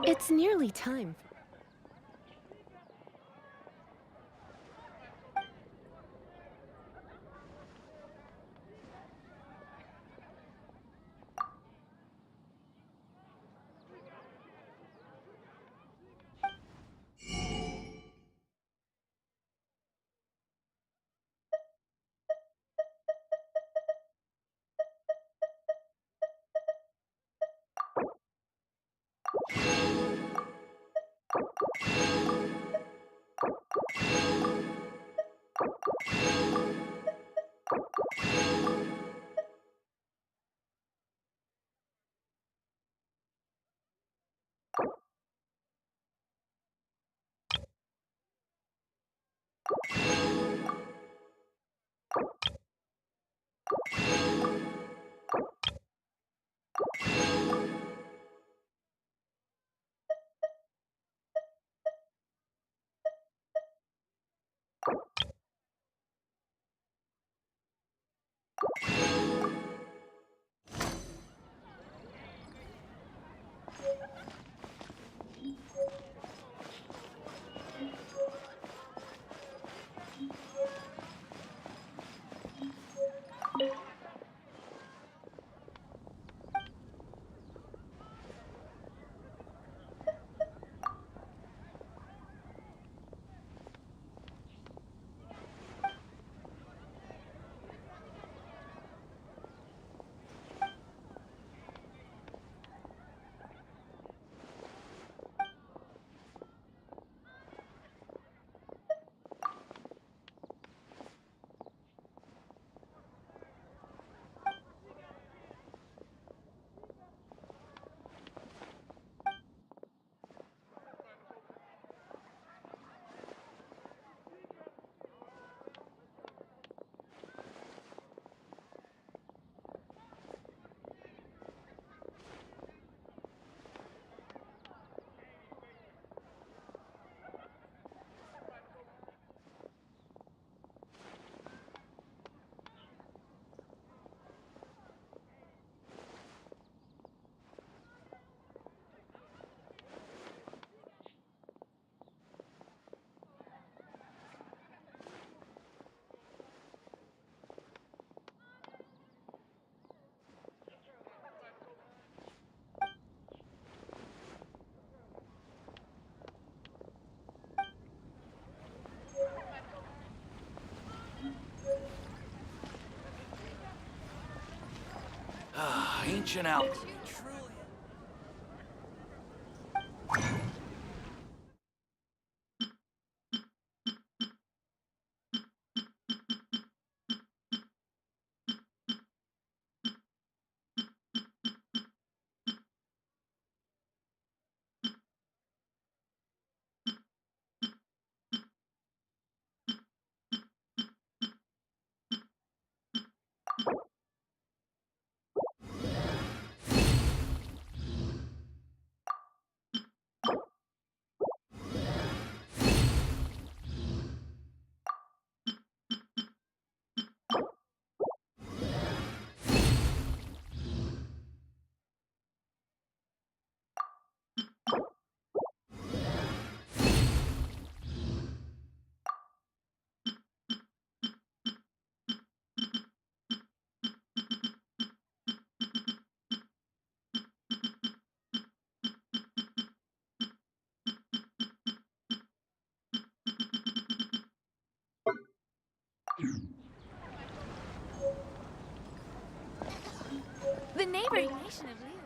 It's nearly time. Ah, ancient out. The neighboring nation of Leo.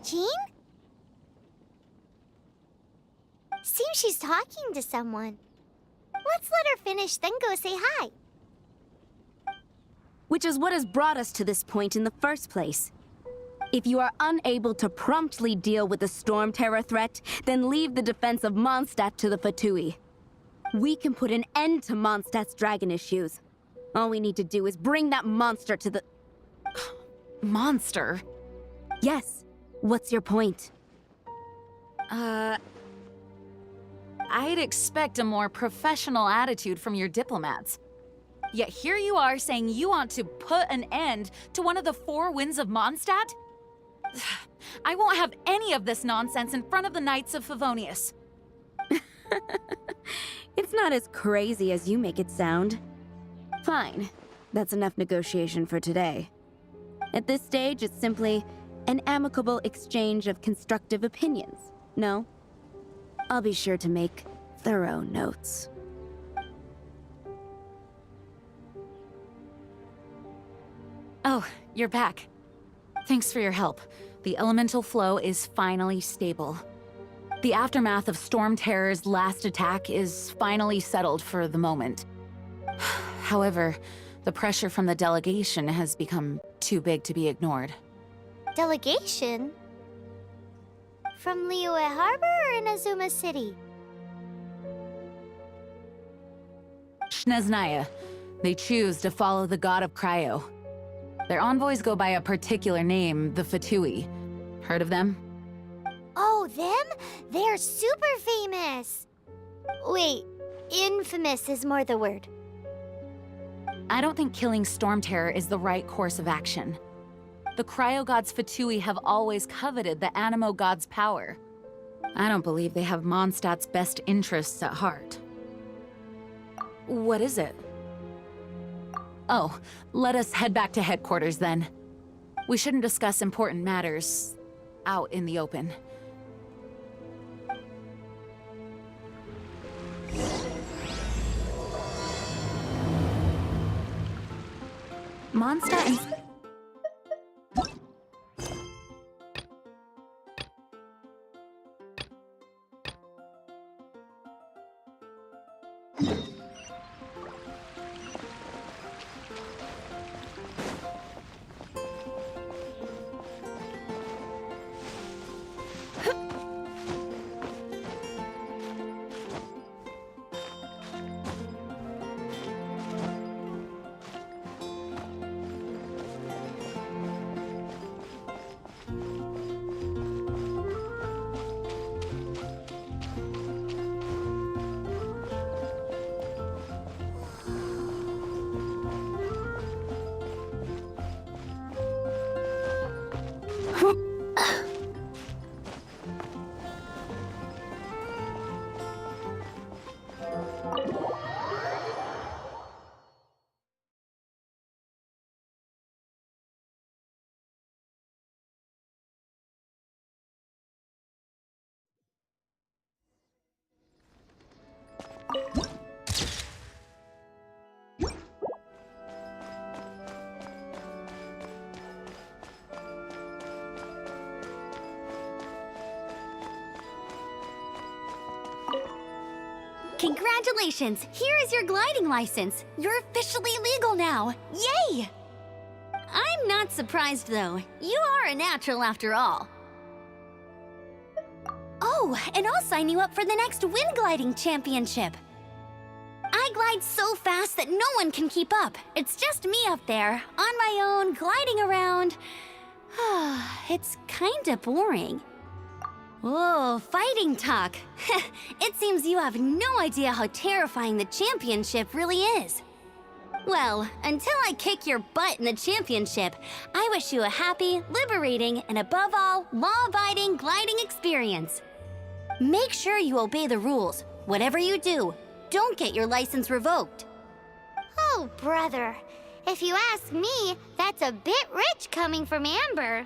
Jean? Seems she's talking to someone. Let's let her finish, then go say hi. Which is what has brought us to this point in the first place. If you are unable to promptly deal with the Storm Terror threat, then leave the defense of Mondstadt to the Fatui. We can put an end to Mondstadt's dragon issues. All we need to do is bring that monster to the... Monster? Yes. What's your point? I'd expect a more professional attitude from your diplomats. Yet here you are saying you want to put an end to one of the four winds of Mondstadt? I won't have any of this nonsense in front of the Knights of Favonius. It's not as crazy as you make it sound. Fine. That's enough negotiation for today. At this stage, it's simply an amicable exchange of constructive opinions. No? I'll be sure to make thorough notes. Oh, you're back. Thanks for your help. The elemental flow is finally stable. The aftermath of Storm Terror's last attack is finally settled for the moment. However, the pressure from the delegation has become too big to be ignored. Delegation? From Liyue Harbor or Inazuma City? Shneznaya. They choose to follow the god of Cryo. Their envoys go by a particular name, the Fatui. Heard of them? Oh, them? They're super famous! Wait, infamous is more the word. I don't think killing Storm Terror is the right course of action. The Cryo God's Fatui have always coveted the Animo God's power. I don't believe they have Mondstadt's best interests at heart. What is it? Oh, let us head back to headquarters then. We shouldn't discuss important matters out in the open. Mondstadt and... Congratulations! Here is your gliding license. You're officially legal now. Yay! I'm not surprised, though. You are a natural after all. Oh, and I'll sign you up for the next wind gliding championship. I glide so fast that no one can keep up. It's just me up there, on my own, gliding around. It's kinda boring. Oh, fighting talk. It seems you have no idea how terrifying the championship really is. Well, until I kick your butt in the championship, I wish you a happy, liberating, and above all, law-abiding gliding experience. Make sure you obey the rules. Whatever you do, don't get your license revoked. Oh, brother. If you ask me, that's a bit rich coming from Amber.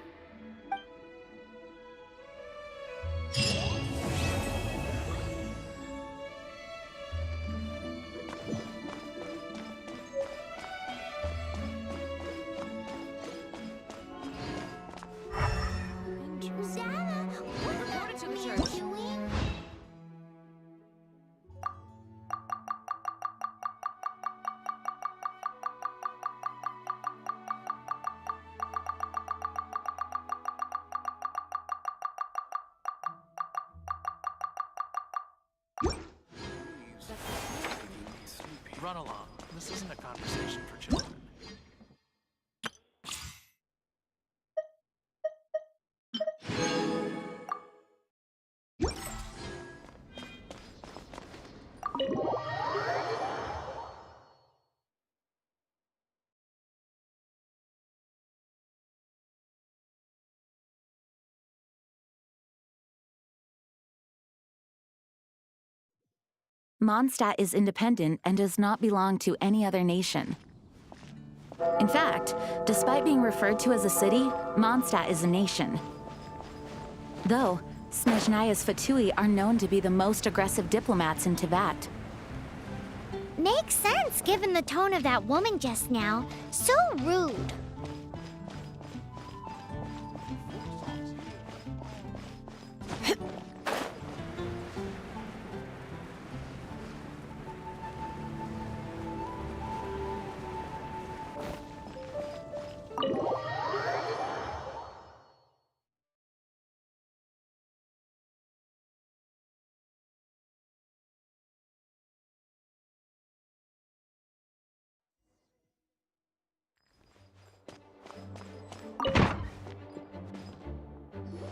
Run along. This isn't a conversation for children. Mondstadt is independent and does not belong to any other nation. In fact, despite being referred to as a city, Mondstadt is a nation. Though, Snezhnaya's Fatui are known to be the most aggressive diplomats in Teyvat. Makes sense given the tone of that woman just now. So rude.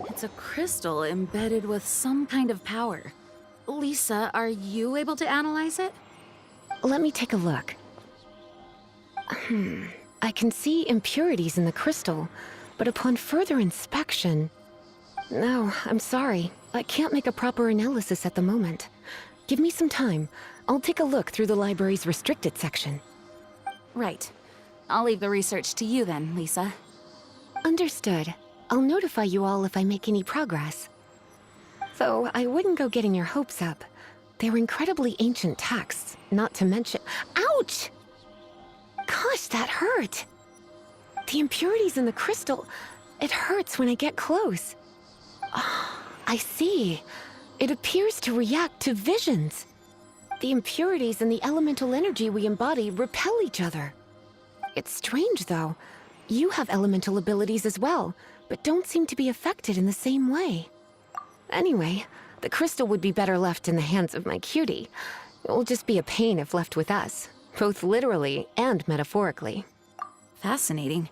It's a crystal embedded with some kind of power. Lisa, are you able to analyze it? Let me take a look. I can see impurities in the crystal, but upon further inspection... No, I'm sorry. I can't make a proper analysis at the moment. Give me some time. I'll take a look through the library's restricted section. Right. I'll leave the research to you then, Lisa. Understood. I'll notify you all if I make any progress. Though I wouldn't go getting your hopes up. They're incredibly ancient texts, not to mention— Ouch! Gosh, that hurt! The impurities in the crystal— it hurts when I get close. Ah, I see. It appears to react to visions. The impurities and the elemental energy we embody repel each other. It's strange, though. You have elemental abilities as well, but don't seem to be affected in the same way. Anyway, the crystal would be better left in the hands of my cutie. It will just be a pain if left with us, both literally and metaphorically. Fascinating.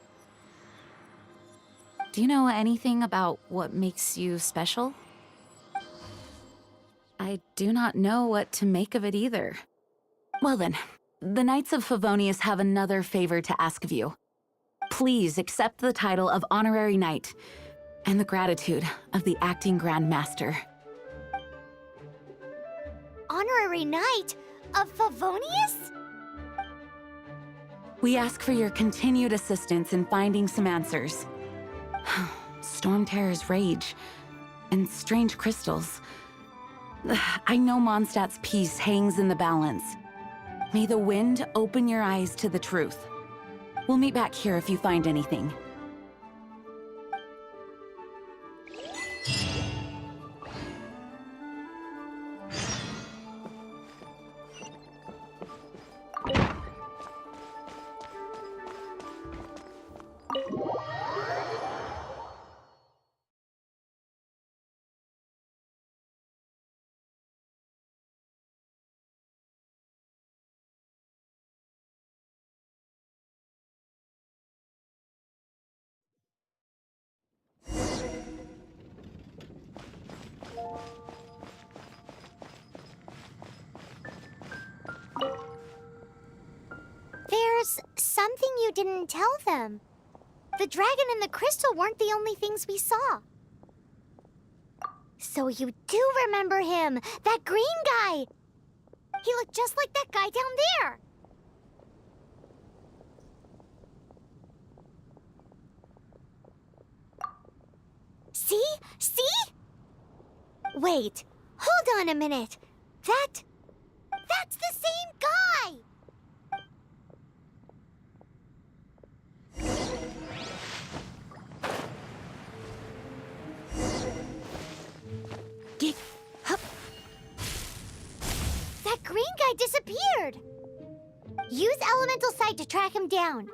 Do you know anything about what makes you special? I do not know what to make of it either. Well then, the Knights of Favonius have another favor to ask of you. Please accept the title of Honorary Knight and the gratitude of the Acting Grand Master. Honorary Knight of Favonius? We ask for your continued assistance in finding some answers. Storm Terror's rage and strange crystals. I know Mondstadt's peace hangs in the balance. May the wind open your eyes to the truth. We'll meet back here if you find anything. There's something you didn't tell them. The dragon and the crystal weren't the only things we saw. So you do remember him, that green guy. He looked just like that guy down there. See? See? Wait, hold on a minute. That's the same guy! That green guy disappeared! Use Elemental Sight to track him down.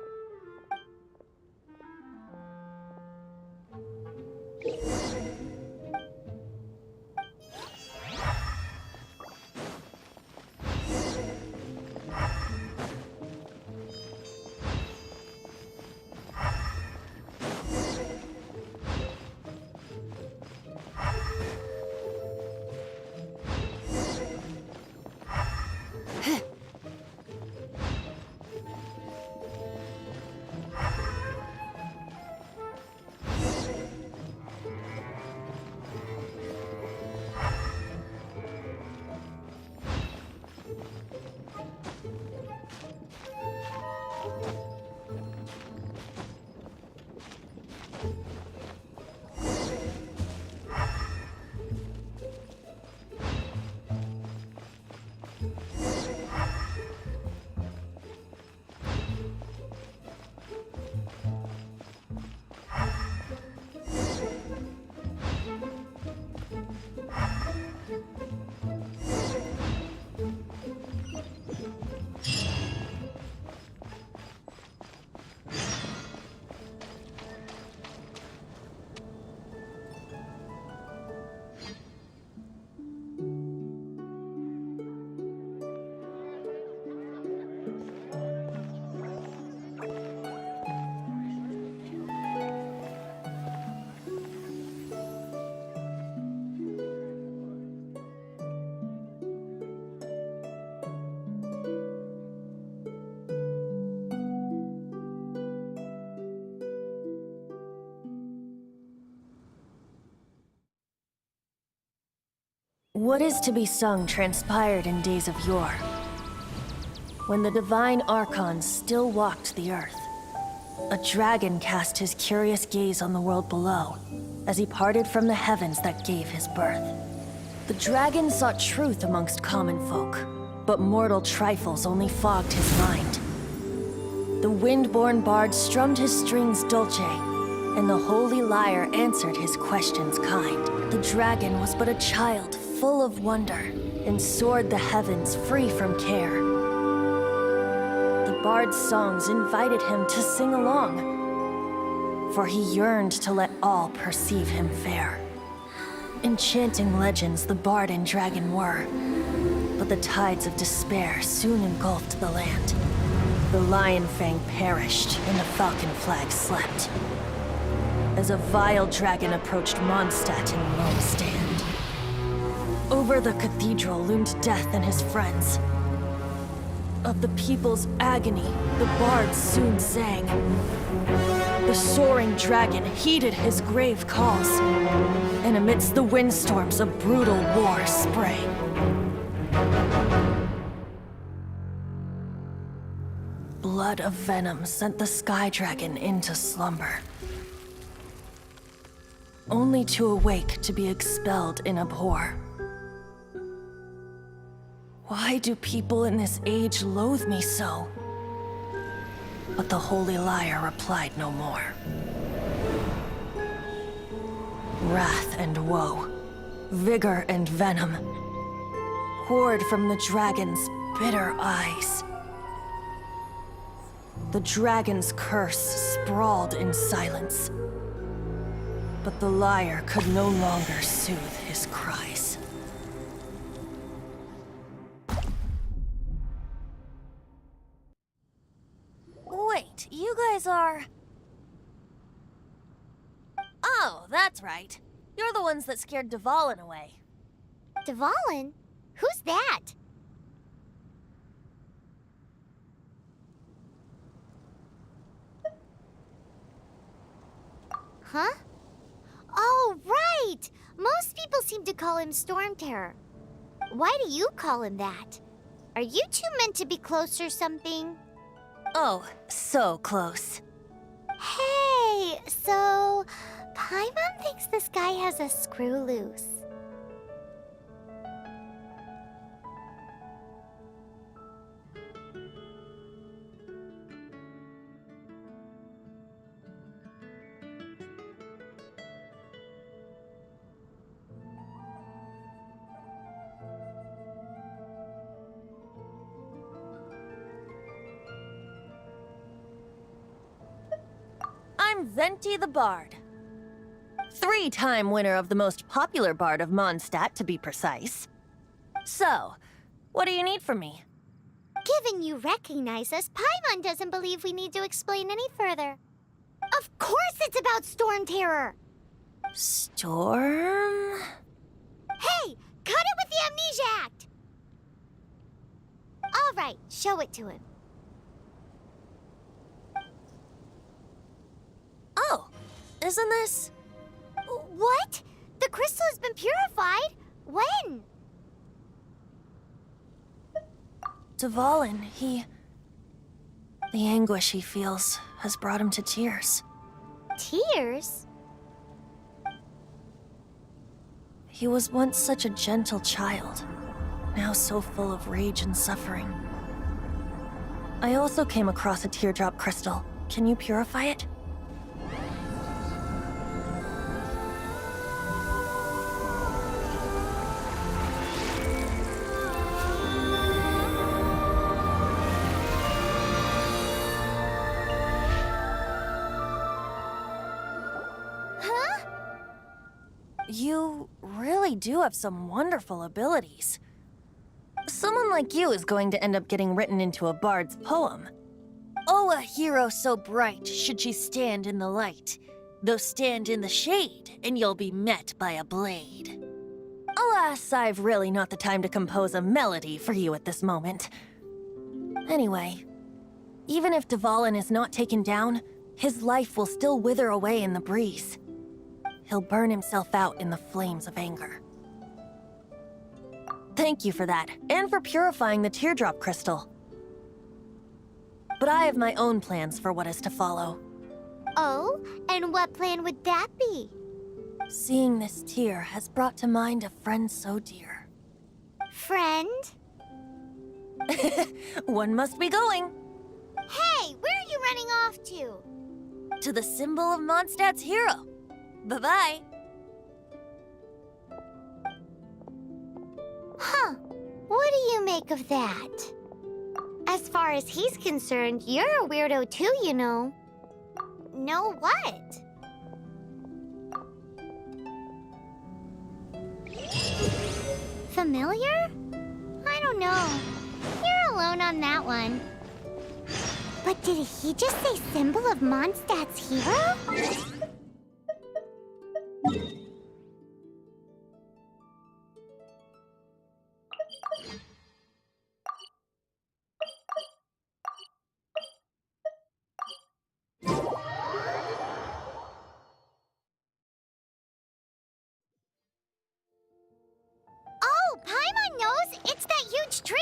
What is to be sung transpired in days of yore, when the divine archons still walked the earth. A dragon cast his curious gaze on the world below, as he parted from the heavens that gave his birth. The dragon sought truth amongst common folk, but mortal trifles only fogged his mind. The wind-born bard strummed his strings dulce, and the holy lyre answered his questions kind. The dragon was but a child, full of wonder, and soared the heavens free from care. The bard's songs invited him to sing along, for he yearned to let all perceive him fair. Enchanting legends the bard and dragon were, but the tides of despair soon engulfed the land. The lion fang perished, and the falcon flag slept, as a vile dragon approached Mondstadt in lone stand. Over the cathedral loomed death and his friends. Of the people's agony, the bard soon sang. The soaring dragon heeded his grave calls, and amidst the windstorms a brutal war sprang. Blood of venom sent the sky dragon into slumber, only to awake to be expelled in abhor. Why do people in this age loathe me so? But the holy lyre replied no more. Wrath and woe, vigor and venom, poured from the dragon's bitter eyes. The dragon's curse sprawled in silence, but the lyre could no longer soothe his cries. Wait, you guys are... Oh, that's right. You're the ones that scared Dvalin away. Dvalin? Who's that? Huh? Oh, right! Most people seem to call him Storm Terror. Why do you call him that? Are you two meant to be close or something? Oh, so close. Hey, so Paimon thinks this guy has a screw loose. I'm Venti the Bard. 3-time winner of the most popular bard of Mondstadt, to be precise. So, what do you need from me? Given you recognize us, Paimon doesn't believe we need to explain any further. Of course it's about Storm Terror! Storm? Hey, cut it with the Amnesia Act! All right, show it to him. Oh, isn't this? What? The crystal has been purified? When? Dvalin, the anguish he feels has brought him to tears. Tears? He was once such a gentle child, now so full of rage and suffering. I also came across a teardrop crystal. Can you purify it? Huh? You really do have some wonderful abilities. Someone like you is going to end up getting written into a bard's poem. Oh, a hero so bright should she stand in the light. Though stand in the shade, and you'll be met by a blade. Alas, I've really not the time to compose a melody for you at this moment. Anyway, even if Dvalin is not taken down, his life will still wither away in the breeze. He'll burn himself out in the flames of anger. Thank you for that, and for purifying the teardrop crystal. But I have my own plans for what is to follow. Oh, and what plan would that be? Seeing this tear has brought to mind a friend so dear. Friend? One must be going. Hey, where are you running off to? To the symbol of Mondstadt's hero. Bye-bye. Huh. What do you make of that? As far as he's concerned, you're a weirdo too, you know. Know what? Familiar? I don't know. You're alone on that one. But did he just say symbol of Mondstadt's hero? Oh, Paimon knows! It's that huge tree!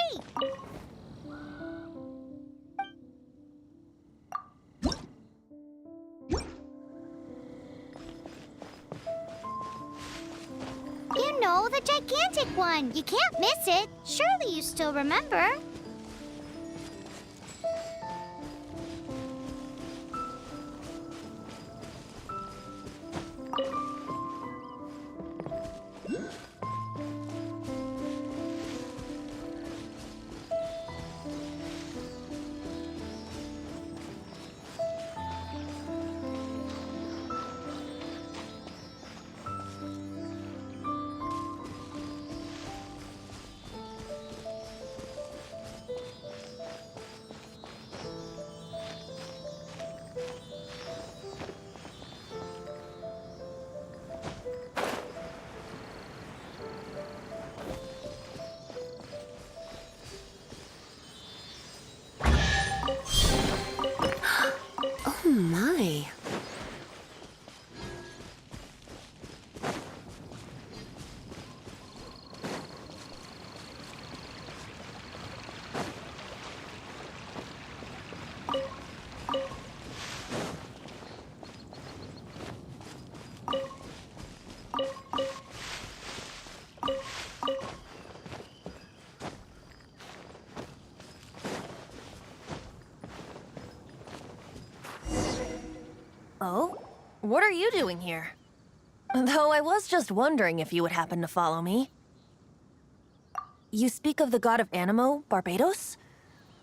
You know, the gigantic one! You can't miss it! Surely you still remember? Oh my. Oh? What are you doing here? Though I was just wondering if you would happen to follow me. You speak of the god of Animo, Barbados?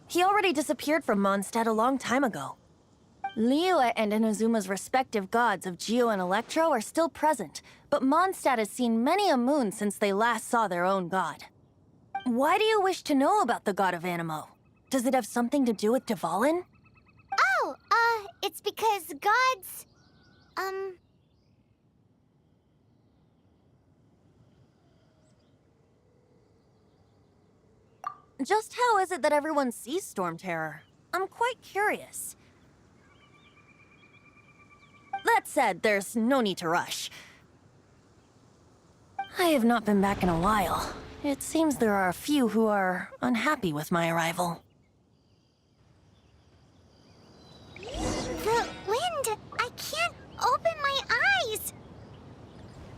He already disappeared from Mondstadt a long time ago. Liyue and Inazuma's respective gods of Geo and Electro are still present, but Mondstadt has seen many a moon since they last saw their own god. Why do you wish to know about the god of Animo? Does it have something to do with Dvalin? Oh, it's because gods... Just how is it that everyone sees Storm Terror? I'm quite curious. That said, there's no need to rush. I have not been back in a while. It seems there are a few who are unhappy with my arrival. The wind! I can't open my eyes!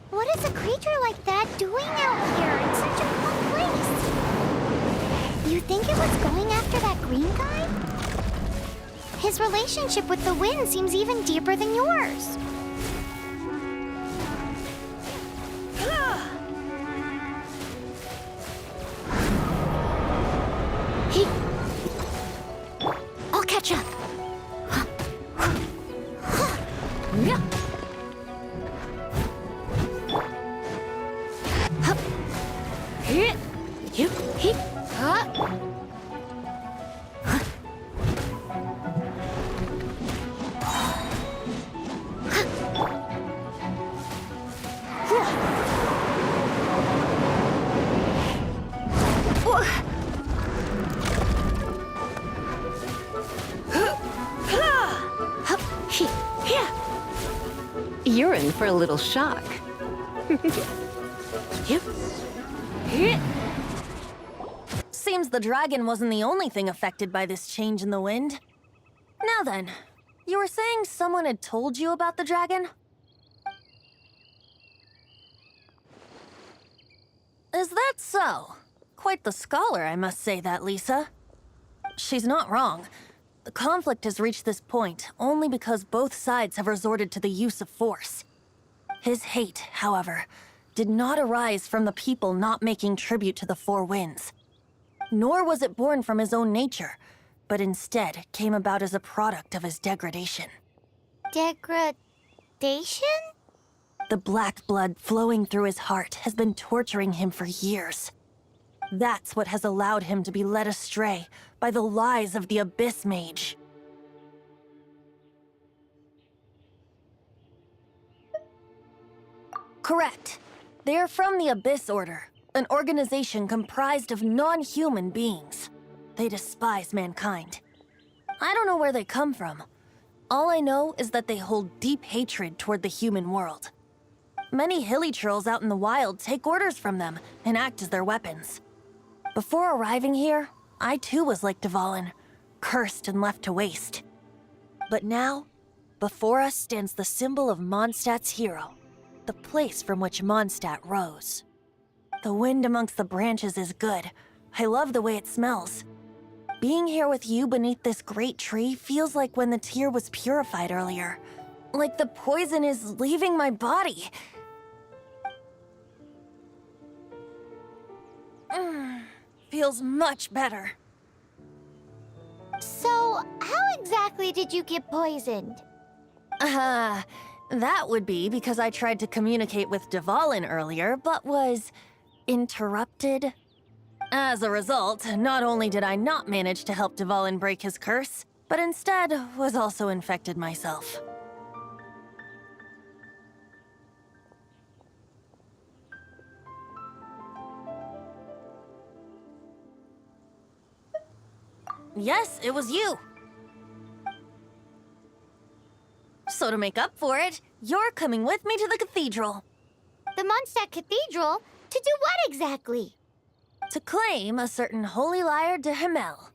What is a creature like that doing out here in such a cold place? You think it was going after that green guy? His relationship with the wind seems even deeper than yours. I'll catch up. You're in for a little shock. Seems the dragon wasn't the only thing affected by this change in the wind. Now then, you were saying someone had told you about the dragon? Is that so? Quite the scholar, I must say that, Lisa. She's not wrong. The conflict has reached this point only because both sides have resorted to the use of force. His hate, however, did not arise from the people not making tribute to the Four Winds. Nor was it born from his own nature, but instead came about as a product of his degradation. Degradation? The black blood flowing through his heart has been torturing him for years. That's what has allowed him to be led astray by the lies of the Abyss Mage. Correct. They are from the Abyss Order, an organization comprised of non-human beings. They despise mankind. I don't know where they come from. All I know is that they hold deep hatred toward the human world. Many hilly trolls out in the wild take orders from them and act as their weapons. Before arriving here, I too was like Dvalin, cursed and left to waste. But now, before us stands the symbol of Mondstadt's hero, the place from which Mondstadt rose. The wind amongst the branches is good. I love the way it smells. Being here with you beneath this great tree feels like when the tear was purified earlier. Like the poison is leaving my body. Feels much better. So, how exactly did you get poisoned? That would be because I tried to communicate with Dvalin earlier, but was interrupted. As a result, not only did I not manage to help Dvalin break his curse, but instead was also infected myself. Yes, it was you. So to make up for it, you're coming with me to the cathedral. The Mondstadt Cathedral? To do what exactly? To claim a certain holy lyre de Himmel.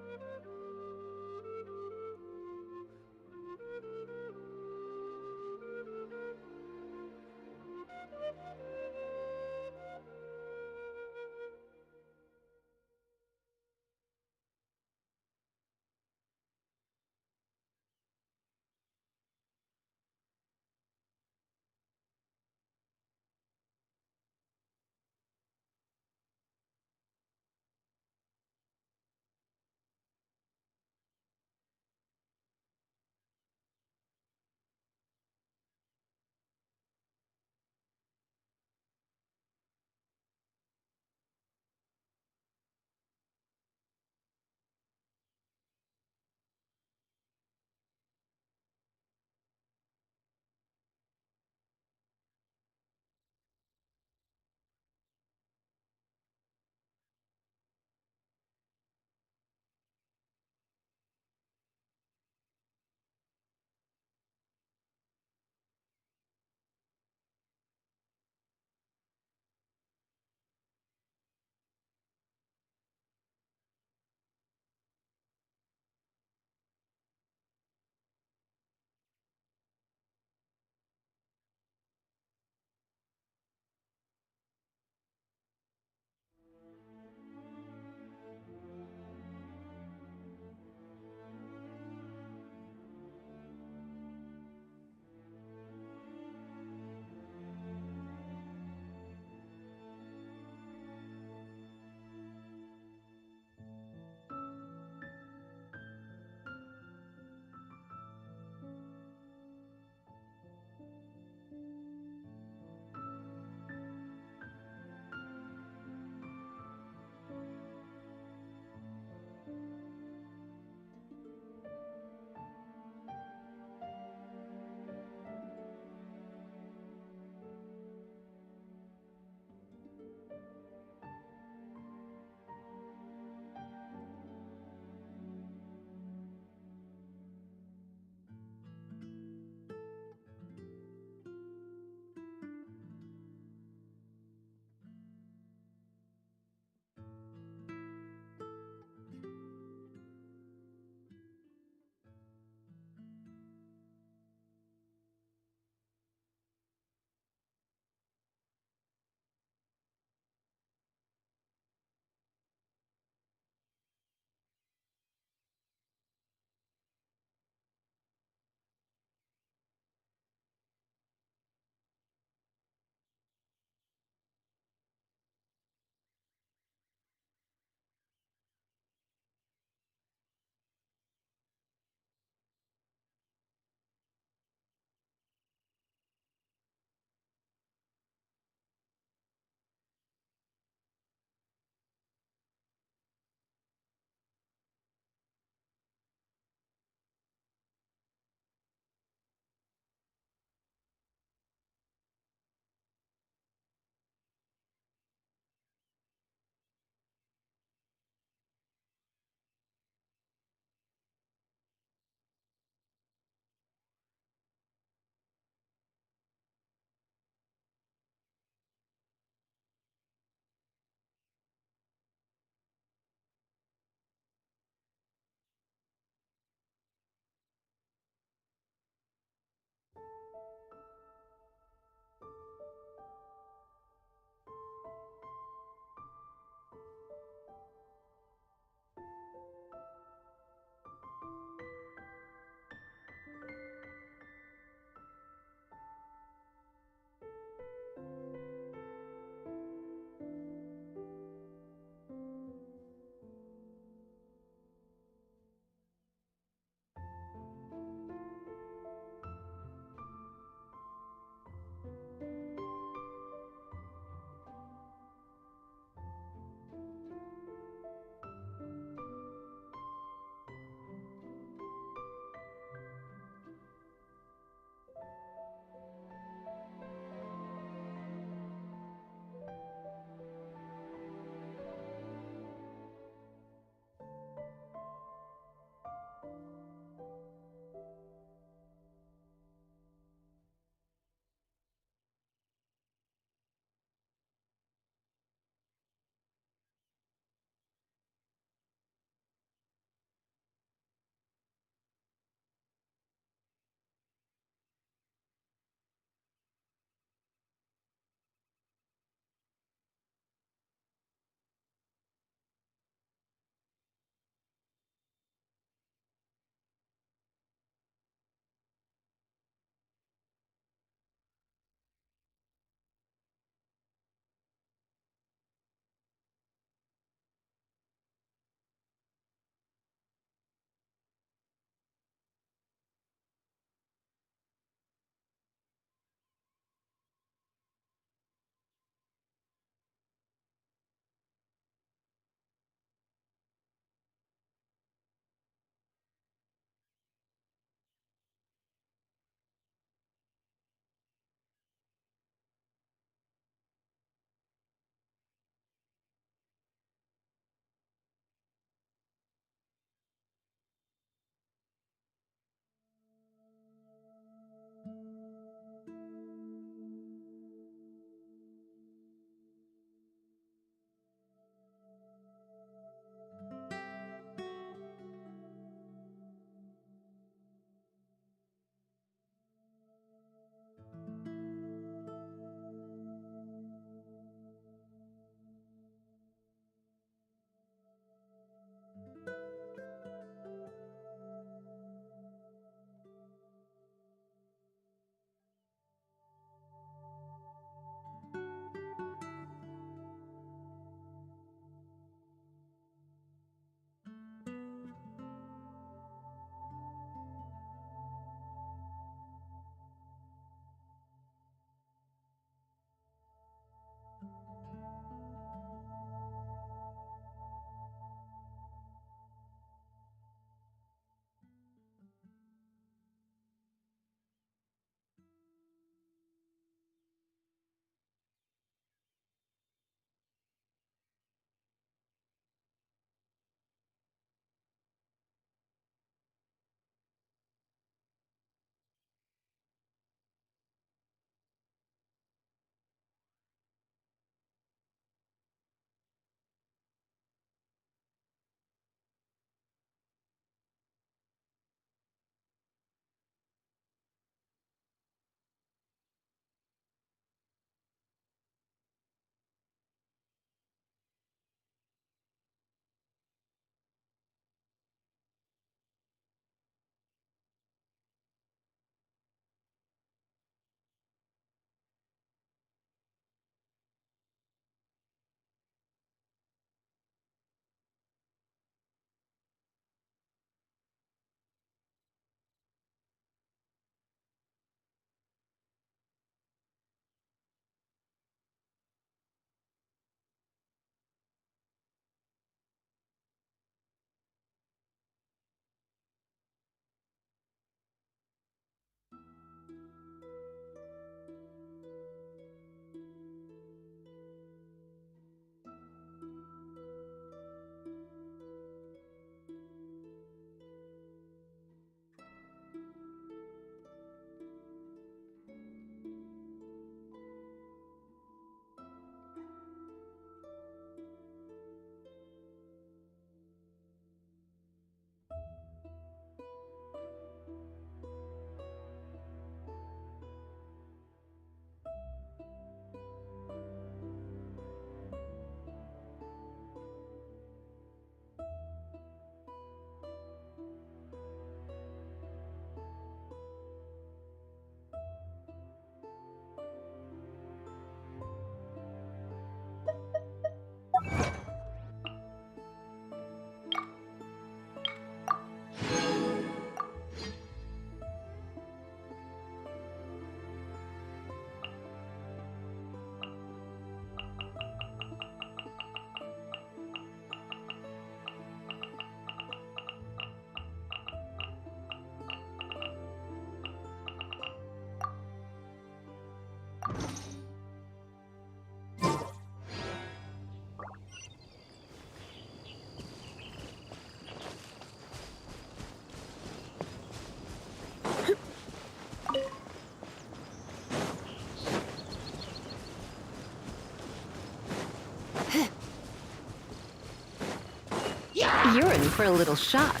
You're in for a little shock.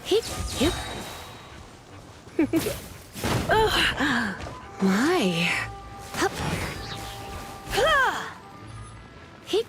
Heep, hip. My. Hup. Heep.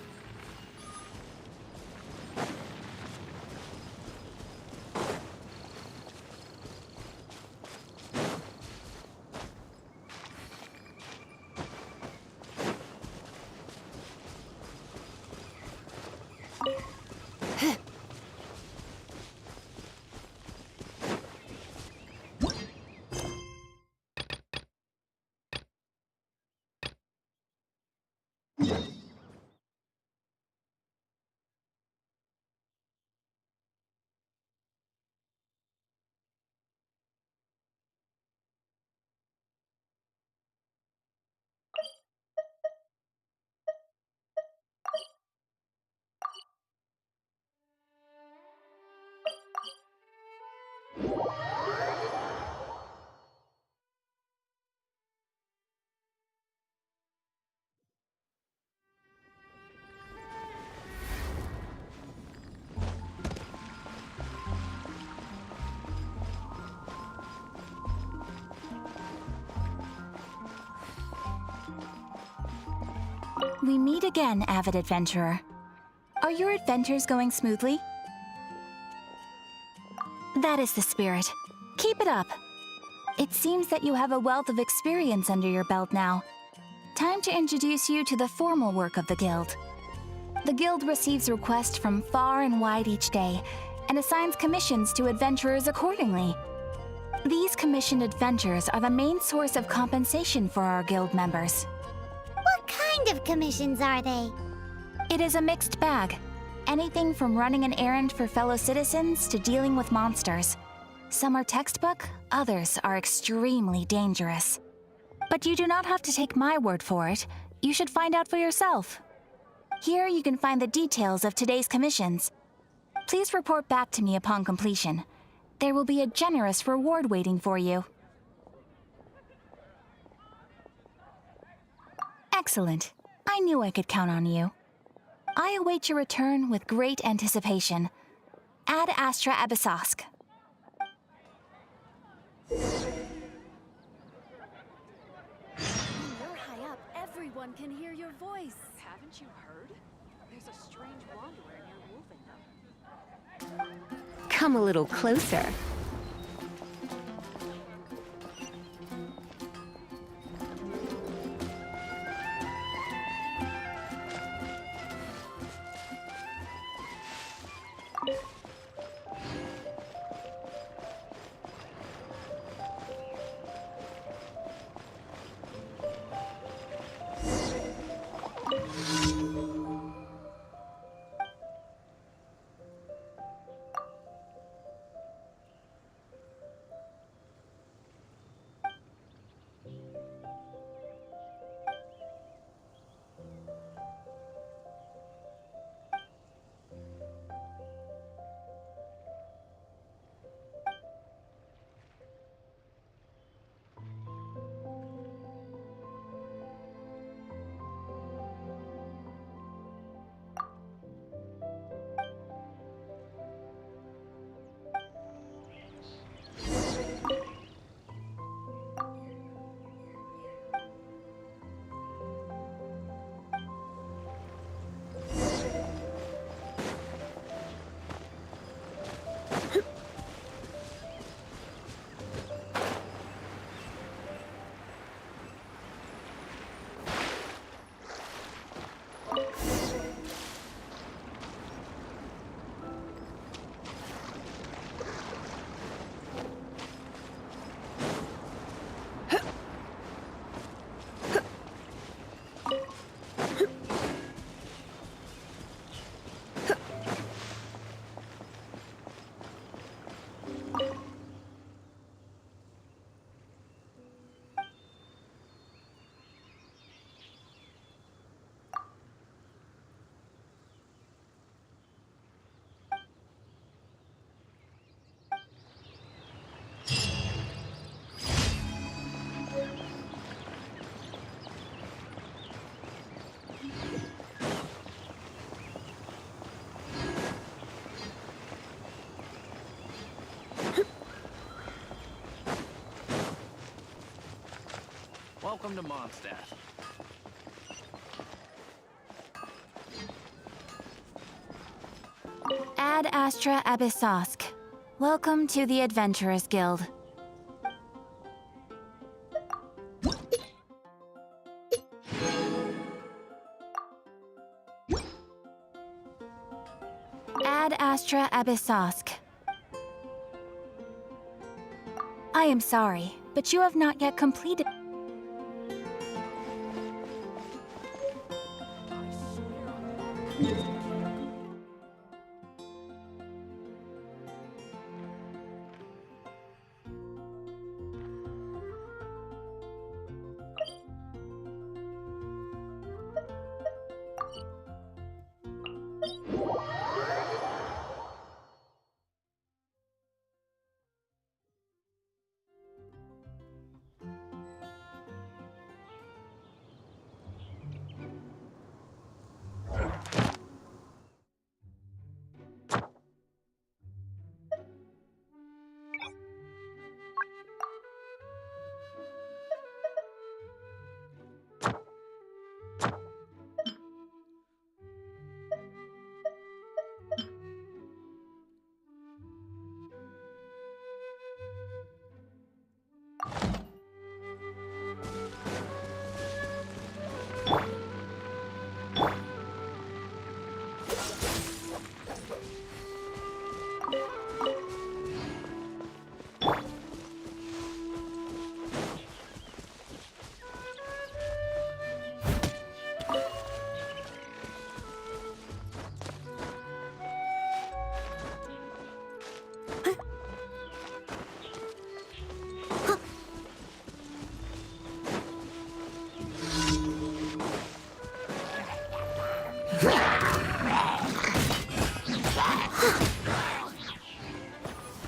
We meet again, avid adventurer. Are your adventures going smoothly? That is the spirit. Keep it up. It seems that you have a wealth of experience under your belt now. Time to introduce you to the formal work of the Guild. The Guild receives requests from far and wide each day, and assigns commissions to adventurers accordingly. These commissioned adventures are the main source of compensation for our Guild members. What kind of commissions are they? It is a mixed bag. Anything from running an errand for fellow citizens to dealing with monsters. Some are textbook, others are extremely dangerous. But you do not have to take my word for it. You should find out for yourself. Here you can find the details of today's commissions. Please report back to me upon completion. There will be a generous reward waiting for you. Excellent. I knew I could count on you. I await your return with great anticipation. Ad Astra Abyssosk. When you're high up, everyone can hear your voice. Haven't you heard? There's a strange wanderer near Wolfendom. Come a little closer. Welcome to Mondstadt. Ad Astra Abyssosk. Welcome to the Adventurers Guild. Ad Astra Abyssosk. I am sorry, but you have not yet completed.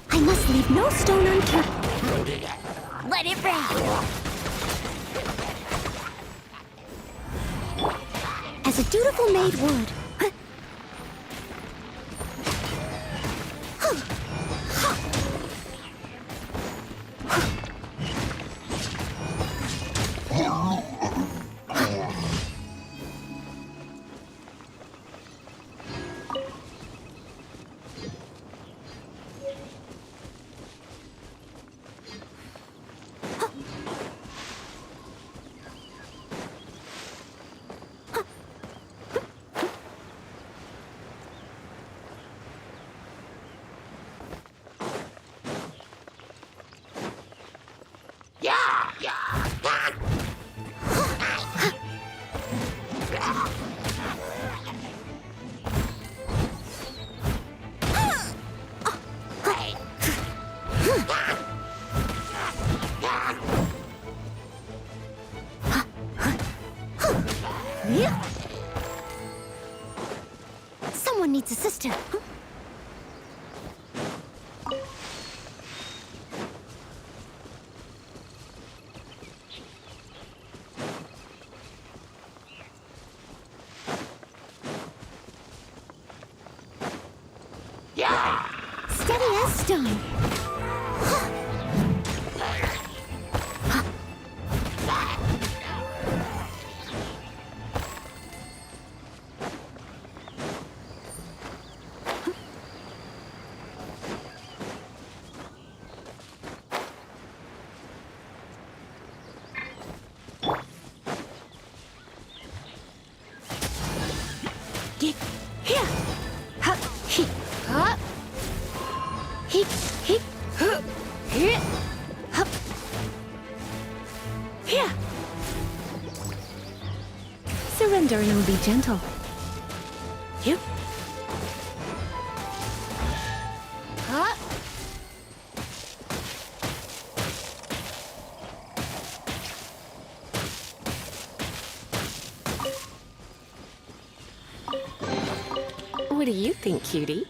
I must leave no stone unturned. Let it rain! As a dutiful maid would. Someone needs assistance. Steady as stone. Get here. Ha, he, ha. He, huh, here. Hup. Here. Surrender and it will be gentle. Yep. Ha. What do you think, cutie?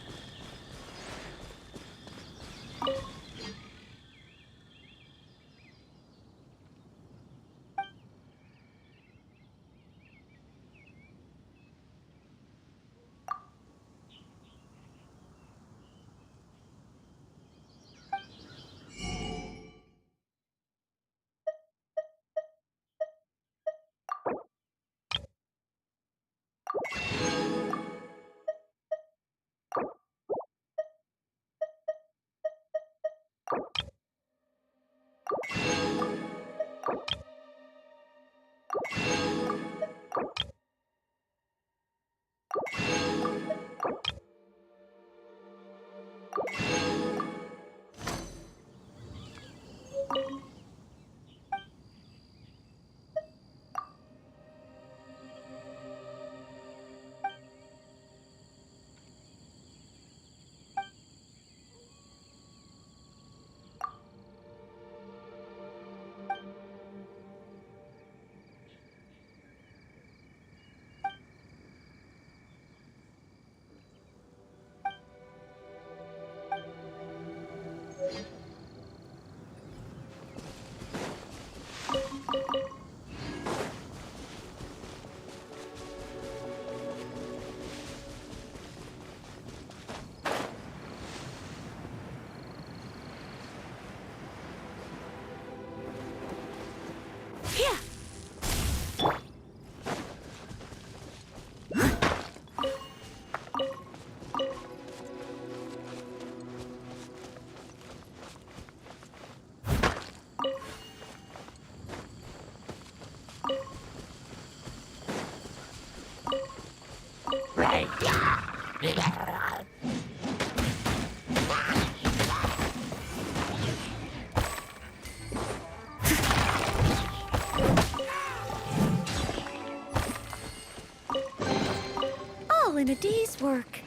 All in a day's work.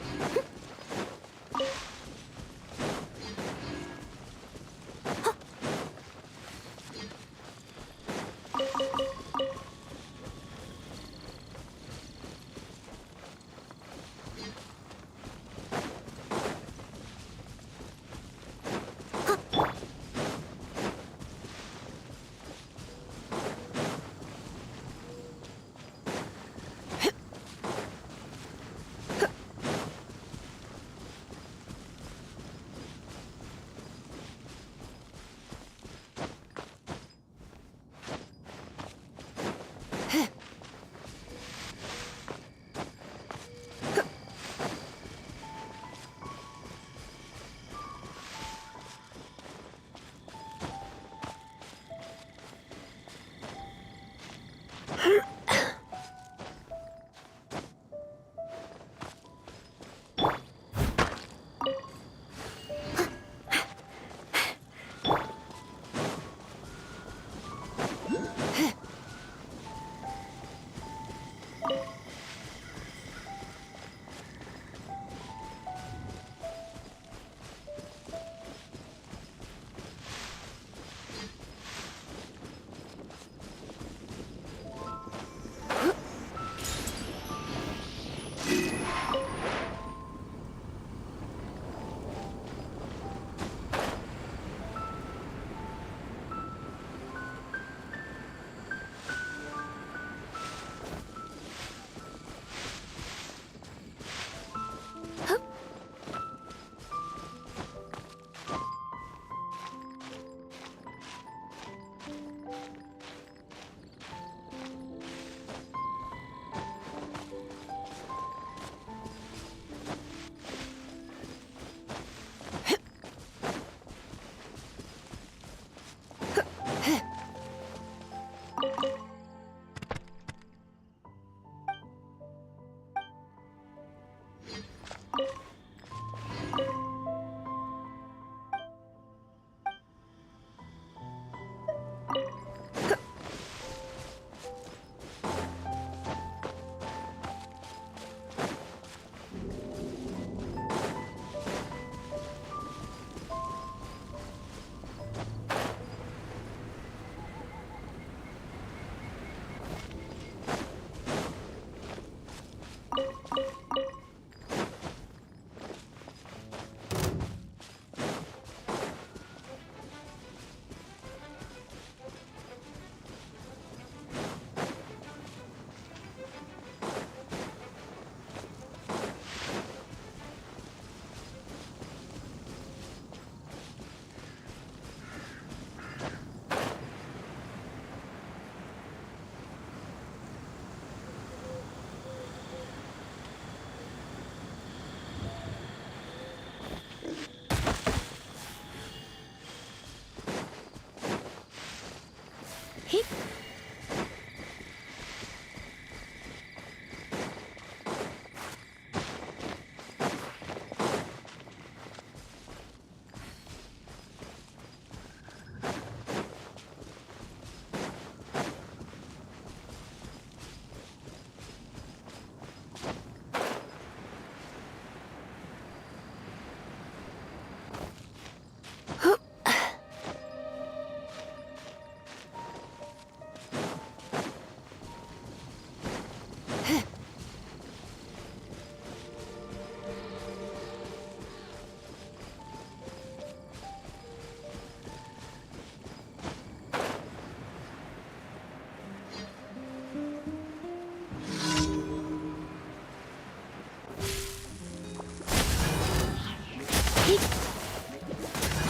Hit.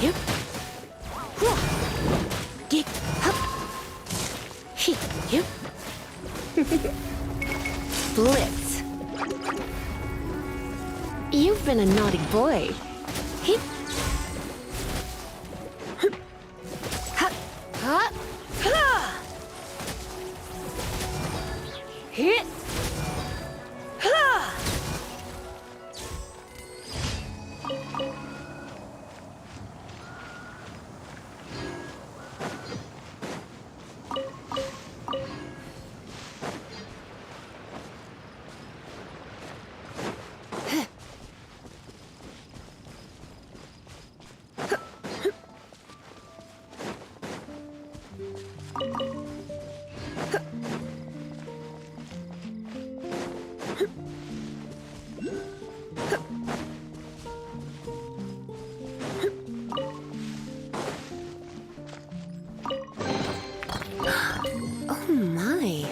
Yep. Whoa. Get up. Hit. Yep. Blitz. You've been a naughty boy. Hit. Ha. Ha. Ha. Hit. Ha. Oh my.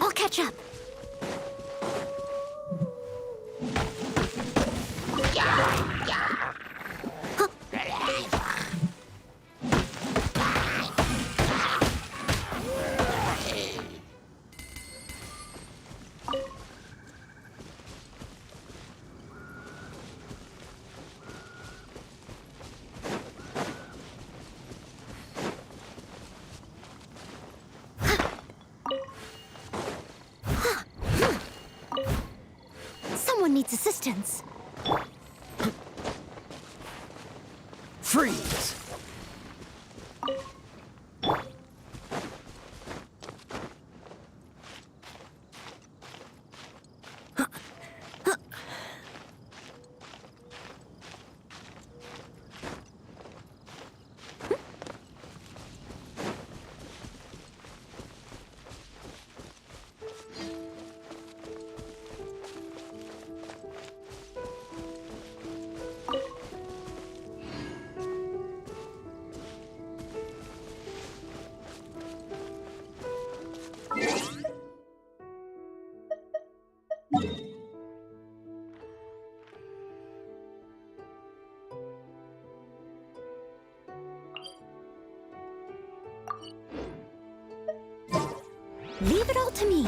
I'll catch up. Someone needs assistance. Freeze! Leave it all to me.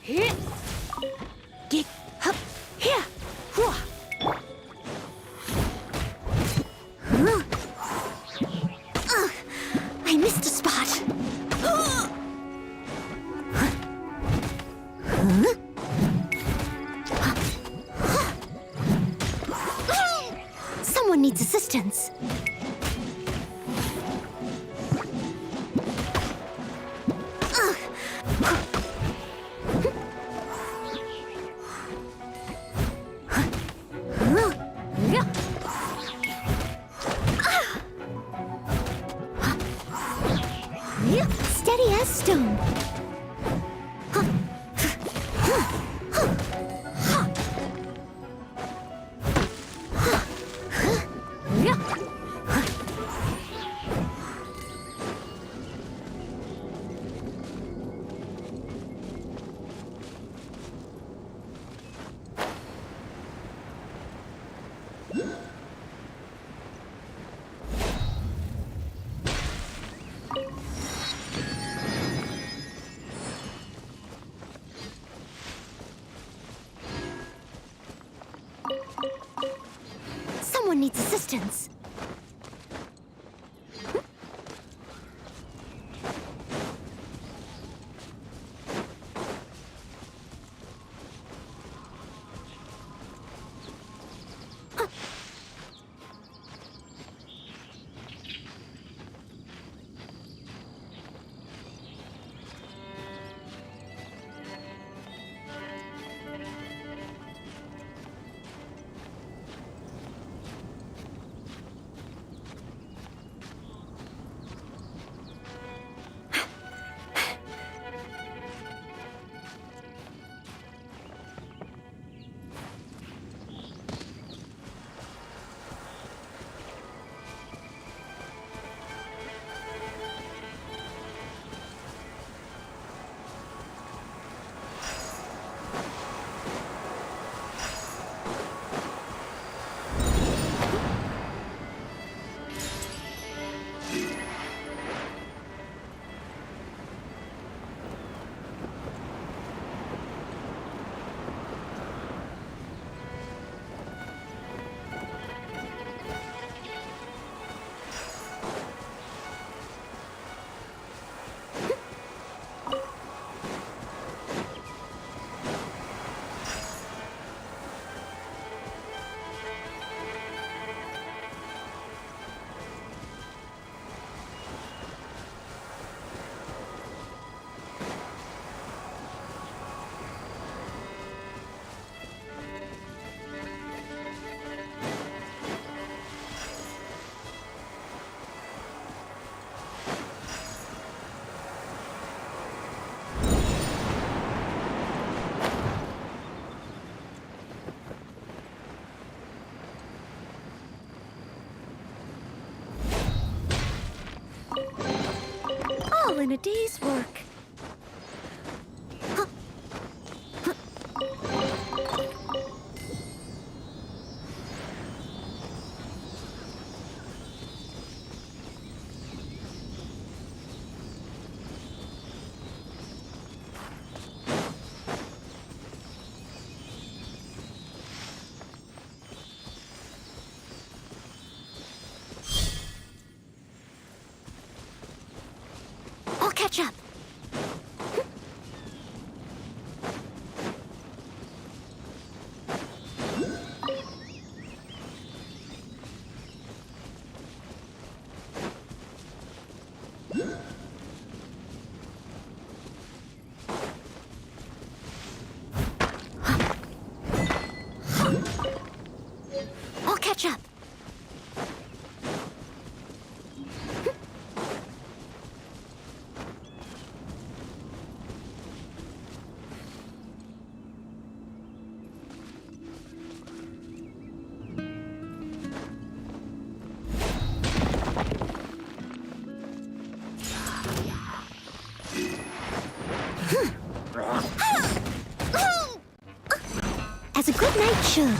Hit. Get up. Here. Whoa. I missed a spot. Someone needs assistance. steady as stone. Someone needs assistance. All in a day's work. I'll catch up. I'll catch up. As a good night should.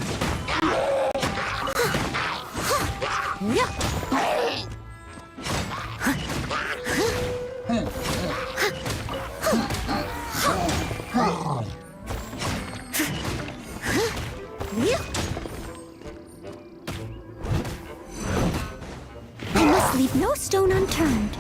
I must leave no stone unturned.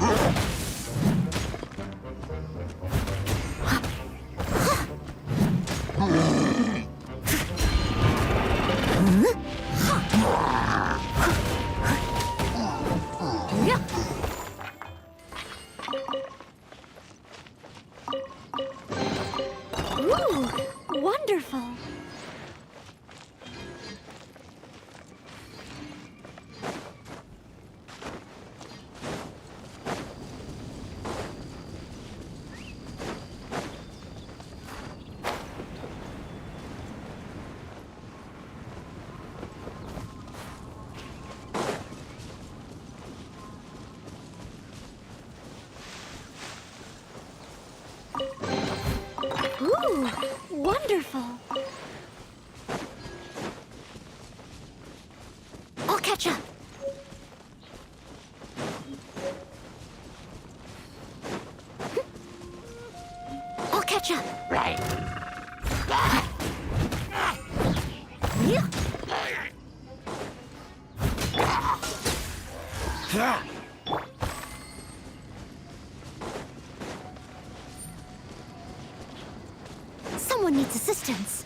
Ooh, wonderful. Ooh, wonderful. I'll catch up. I'll catch up. Right. Someone needs assistance.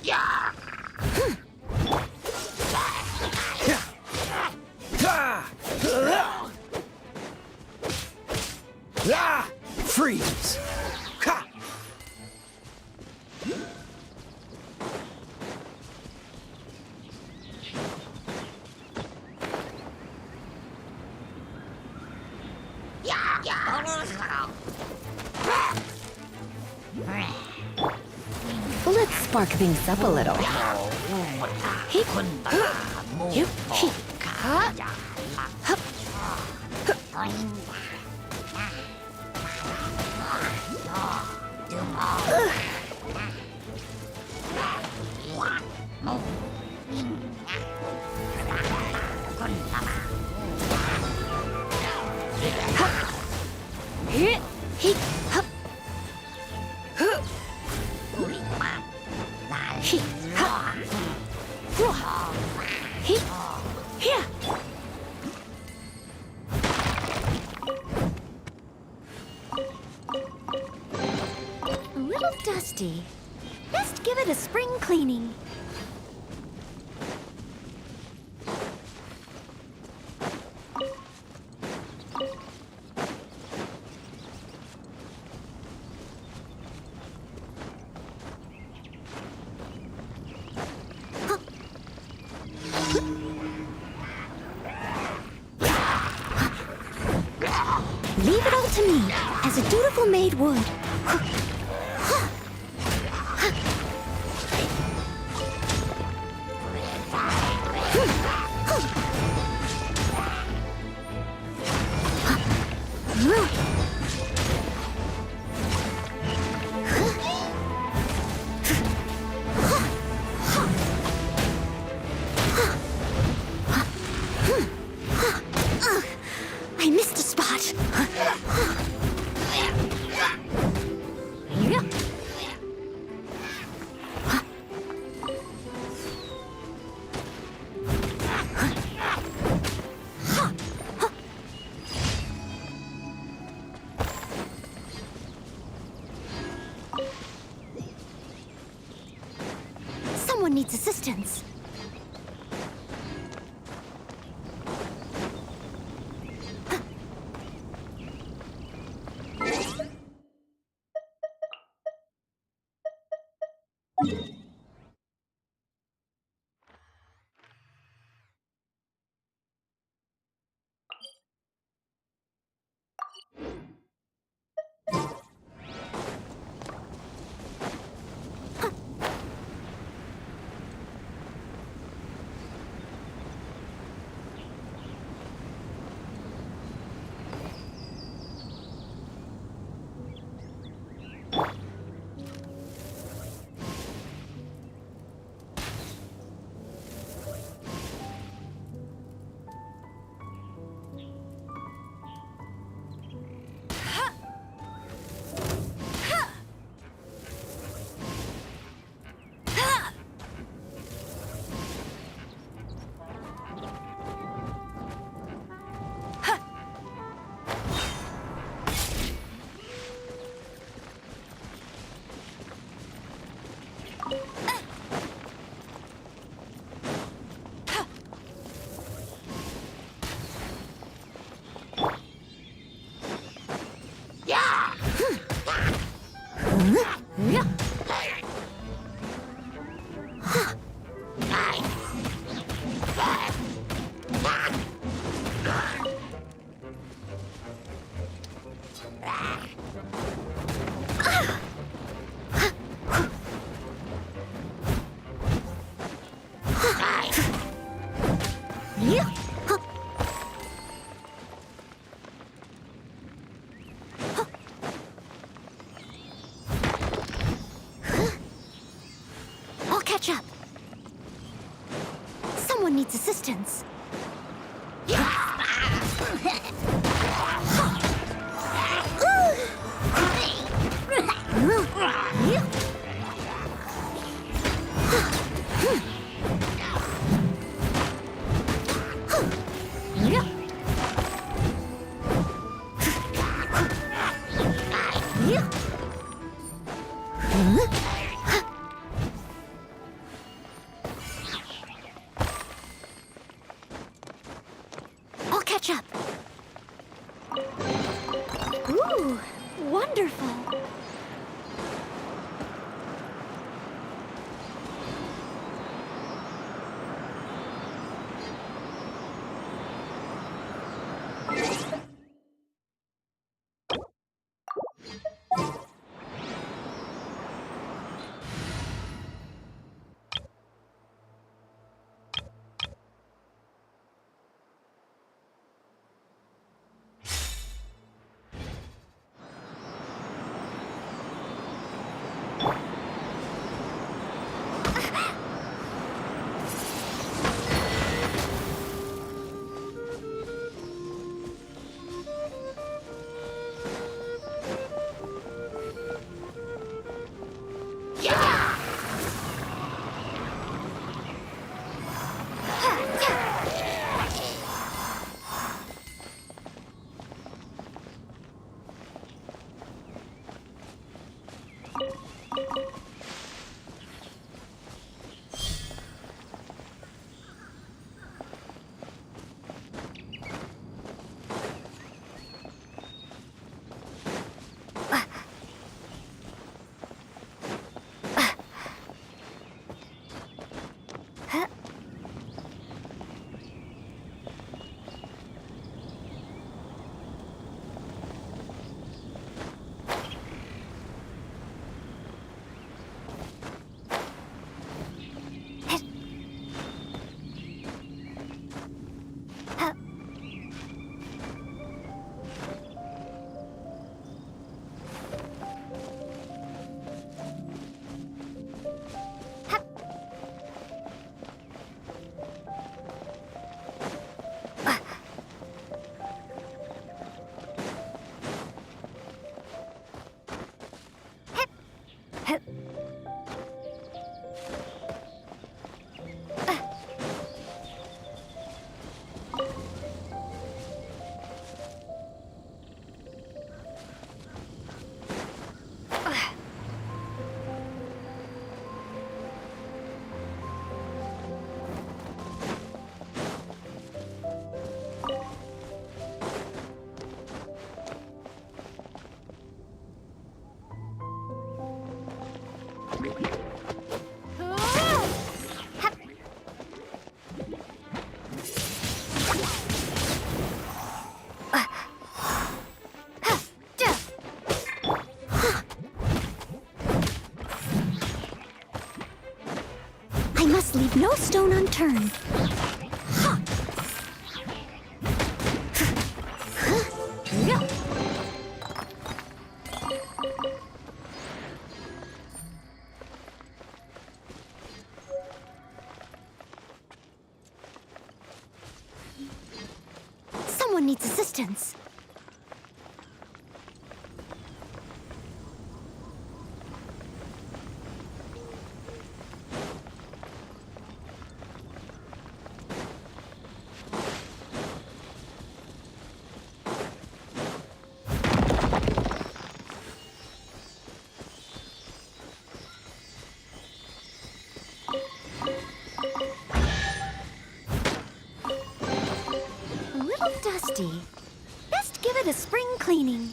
Freeze! Ha! Let's spark things up a little. A little dusty. Best give it a spring cleaning. Leave it all to me, as a dutiful maid would. I missed a spot. Someone needs assistance. catch up. Someone needs assistance. I'll catch up. Ooh, wonderful. I must leave no stone unturned. Someone needs assistance. A little dusty. Best give it a spring cleaning.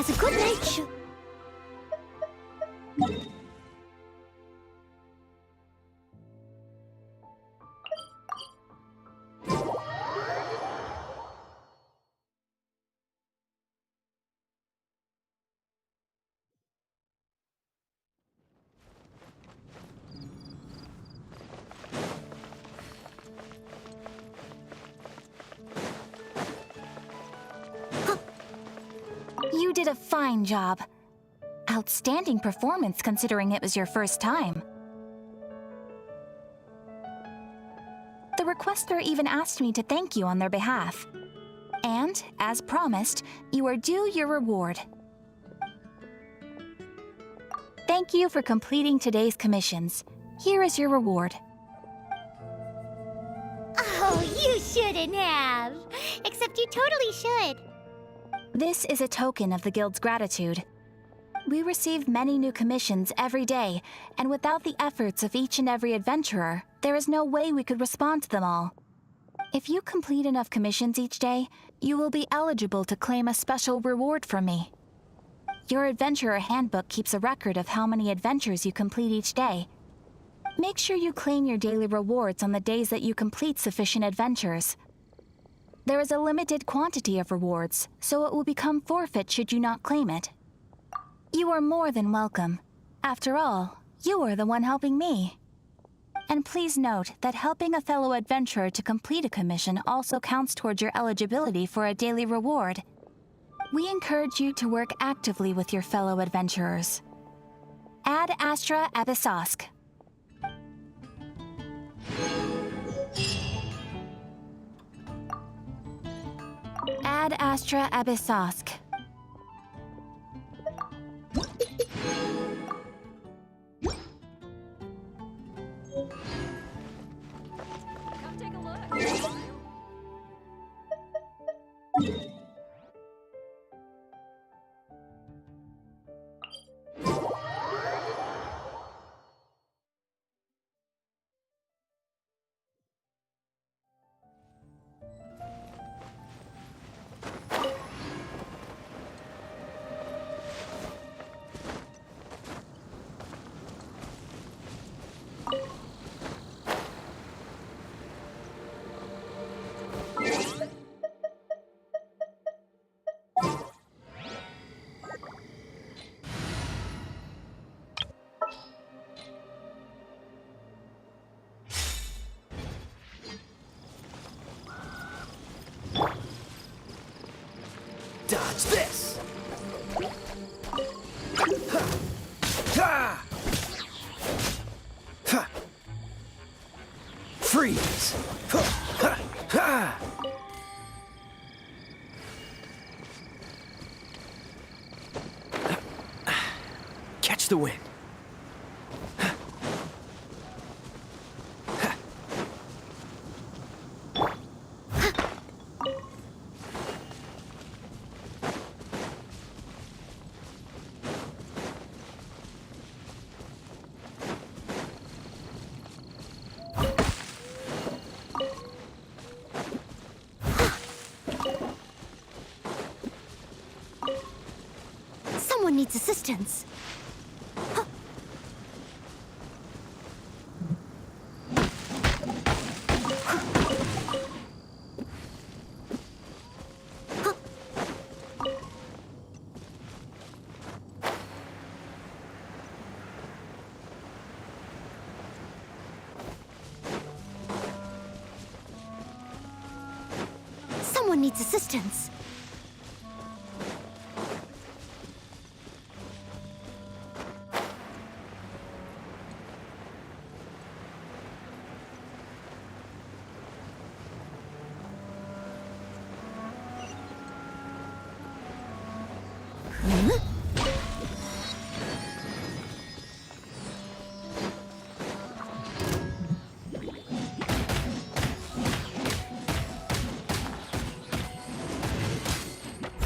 as a good knight should. You did a fine job. Outstanding performance considering it was your first time. The requester even asked me to thank you on their behalf. And, as promised, you are due your reward. Thank you for completing today's commissions. Here is your reward. Oh, you shouldn't have. Except you totally should. This is a token of the Guild's gratitude. We receive many new commissions every day, and without the efforts of each and every adventurer, there is no way we could respond to them all. If you complete enough commissions each day, you will be eligible to claim a special reward from me. Your Adventurer Handbook keeps a record of how many adventures you complete each day. Make sure you claim your daily rewards on the days that you complete sufficient adventures. There is a limited quantity of rewards, so it will become forfeit should you not claim it. You are more than welcome. After all, you are the one helping me. And please note that helping a fellow adventurer to complete a commission also counts towards your eligibility for a daily reward. We encourage you to work actively with your fellow adventurers. Ad Astra Abyssosk. Ad Astra Abyssosk. Come take a look. Dodge this! Ha! Ha! Freeze! Ha! Ha! Ha! Catch the wind. Someone needs assistance. Someone needs assistance.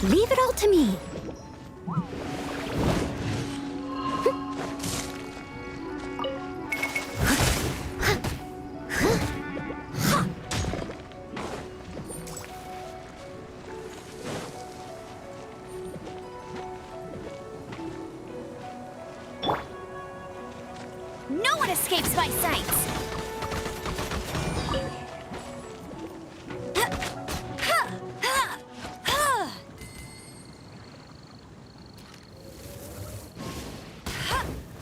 Leave it all to me. escapes my sights.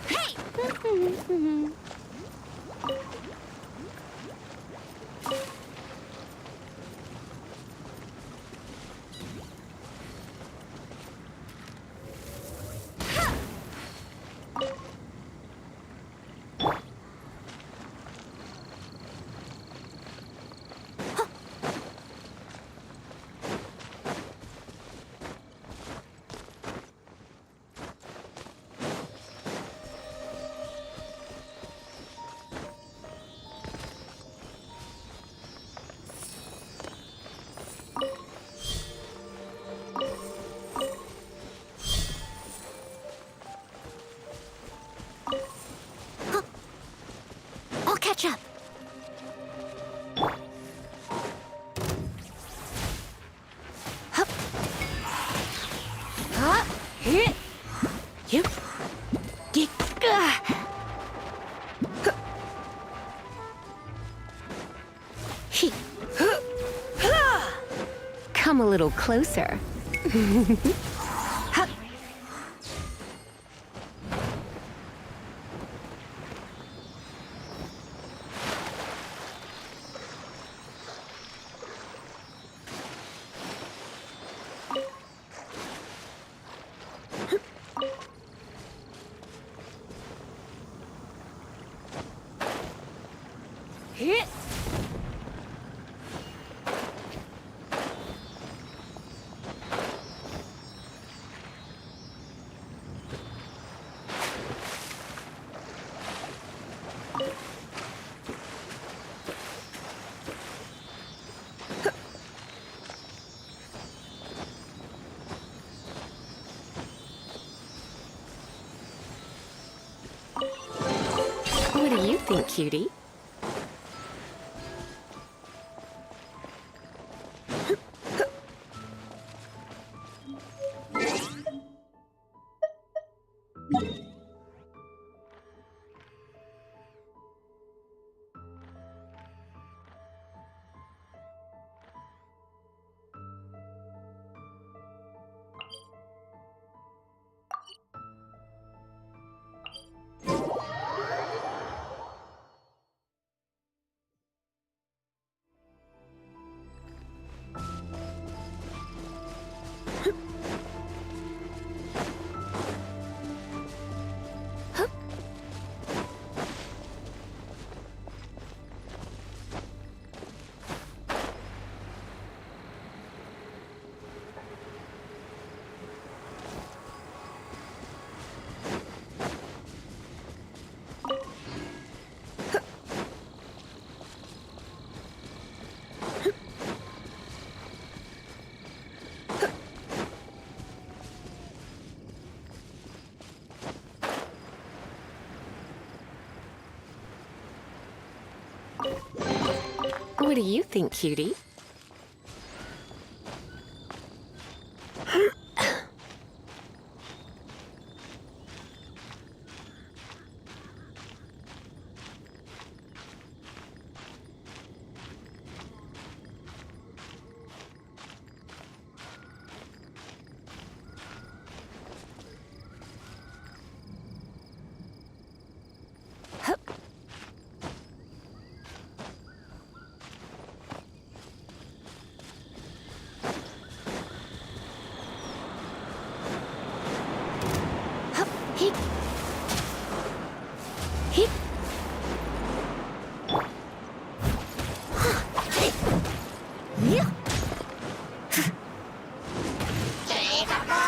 Hey! I'll catch up. Hup. Huh? Hit. Yep. Dick. Come a little closer. Hup. Hit. What do you think, cutie? What do you think, cutie?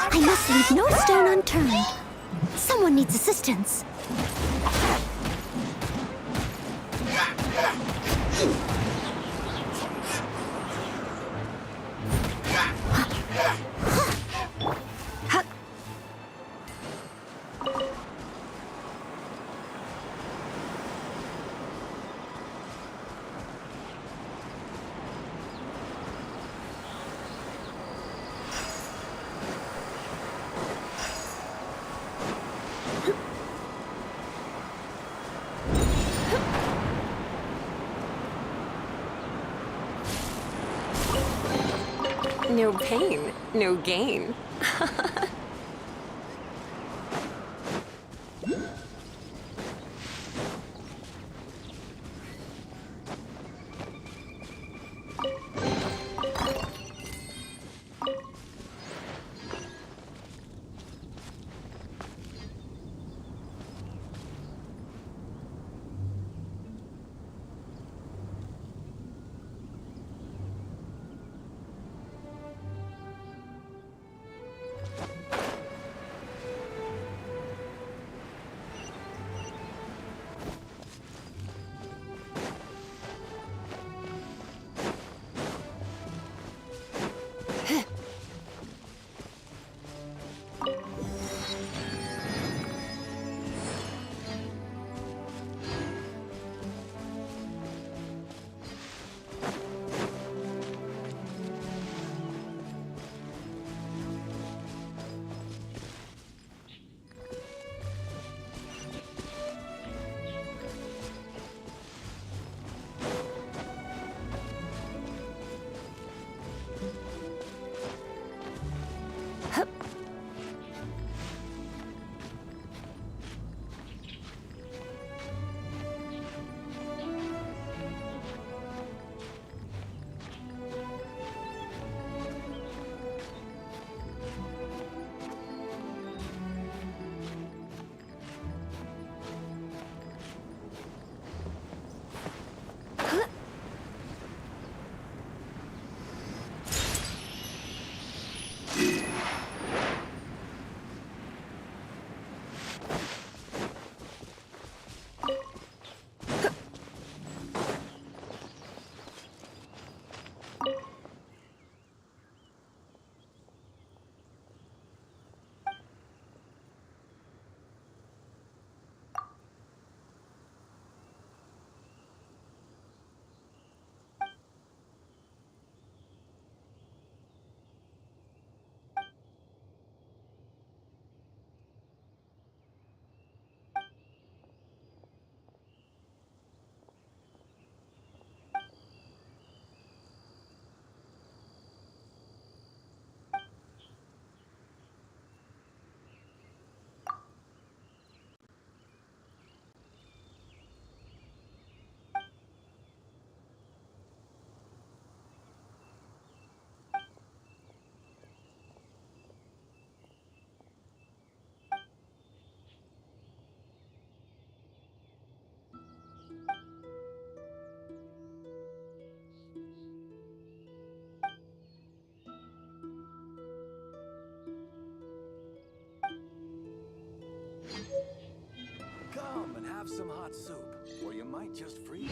I must leave no stone unturned. Someone needs assistance. No pain, no gain. Come and have some hot soup, or you might just freeze.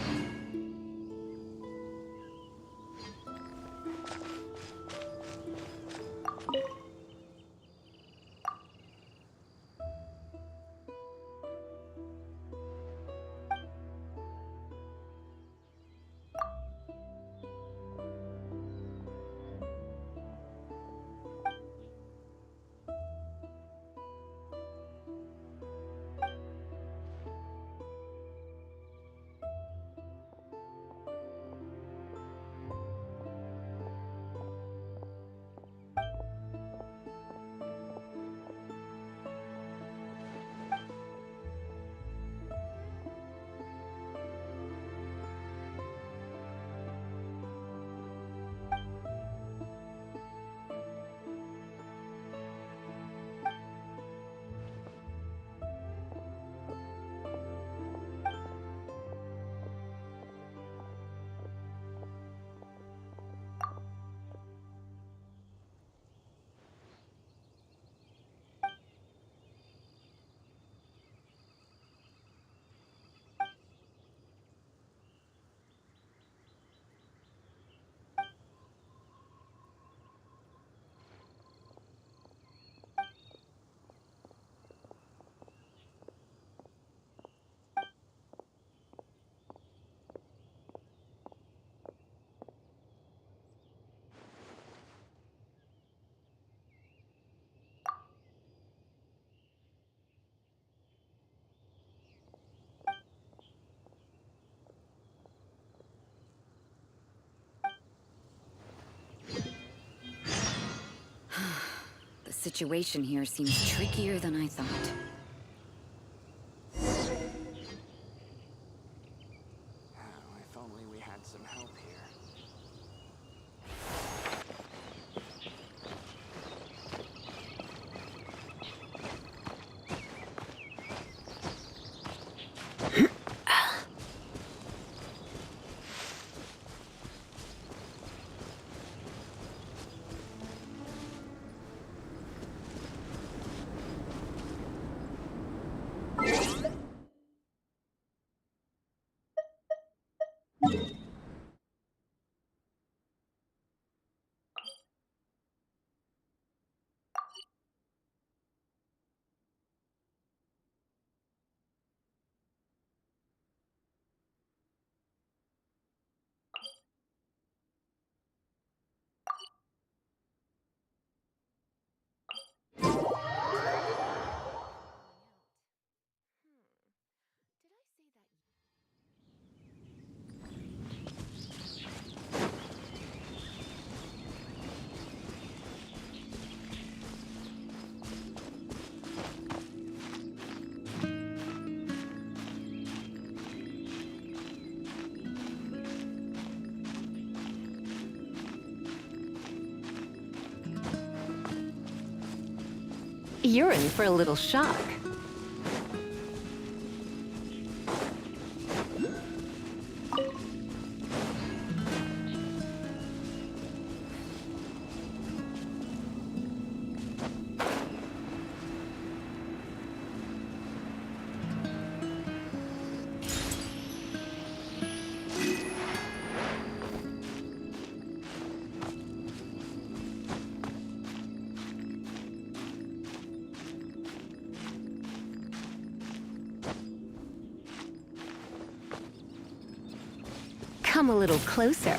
situation here seems trickier than I thought. If only we had some help here. You're in for a little shock. Come a little closer.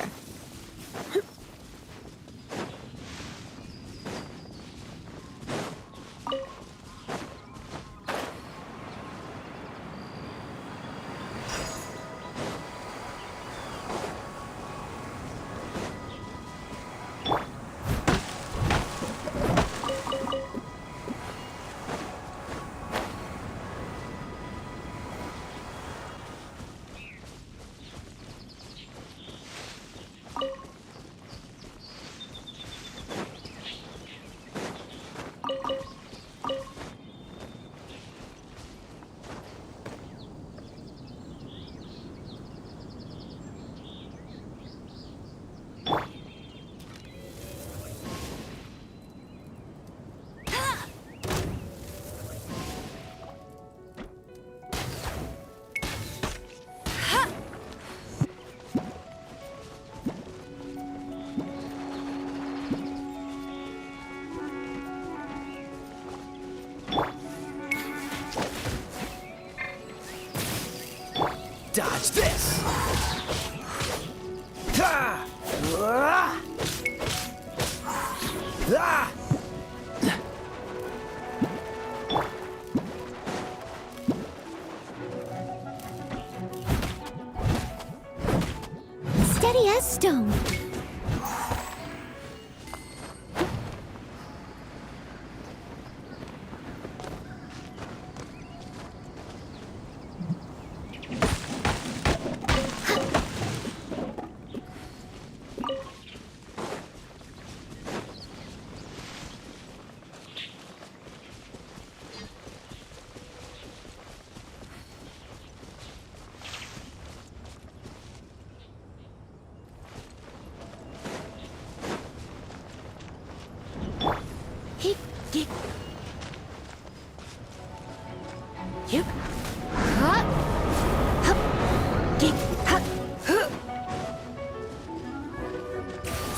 Dodge this! Ha! Ah! Ah! Steady as stone.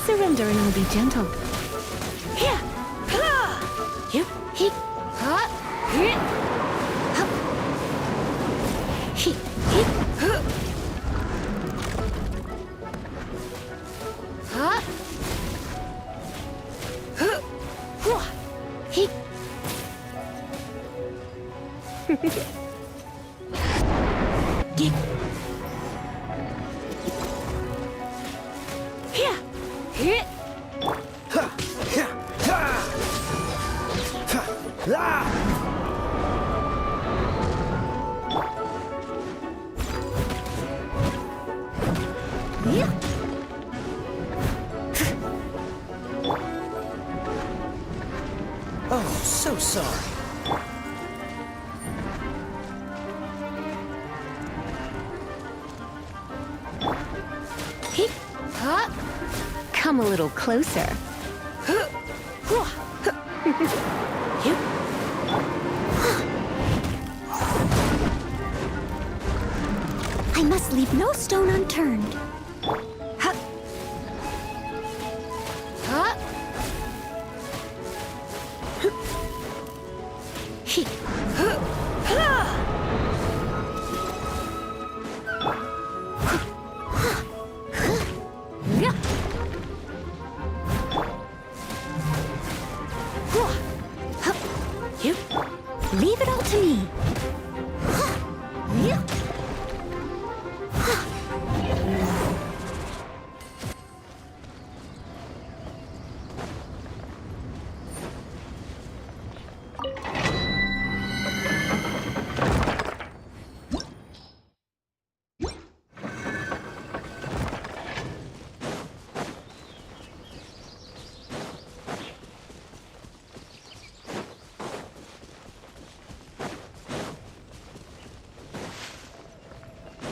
Surrender and I'll be gentle. Here! Yep. He. Here. He. Oh, so sorry. Come a little closer. I must leave no stone unturned. Leave it all to me.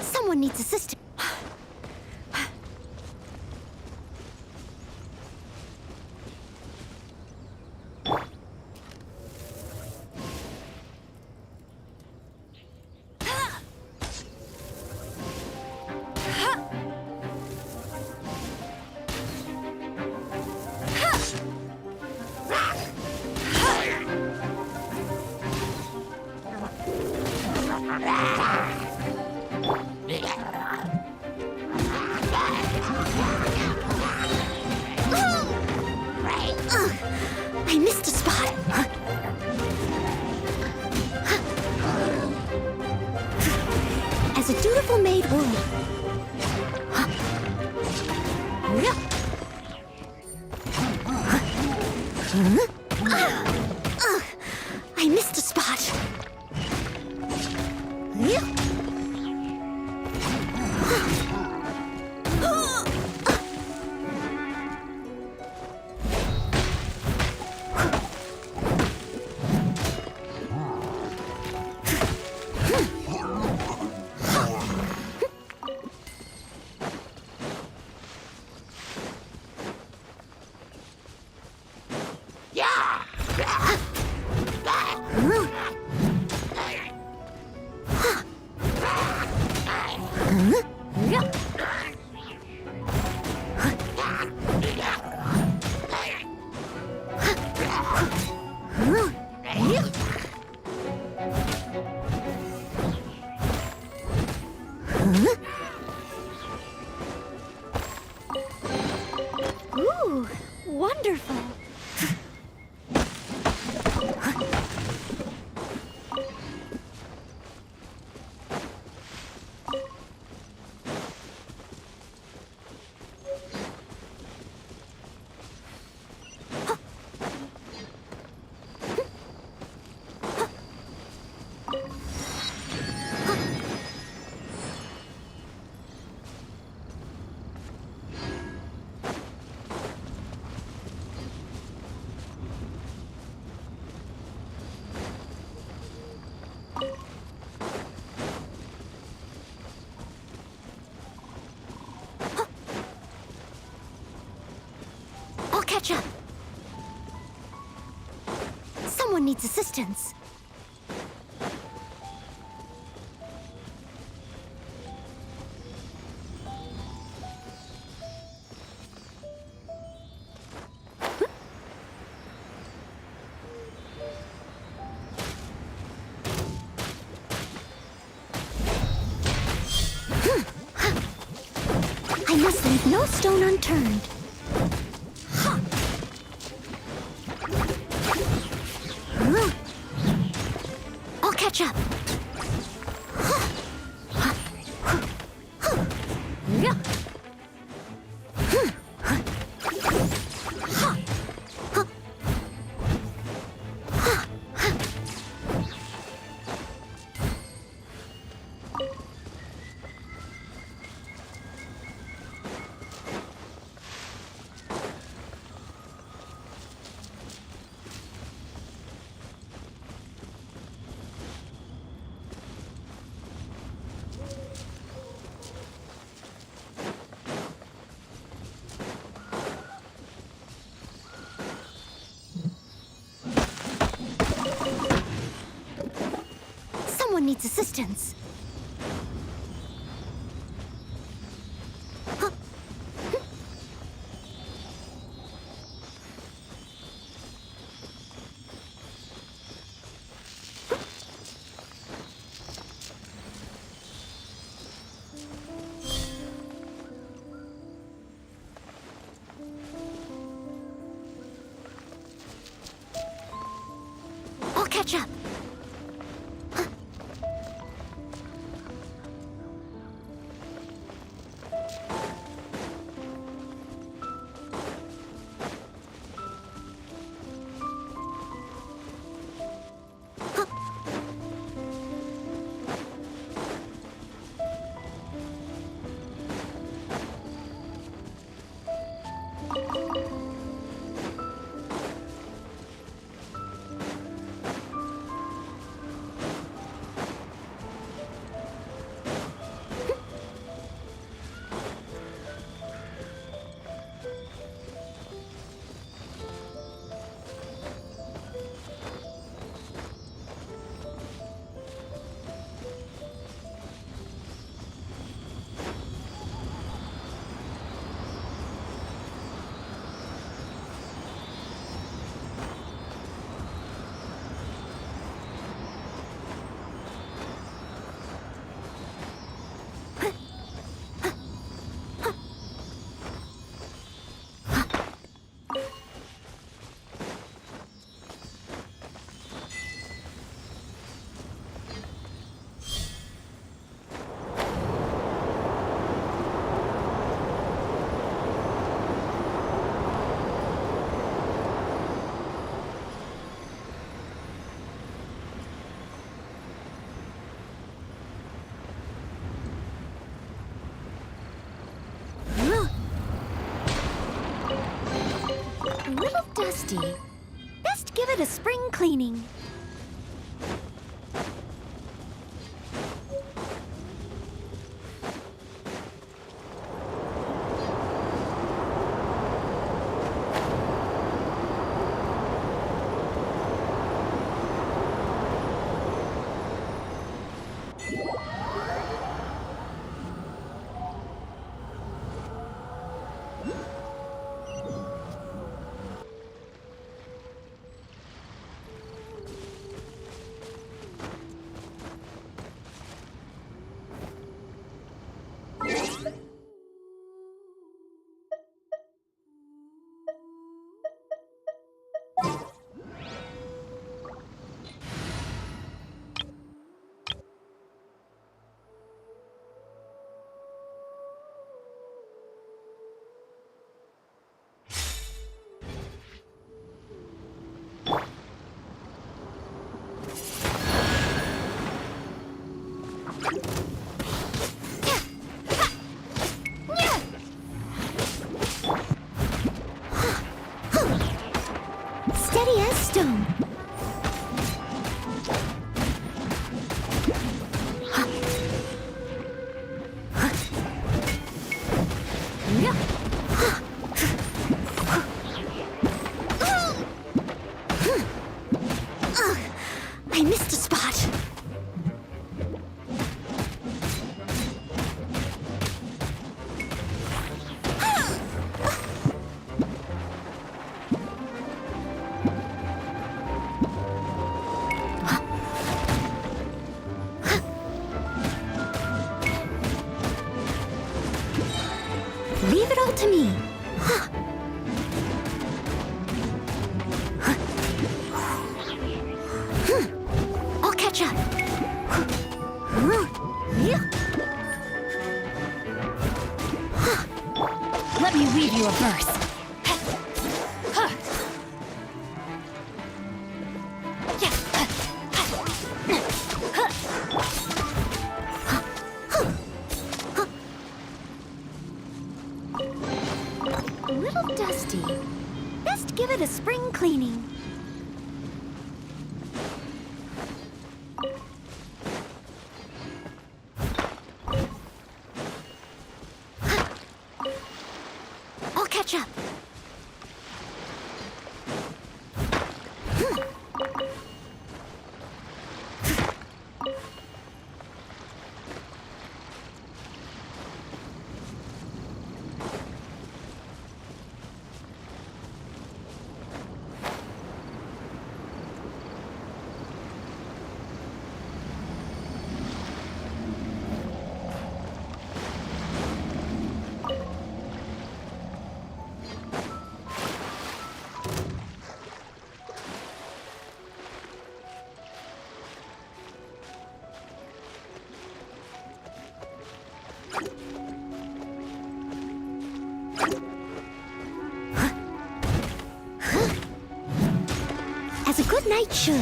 Someone needs assistance. I missed a spot. As a dutiful maid would. I missed a spot. Ooh, wonderful. I'll catch up. Someone needs assistance. I must leave no stone unturned. I'll catch up. needs assistance. I'll catch up. A little dusty. Best give it a spring cleaning. Steady as stone. I missed a spot. Leave it all to me. I'll catch up. Let me weave you a verse. A little dusty. Best give it a spring cleaning. I'll catch up. as a good knight should.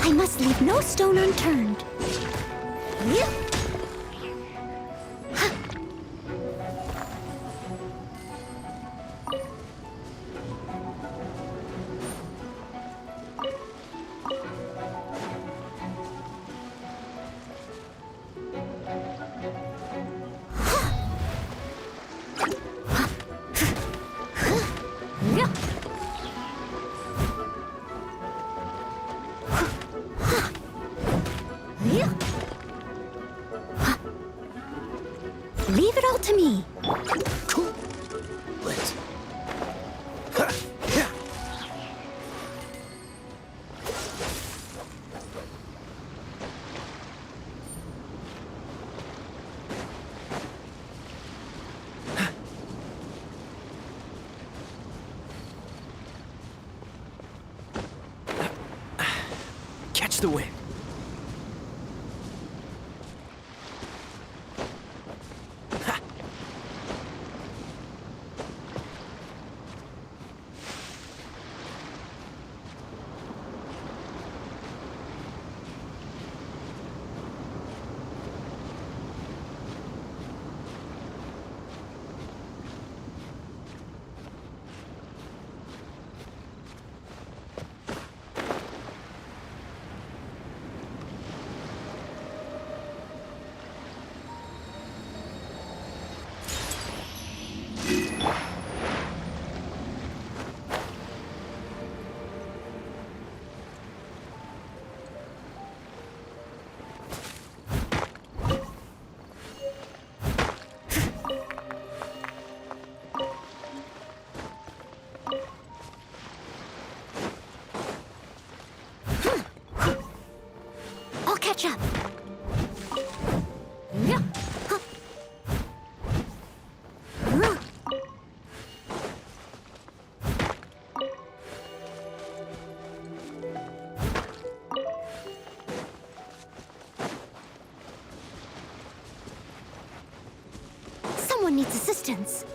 I must leave no stone unturned. Leave it all to me. Cool. Let's... Ha! Yeah. Catch the wind. I'll catch up. Someone needs assistance.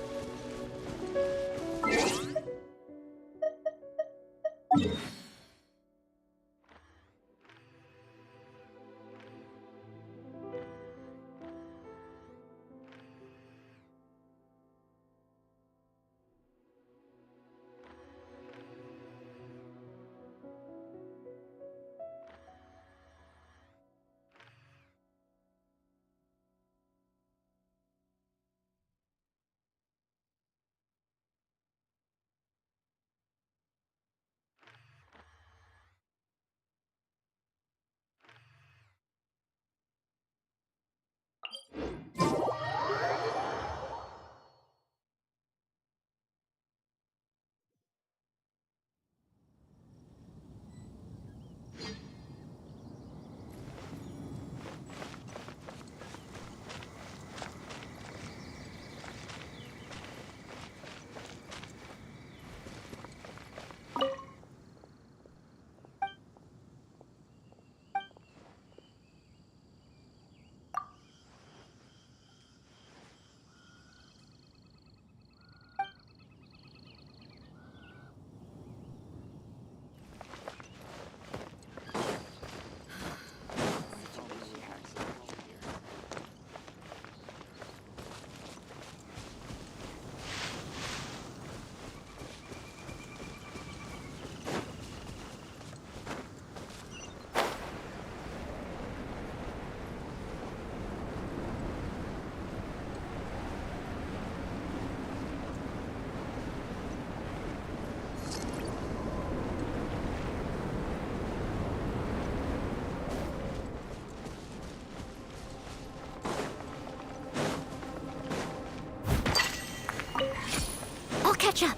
I'll catch up.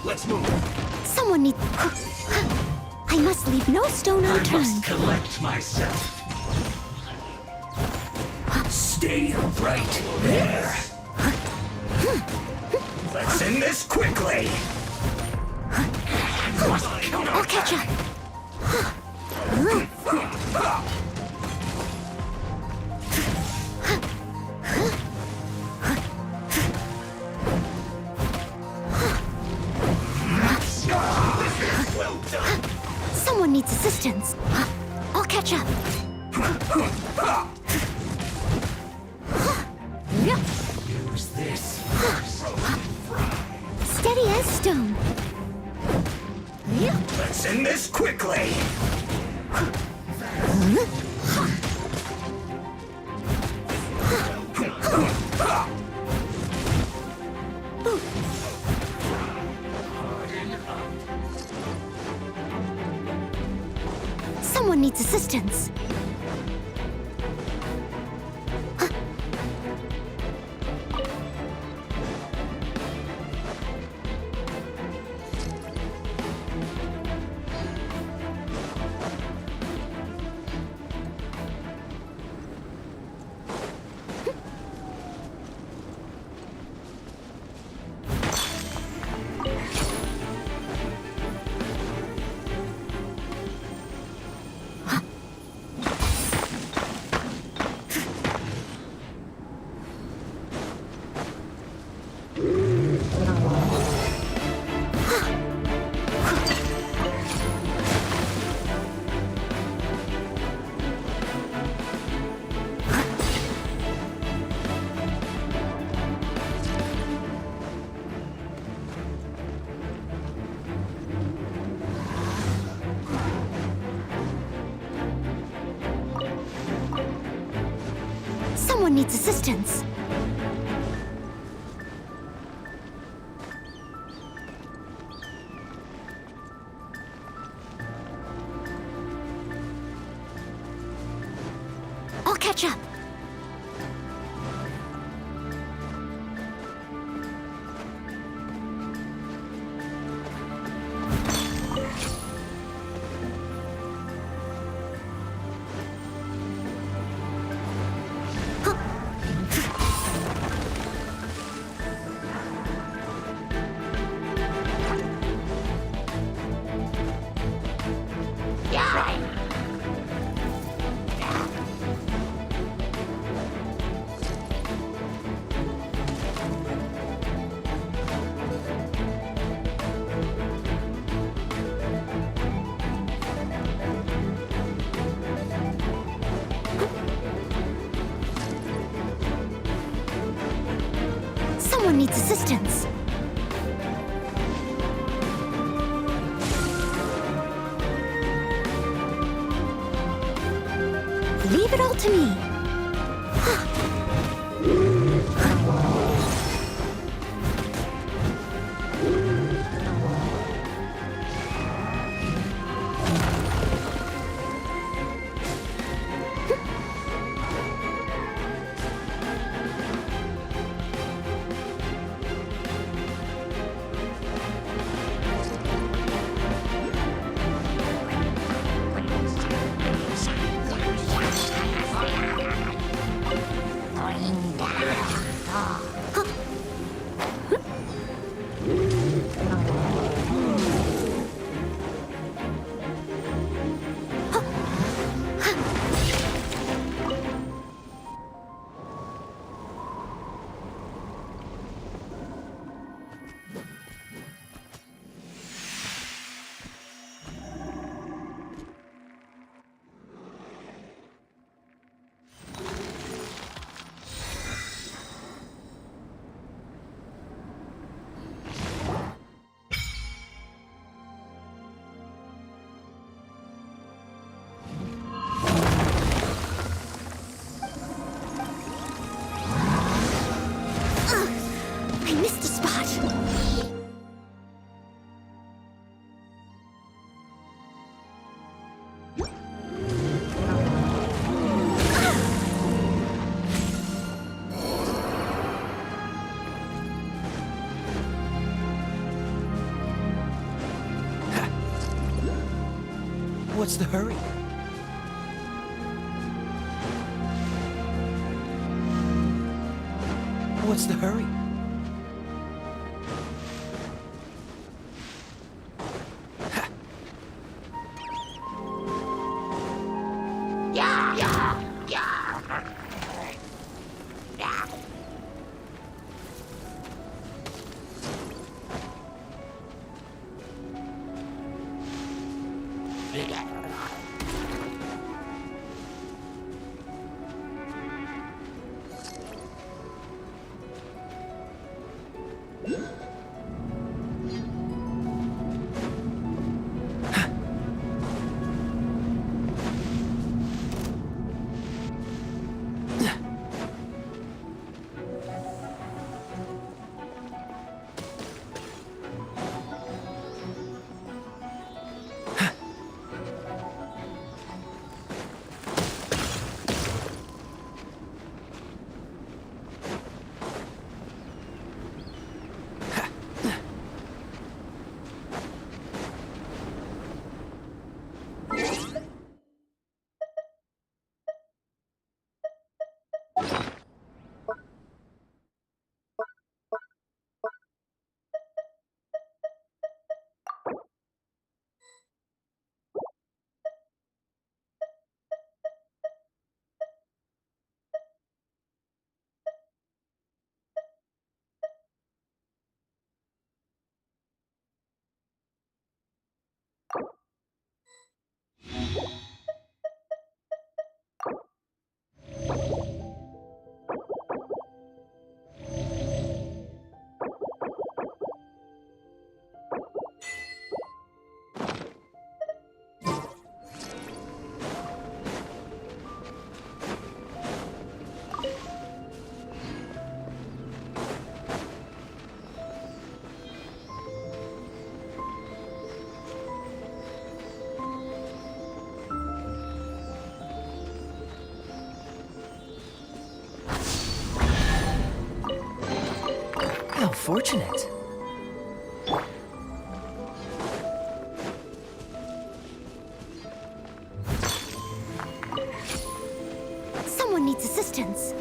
Let's move. Someone needs... I must leave no stone unturned. Collect myself. Stay right there. Let's end this quickly. I'll catch up. Someone needs assistance. I'll catch up. Use this. Steady as stone. Let's end this quickly. Someone needs assistance. Someone needs assistance. I'll catch up. Someone needs assistance. Leave it all to me. What's the hurry? What's the hurry? How fortunate. Someone needs assistance.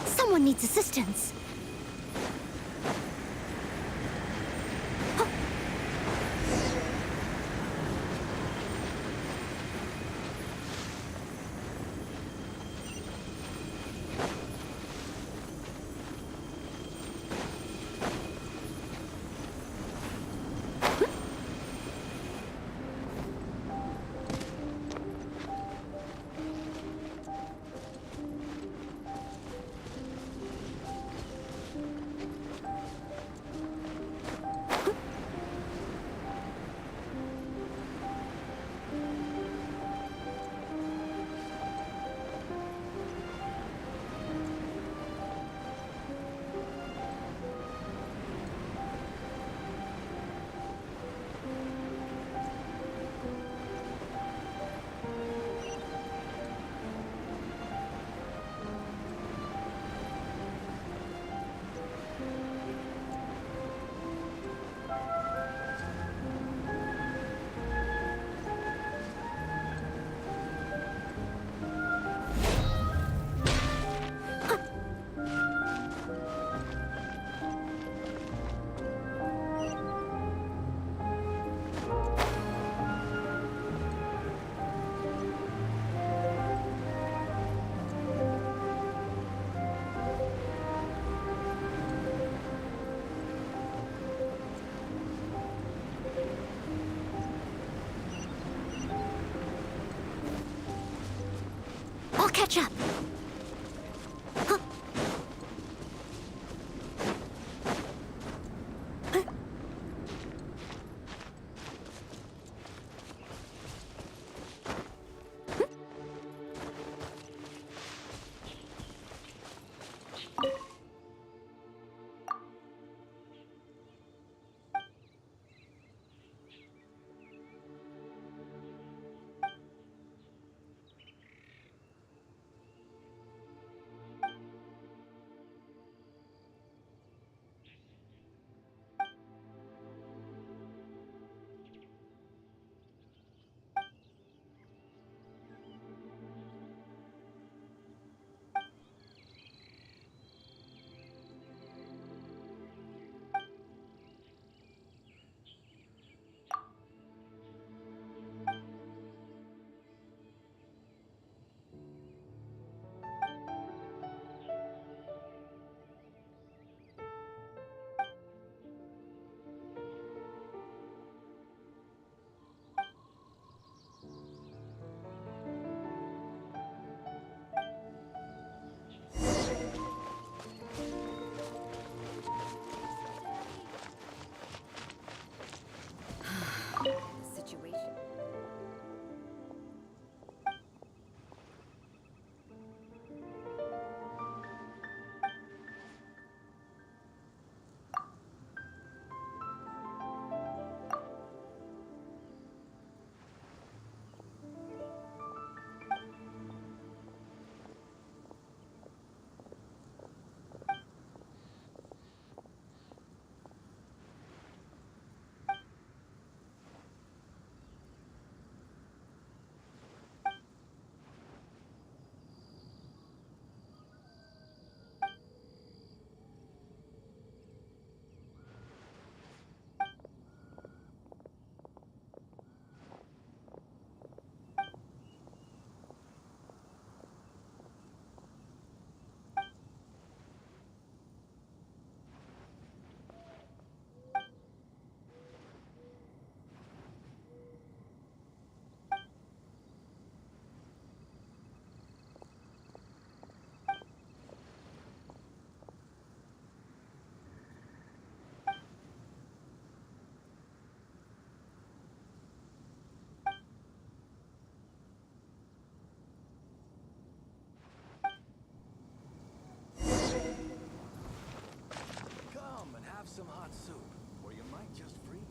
Someone needs assistance. catch up. Situation. Come and have some hot soup, or you might just freeze.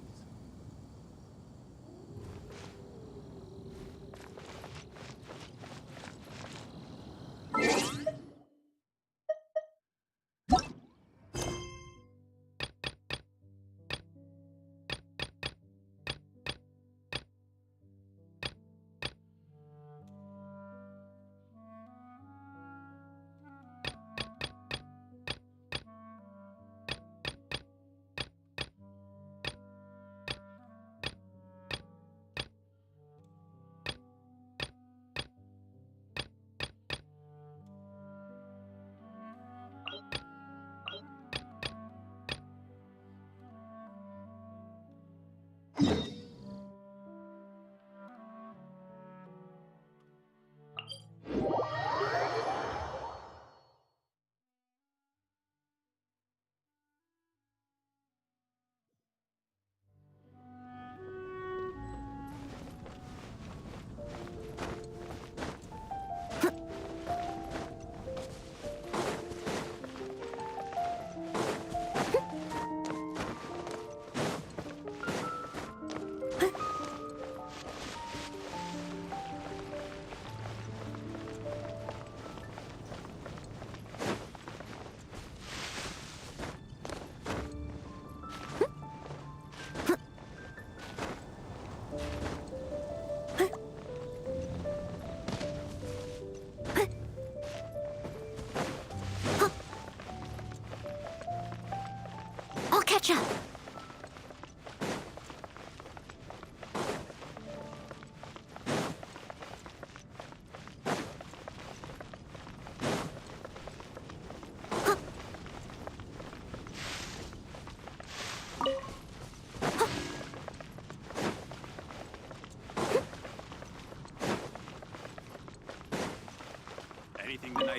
I'll catch up.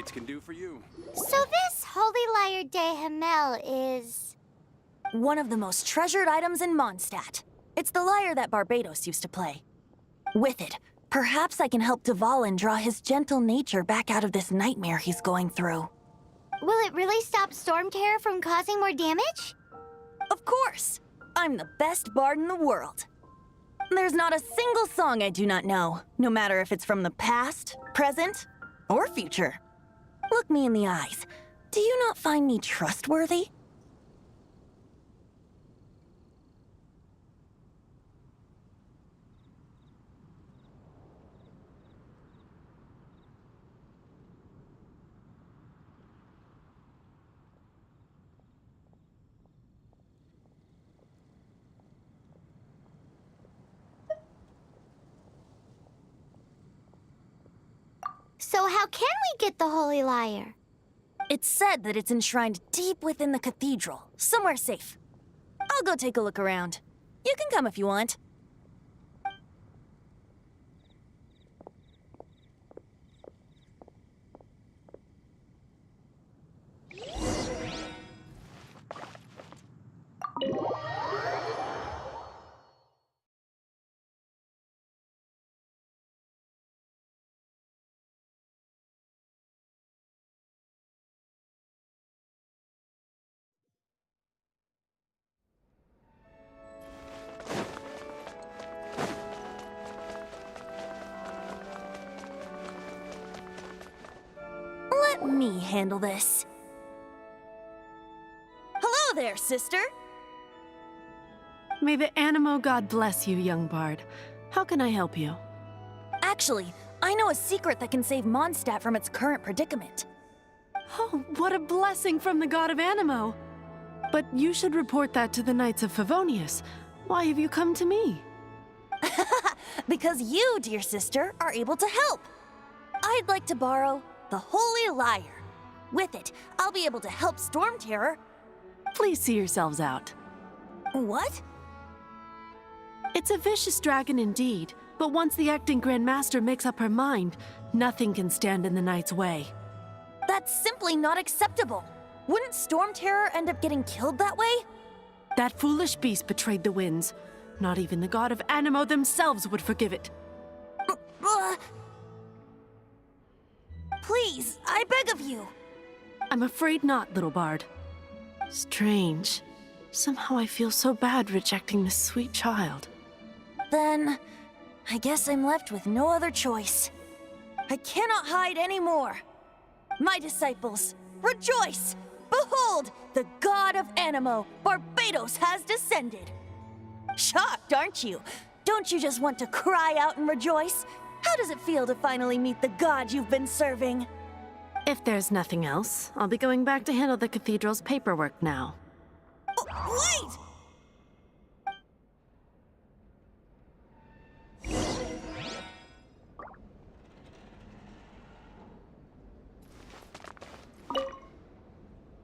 Sweets can do for you. So this Holy Lyre de Hamel is... One of the most treasured items in Mondstadt. It's the lyre that Barbados used to play. With it, perhaps I can help Dvalin draw his gentle nature back out of this nightmare he's going through. Will it really stop Storm Terror from causing more damage? Of course! I'm the best bard in the world. There's not a single song I do not know, no matter if it's from the past, present, or future. Look me in the eyes. Do you not find me trustworthy? So how can we get the Holy Lyre? It's said that it's enshrined deep within the cathedral, somewhere safe. I'll go take a look around. You can come if you want. Let me handle this. Hello there, sister! May the Animo God bless you, young bard. How can I help you? Actually, I know a secret that can save Mondstadt from its current predicament. Oh, what a blessing from the god of Animo! But you should report that to the Knights of Favonius. Why have you come to me? Because you, dear sister, are able to help. I'd like to borrow the Holy Lyre. With it, I'll be able to help Storm Terror. Please see yourselves out. What? It's a vicious dragon indeed, but once the acting Grand Master makes up her mind, nothing can stand in the Knight's way. That's simply not acceptable. Wouldn't Storm Terror end up getting killed that way? That foolish beast betrayed the winds. Not even the god of Animo themselves would forgive it. Please, I beg of you. I'm afraid not, little bard. Strange. Somehow I feel so bad rejecting this sweet child. Then, I guess I'm left with no other choice. I cannot hide anymore. My disciples, rejoice! Behold, the god of Animo, Barbados, has descended. Shocked, aren't you? Don't you just want to cry out and rejoice? How does it feel to finally meet the god you've been serving? If there's nothing else, I'll be going back to handle the cathedral's paperwork now. Wait!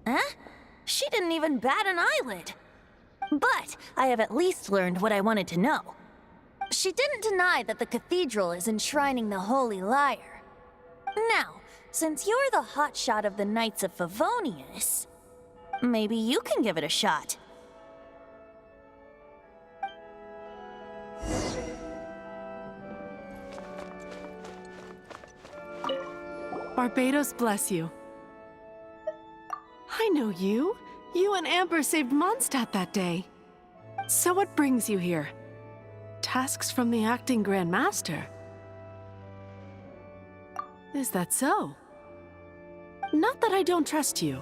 Huh? She didn't even bat an eyelid. But I have at least learned what I wanted to know. She didn't deny that the cathedral is enshrining the Holy Lyre. Now, since you're the hotshot of the Knights of Favonius, maybe you can give it a shot. Barbados bless you. I know you. You and Amber saved Mondstadt that day. So what brings you here? Tasks from the acting Grand Master? Is that so? Not that I don't trust you.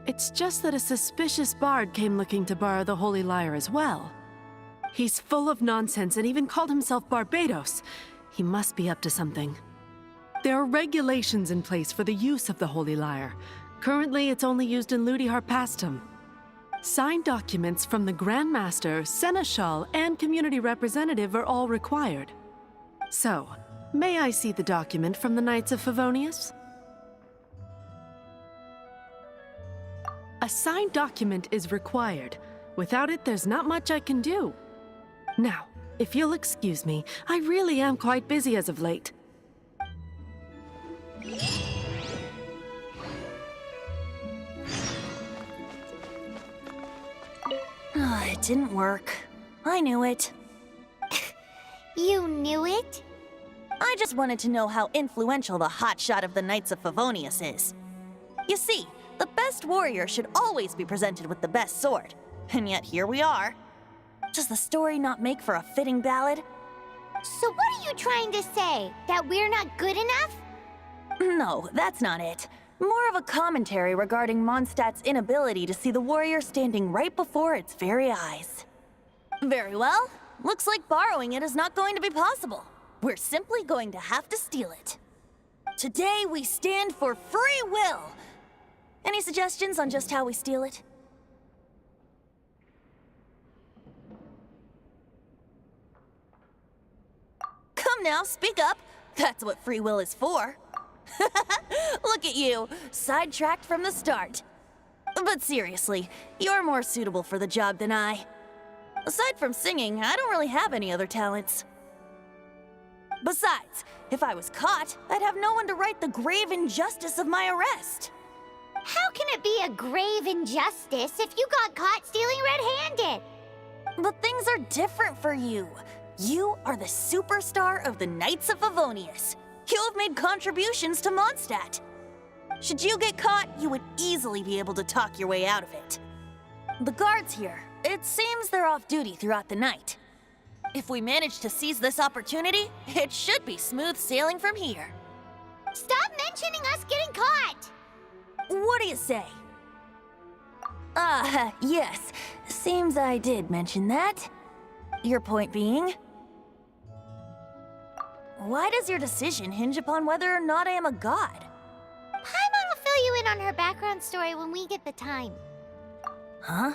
It's just that a suspicious bard came looking to borrow the Holy Lyre as well. He's full of nonsense and even called himself Barbados. He must be up to something. There are regulations in place for the use of the Holy Lyre. Currently, it's only used in Ludi Harpastum. Signed documents from the Grand Master, Seneschal, and community representative are all required. So, may I see the document from the Knights of Favonius? A signed document is required. Without it, there's not much I can do. Now, if you'll excuse me, I really am quite busy as of late. It didn't work. I knew it. You knew it? I just wanted to know how influential the hotshot of the Knights of Favonius is. You see, the best warrior should always be presented with the best sword. And yet here we are. Does the story not make for a fitting ballad? So what are you trying to say? That we're not good enough? No, that's not it. More of a commentary regarding Mondstadt's inability to see the warrior standing right before its very eyes. Very well. Looks like borrowing it is not going to be possible. We're simply going to have to steal it. Today we stand for free will. Any suggestions on just how we steal it? Come now, speak up. That's what free will is for. Look at you, sidetracked from the start. But seriously, you're more suitable for the job than I. Aside from singing, I don't really have any other talents. Besides, if I was caught, I'd have no one to right the grave injustice of my arrest. How can it be a grave injustice if you got caught stealing red-handed? But things are different for you. You are the superstar of the Knights of Favonius. You have made contributions to Mondstadt. Should you get caught, you would easily be able to talk your way out of it. The guards here, it seems they're off duty throughout the night. If we manage to seize this opportunity, it should be smooth sailing from here. Stop mentioning us getting caught! What do you say? Yes. Seems I did mention that. Your point being? Why does your decision hinge upon whether or not I am a god? Paimon will fill you in on her background story when we get the time. Huh?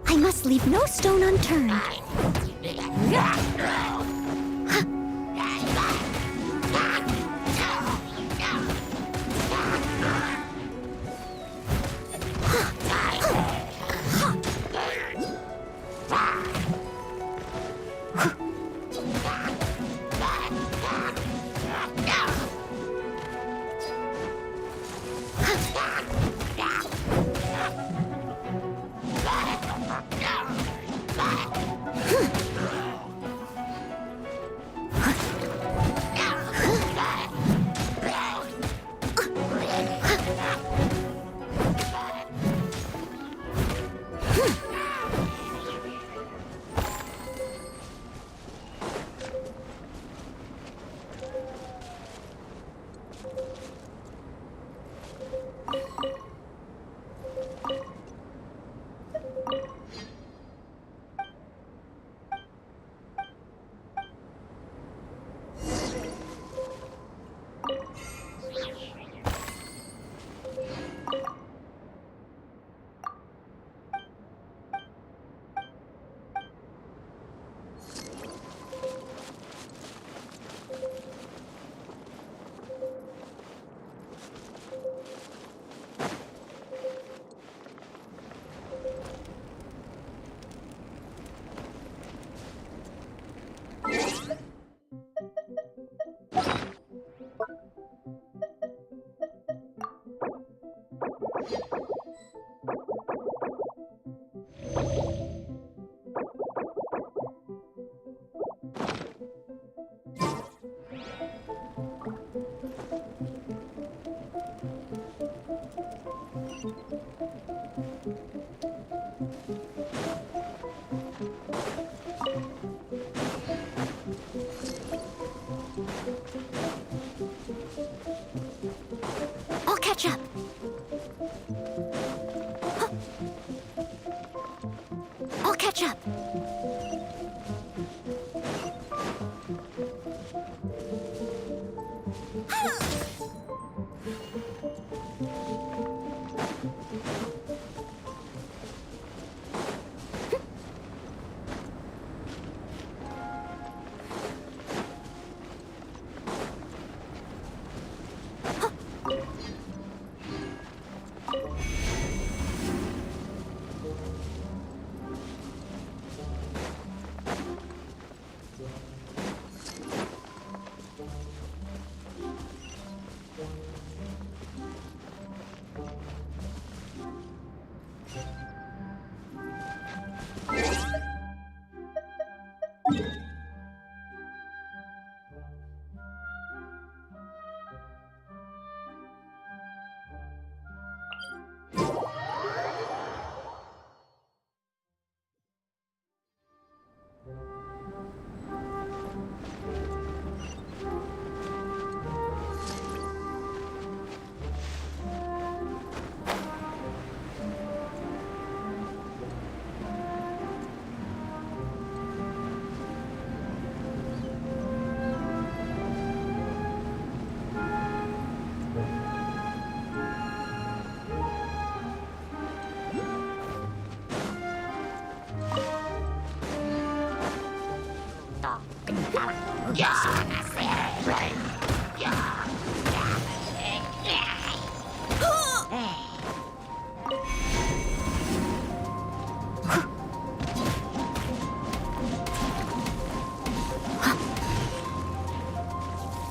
I must leave no stone unturned.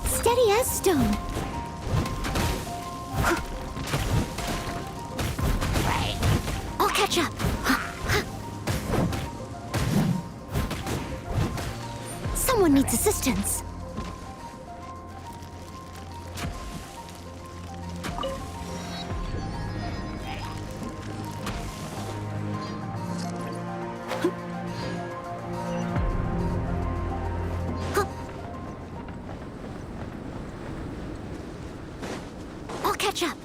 Steady as stone. I'll catch up. Someone needs assistance. I'll catch up.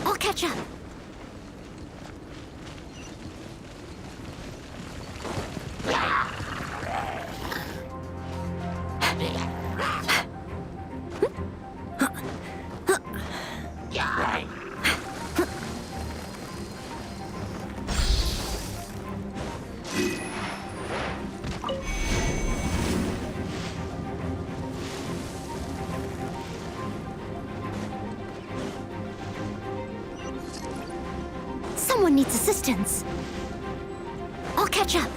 I'll catch up. Someone needs assistance. I'll catch up.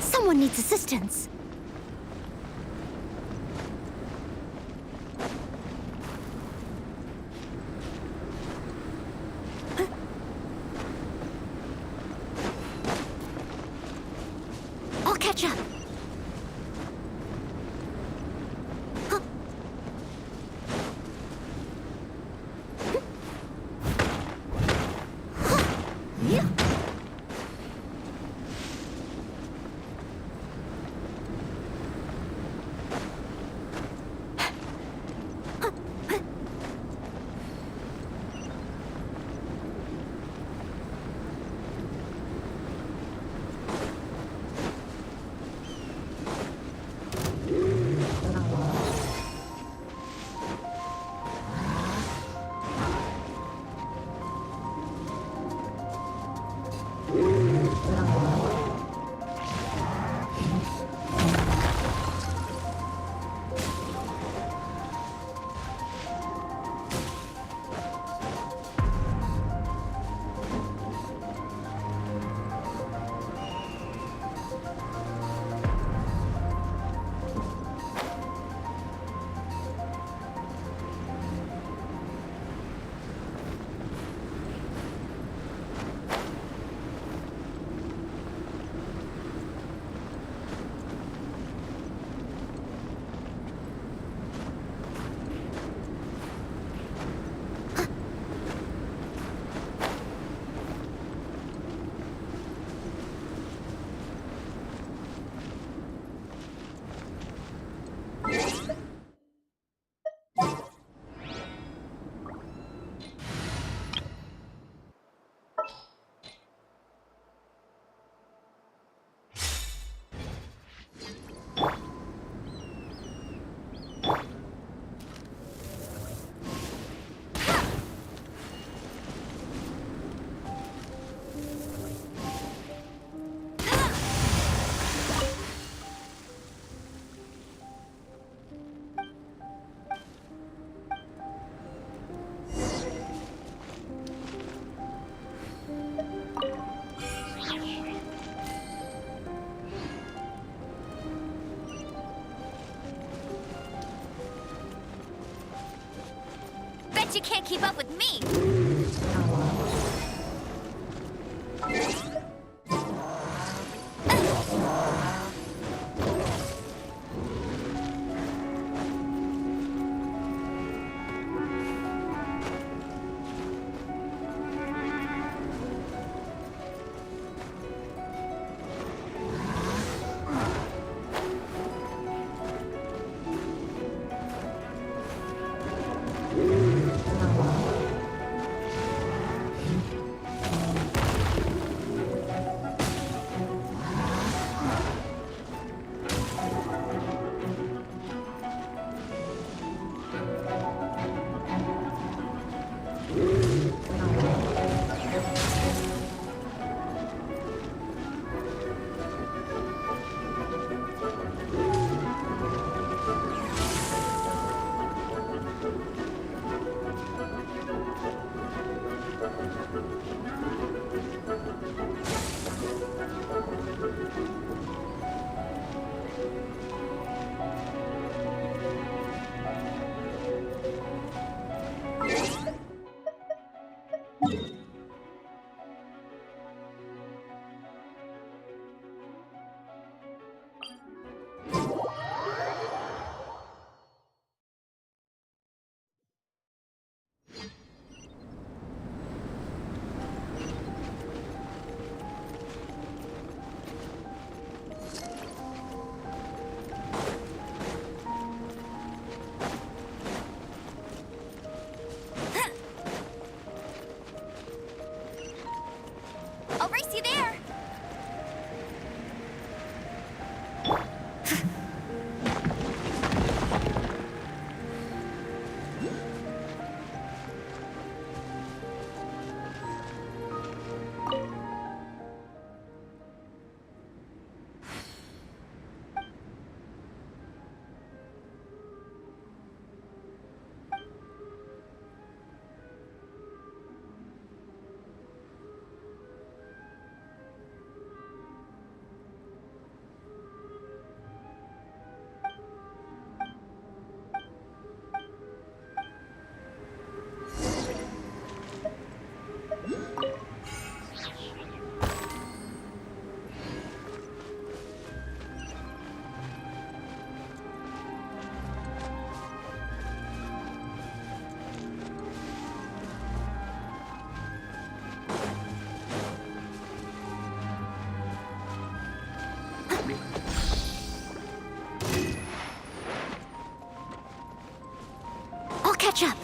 Someone needs assistance. I'll catch up. Bet you can't keep up with me! catch up.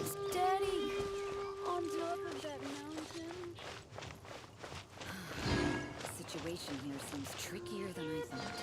Steady! On top of that mountain. The situation here seems trickier than I thought.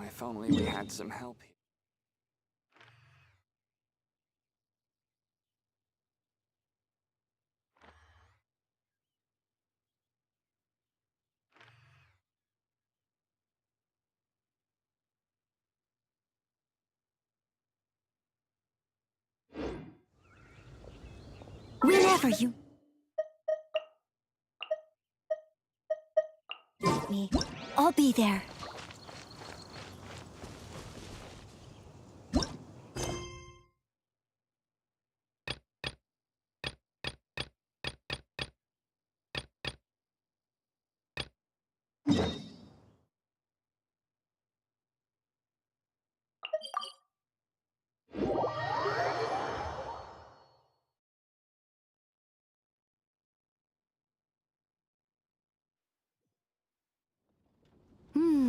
If only we had some help here. Whenever you... me, I'll be there.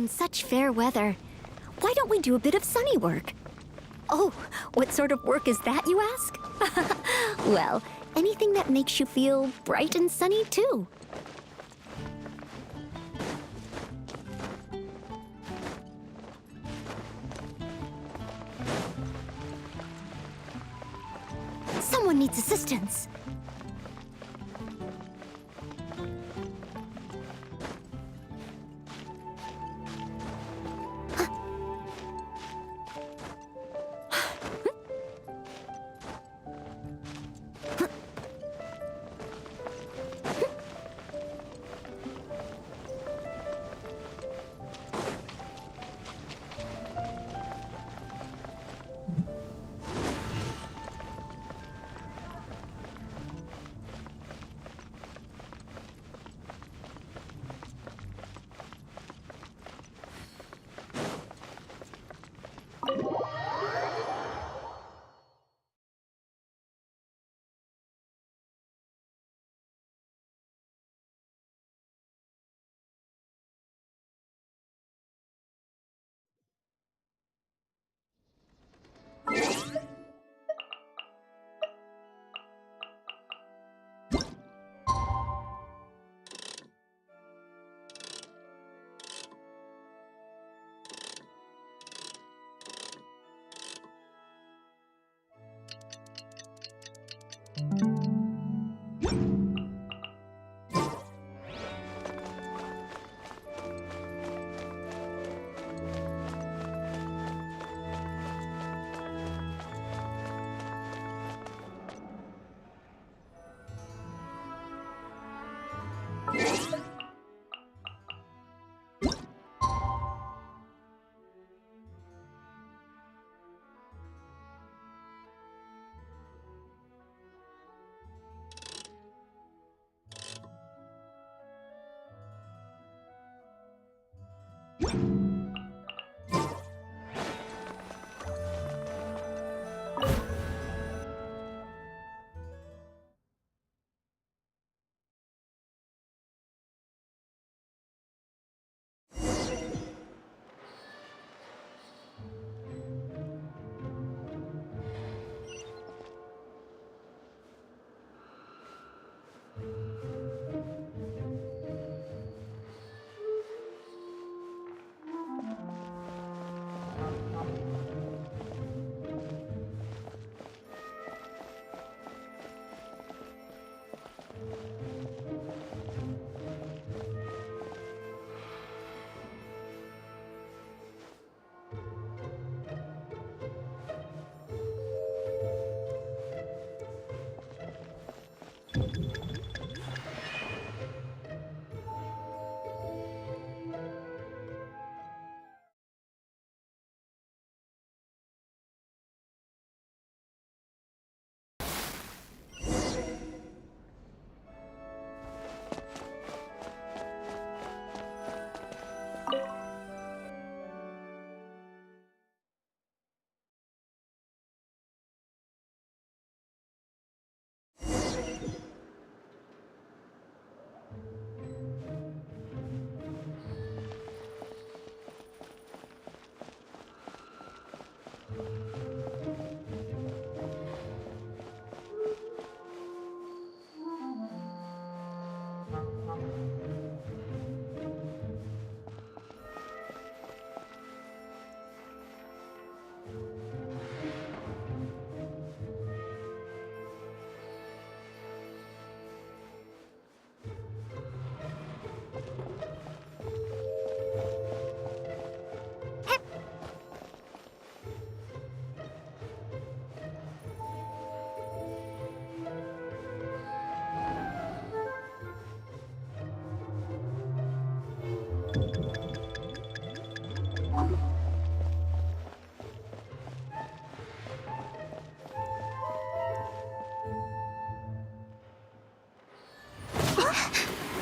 Such fair weather. Why don't we do a bit of sunny work? Oh, what sort of work is that, you ask? Well, anything that makes you feel bright and sunny, too. Someone needs assistance.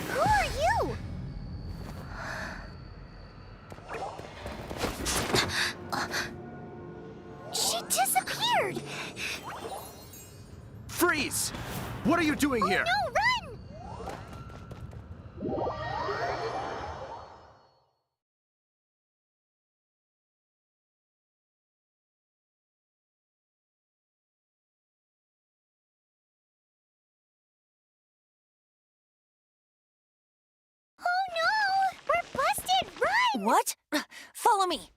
Who are you? She disappeared! Freeze! What are you doing here? No, run! Oh no! We're busted! Run! What? Follow me.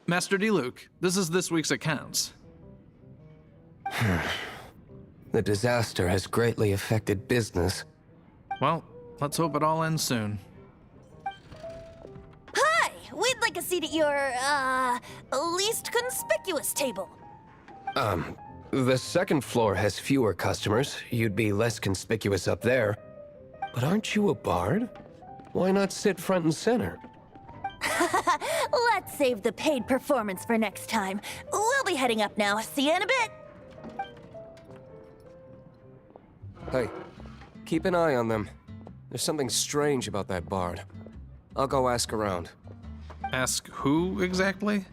Master Diluc, this is this week's accounts. The disaster has greatly affected business. Well, let's hope it all ends soon. Hi! We'd like a seat at your, least conspicuous table. The second floor has fewer customers. You'd be less conspicuous up there. But aren't you a bard? Why not sit front and center? Let's save the paid performance for next time. We'll be heading up now. See you in a bit. Hey, keep an eye on them. There's something strange about that bard. I'll go ask around. Ask who exactly?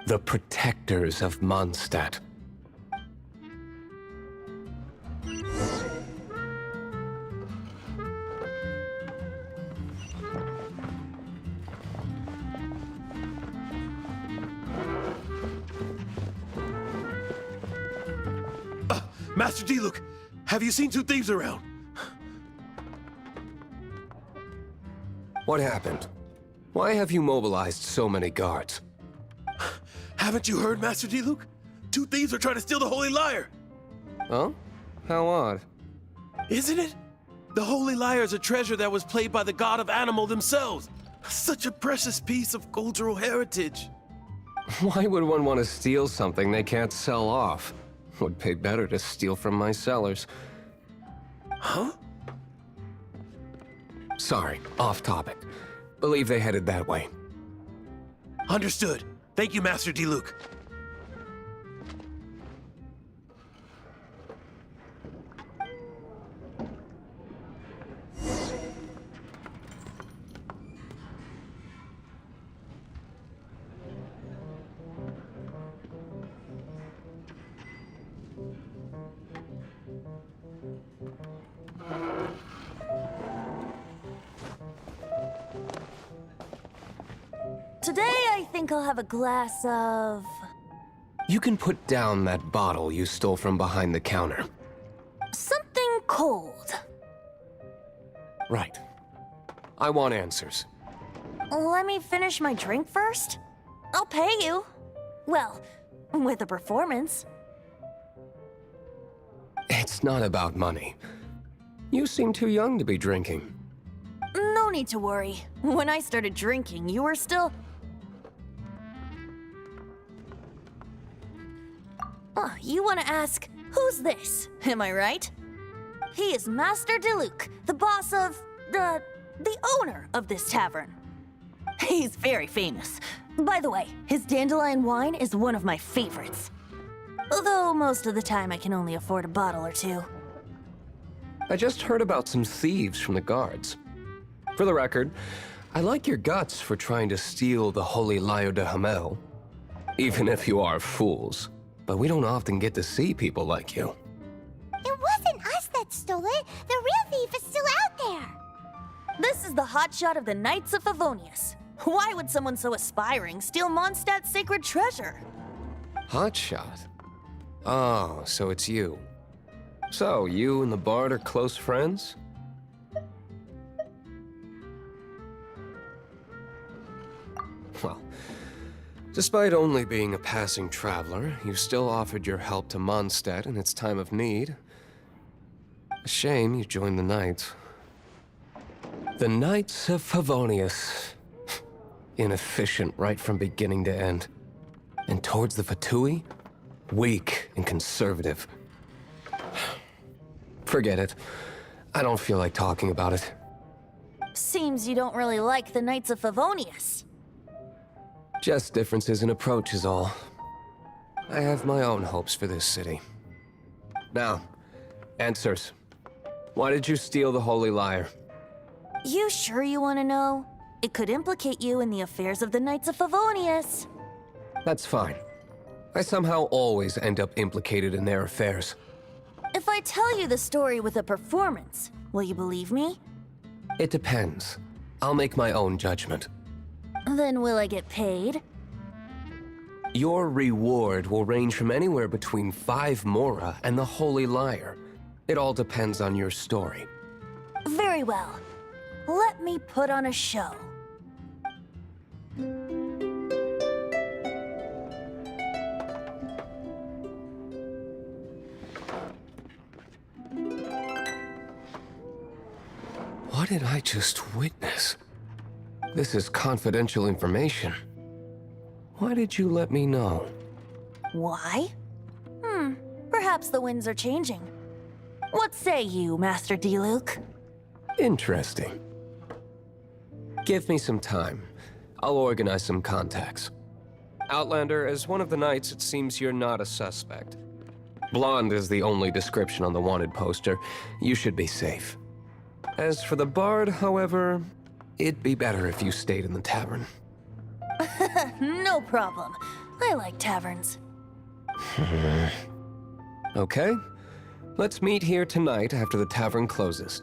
The protectors of Mondstadt. Master Diluc, have you seen two thieves around? What happened? Why have you mobilized so many guards? Haven't you heard, Master Diluc? Two thieves are trying to steal the Holy Lyre. Huh? How odd. Isn't it? The Holy Lyre is a treasure that was played by the god of animal themselves. Such a precious piece of cultural heritage. Why would one want to steal something they can't sell off? Would pay better to steal from my sellers. Huh? Sorry, off topic. Believe they headed that way. Understood. Thank you, Master Diluc. Today, I think I'll have a glass of... You can put down that bottle you stole from behind the counter. something cold. Right. I want answers. Let me finish my drink first. I'll pay you. Well, with a performance. It's not about money. You seem too young to be drinking. No need to worry. When I started drinking, you were still... Oh, you want to ask, who's this? Am I right? He is Master Diluc, the boss of... the owner of this tavern. He's very famous. By the way, his dandelion wine is one of my favorites. Although most of the time I can only afford a bottle or two. I just heard about some thieves from the guards. For the record, I like your guts for trying to steal the Holy Lyre de Hamel. Even if you are fools. But we don't often get to see people like you. It wasn't us that stole it. The real thief is still out there. This is the hotshot of the Knights of Favonius. Why would someone so aspiring steal Mondstadt's sacred treasure? Hotshot? Oh, so it's you. So, you and the Bard are close friends? Well, despite only being a passing traveler, you still offered your help to Mondstadt in its time of need. A shame you joined the Knights. The Knights of Favonius. Inefficient right from beginning to end. And towards the Fatui, weak and conservative. Forget it. I don't feel like talking about it. Seems you don't really like the Knights of Favonius. Just differences in approach is all. I have my own hopes for this city. Now, answers. Why did you steal the Holy Lyre? You sure you want to know? It could implicate you in the affairs of the Knights of Favonius. That's fine. I somehow always end up implicated in their affairs. If I tell you the story with a performance, will you believe me? It depends. I'll make my own judgment. Then will I get paid? Your reward will range from anywhere between 5 mora and the Holy Lyre. It all depends on your story. Very well. Let me put on a show. What did I just witness? This is confidential information. Why did you let me know? Why? Perhaps the winds are changing. What say you, Master Diluc? Interesting. Give me some time. I'll organize some contacts. Outlander, as one of the knights, it seems you're not a suspect. Blonde is the only description on the wanted poster. You should be safe. As for the Bard, however, it'd be better if you stayed in the tavern. No problem. I like taverns. Okay. Let's meet here tonight after the tavern closes.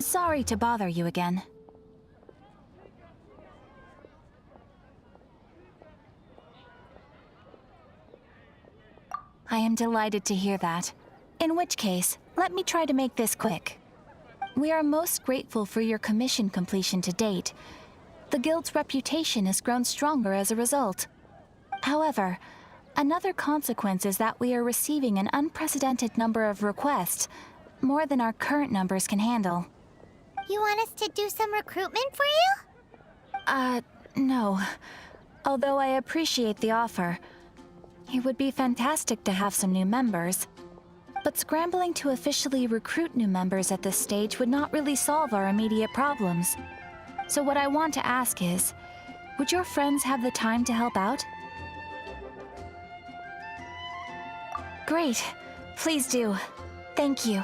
Sorry to bother you again. I am delighted to hear that. In which case, let me try to make this quick. We are most grateful for your commission completion to date. The Guild's reputation has grown stronger as a result. However, another consequence is that we are receiving an unprecedented number of requests, more than our current numbers can handle. You want us to do some recruitment for you? No. Although I appreciate the offer. It would be fantastic to have some new members. But scrambling to officially recruit new members at this stage would not really solve our immediate problems. So what I want to ask is, would your friends have the time to help out? Great. Please do. Thank you.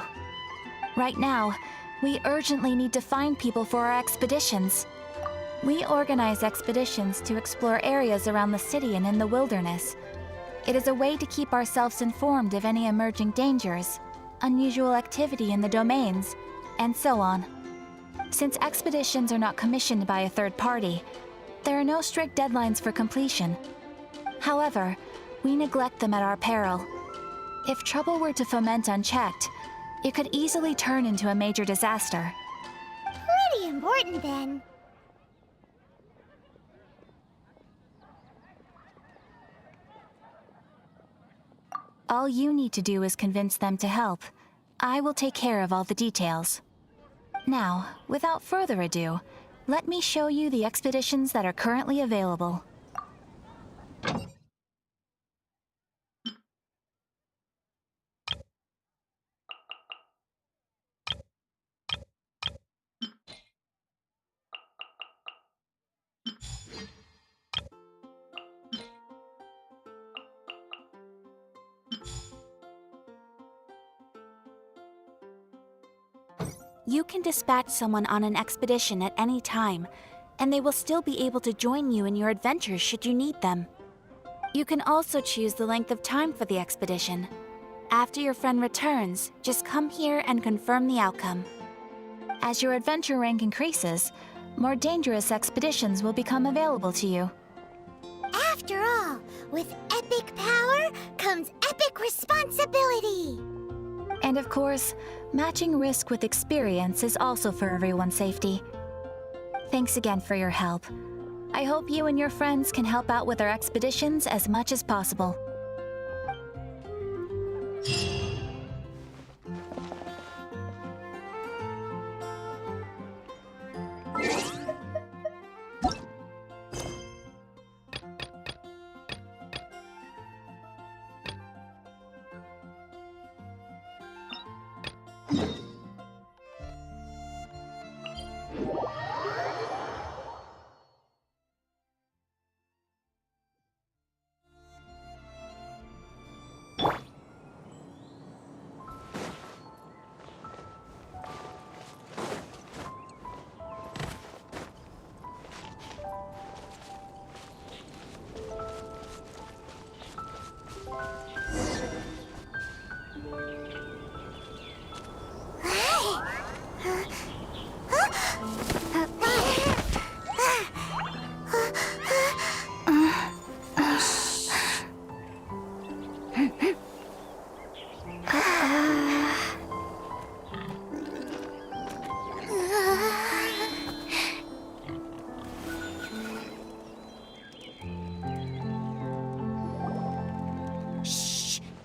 Right now, we urgently need to find people for our expeditions. We organize expeditions to explore areas around the city and in the wilderness. It is a way to keep ourselves informed of any emerging dangers, unusual activity in the domains, and so on. Since expeditions are not commissioned by a third party, there are no strict deadlines for completion. However, we neglect them at our peril. If trouble were to foment unchecked, it could easily turn into a major disaster. Pretty important then. All you need to do is convince them to help. I will take care of all the details. Now, without further ado, let me show you the expeditions that are currently available. You can dispatch someone on an expedition at any time, and they will still be able to join you in your adventures should you need them. You can also choose the length of time for the expedition. After your friend returns, just come here and confirm the outcome. As your adventure rank increases, more dangerous expeditions will become available to you. After all, with epic power comes epic responsibility! And of course, matching risk with experience is also for everyone's safety. Thanks again for your help. I hope you and your friends can help out with our expeditions as much as possible.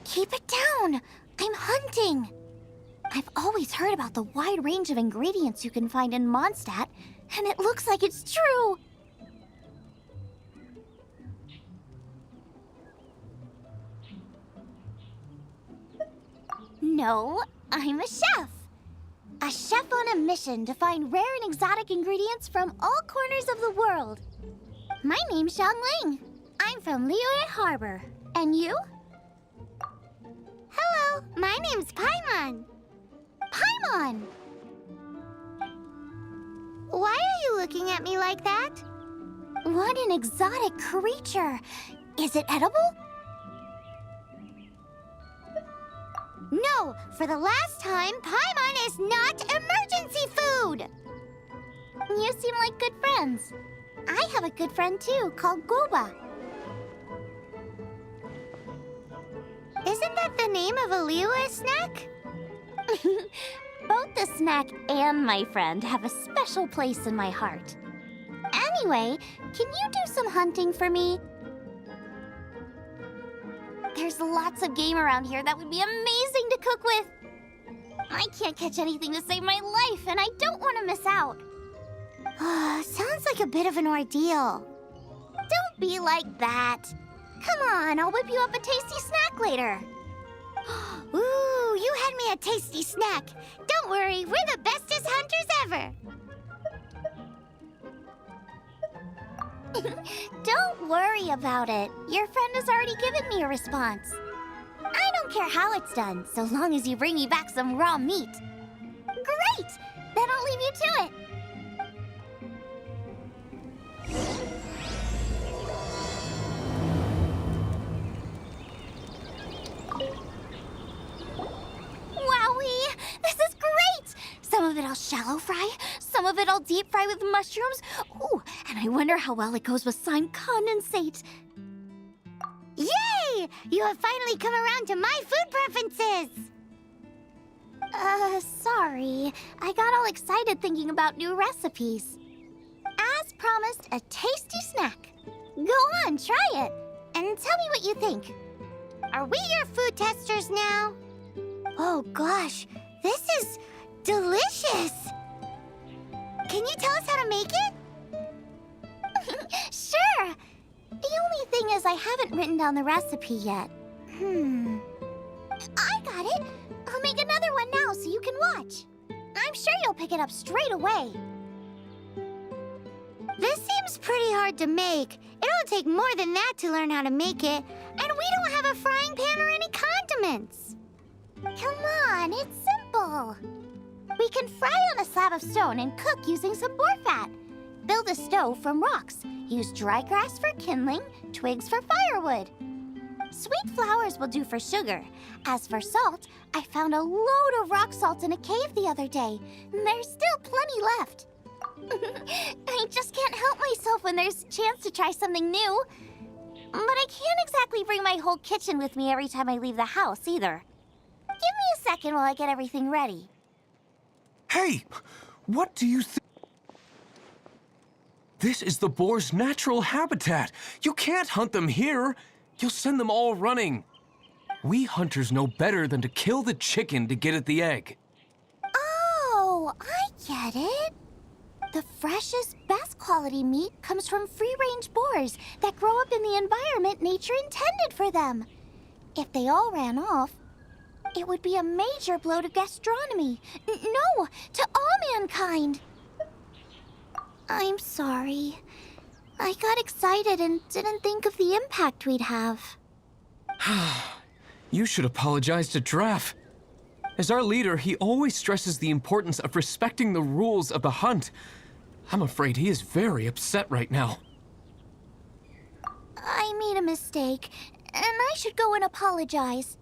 Keep it down! I'm hunting! I've always heard about the wide range of ingredients you can find in Mondstadt, and it looks like it's true! No, I'm a chef! A chef on a mission to find rare and exotic ingredients from all corners of the world. My name's Xiangling. I'm from Liyue Harbor. And you? Hello, my name's Paimon. Paimon! Why are you looking at me like that? What an exotic creature! Is it edible? No, No! For the last time, Paimon is not emergency food! You seem like good friends. I have a good friend too, called Goba. Isn't that the name of a Liyue snack? Both the snack and my friend have a special place in my heart. Anyway, can you do some hunting for me? There's lots of game around here that would be amazing to cook with. I can't catch anything to save my life, and I don't want to miss out. Sounds like a bit of an ordeal. Don't be like that. Come on, I'll whip you up a tasty snack later. Ooh, you had me a tasty snack. Don't worry, we're the bestest hunters ever. Don't worry about it. Your friend has already given me a response. I don't care how it's done, so long as you bring me back some raw meat. Great! Then I'll leave you to it. Wowee! This is great! Some of it I'll shallow fry, some of it I'll deep fry with mushrooms. Ooh, and I wonder how well it goes with slime condensate. Yay! You have finally come around to my food preferences! Sorry. I got all excited thinking about new recipes. As promised, a tasty snack. Go on, try it, and tell me what you think. Are we your food testers now? Oh gosh, this is delicious! Can you tell us how to make it? Sure! The only thing is I haven't written down the recipe yet. I got it! I'll make another one now so you can watch. I'm sure you'll pick it up straight away. This seems pretty hard to make. It'll take more than that to learn how to make it. And we don't have a frying pan or any condiments. Come on, it's simple. We can fry on a slab of stone and cook using some boar fat. Build a stove from rocks. Use dry grass for kindling, twigs for firewood. Sweet flowers will do for sugar. As for salt, I found a load of rock salt in a cave the other day. There's still plenty left. I just can't help myself when there's a chance to try something new. But I can't exactly bring my whole kitchen with me every time I leave the house, either. Give me a second while I get everything ready. Hey! What do you think? This is the boar's natural habitat. You can't hunt them here. You'll send them all running. We hunters know better than to kill the chicken to get at the egg. Oh, I get it. The freshest, best quality meat comes from free-range boars that grow up in the environment nature intended for them. If they all ran off, it would be a major blow to gastronomy. No, to all mankind. I'm sorry. I got excited and didn't think of the impact we'd have. You should apologize to Draff. As our leader, he always stresses the importance of respecting the rules of the hunt. I'm afraid he is very upset right now. I made a mistake, and I should go and apologize.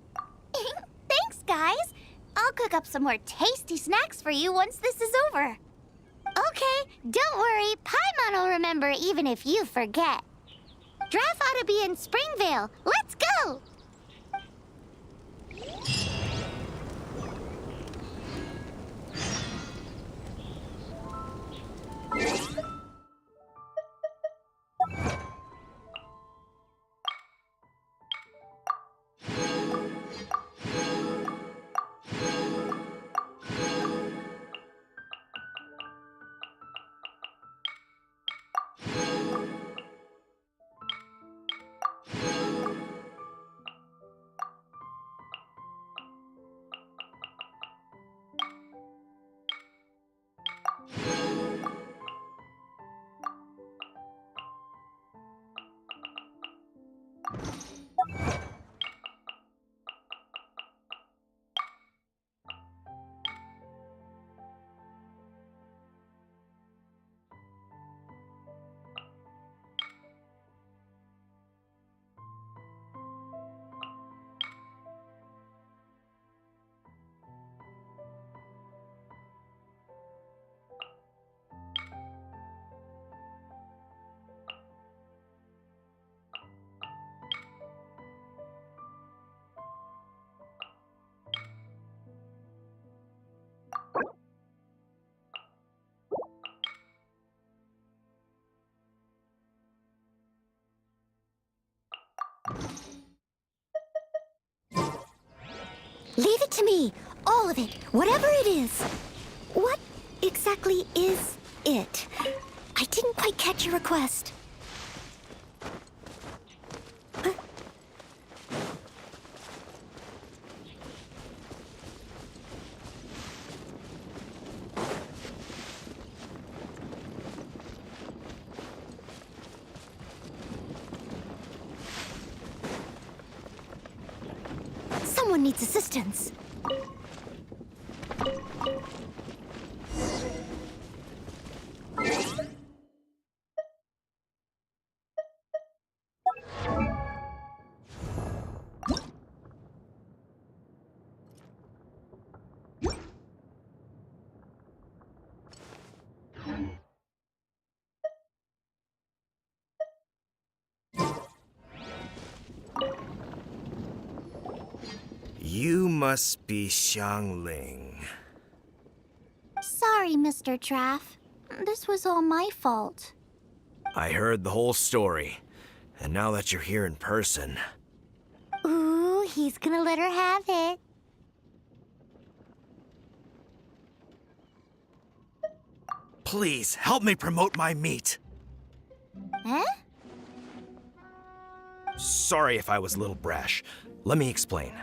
Thanks, guys. I'll cook up some more tasty snacks for you once this is over. Okay, don't worry. Paimon will remember even if you forget. Draff ought to be in Springvale. Let's go! Leave it to me. All of it. Whatever it is. What exactly is it? I didn't quite catch your request. Someone needs assistance. You must be Xiangling. Sorry, Mr. Traff. This was all my fault. I heard the whole story, and now that you're here in person... Ooh, he's gonna let her have it. Please, help me promote my meat. Eh? Sorry if I was a little brash. Let me explain.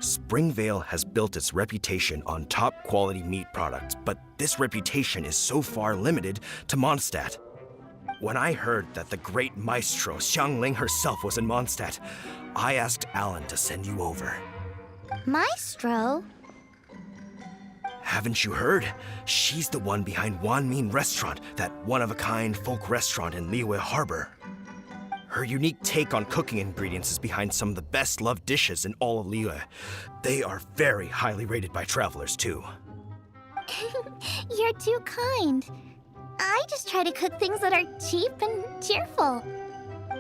Springvale has built its reputation on top-quality meat products, but this reputation is so far limited to Mondstadt. When I heard that the great maestro Xiangling herself was in Mondstadt, I asked Alan to send you over. Maestro? Haven't you heard? She's the one behind Wanmin Restaurant, that one-of-a-kind folk restaurant in Liyue Harbor. Her unique take on cooking ingredients is behind some of the best-loved dishes in all of Liyue. They are very highly rated by travelers, too. You're too kind. I just try to cook things that are cheap and cheerful.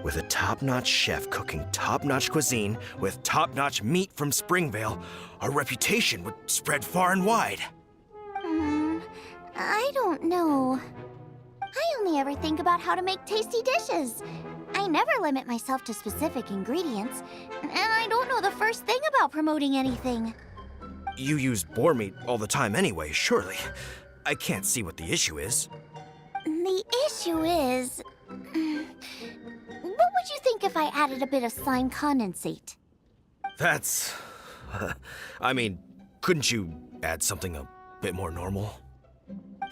With a top-notch chef cooking top-notch cuisine with top-notch meat from Springvale, our reputation would spread far and wide. I don't know. I only ever think about how to make tasty dishes. I never limit myself to specific ingredients, and I don't know the first thing about promoting anything. You use boar meat all the time anyway, surely. I can't see what the issue is. The issue is... What would you think if I added a bit of slime condensate? That's... I mean, couldn't you add something a bit more normal?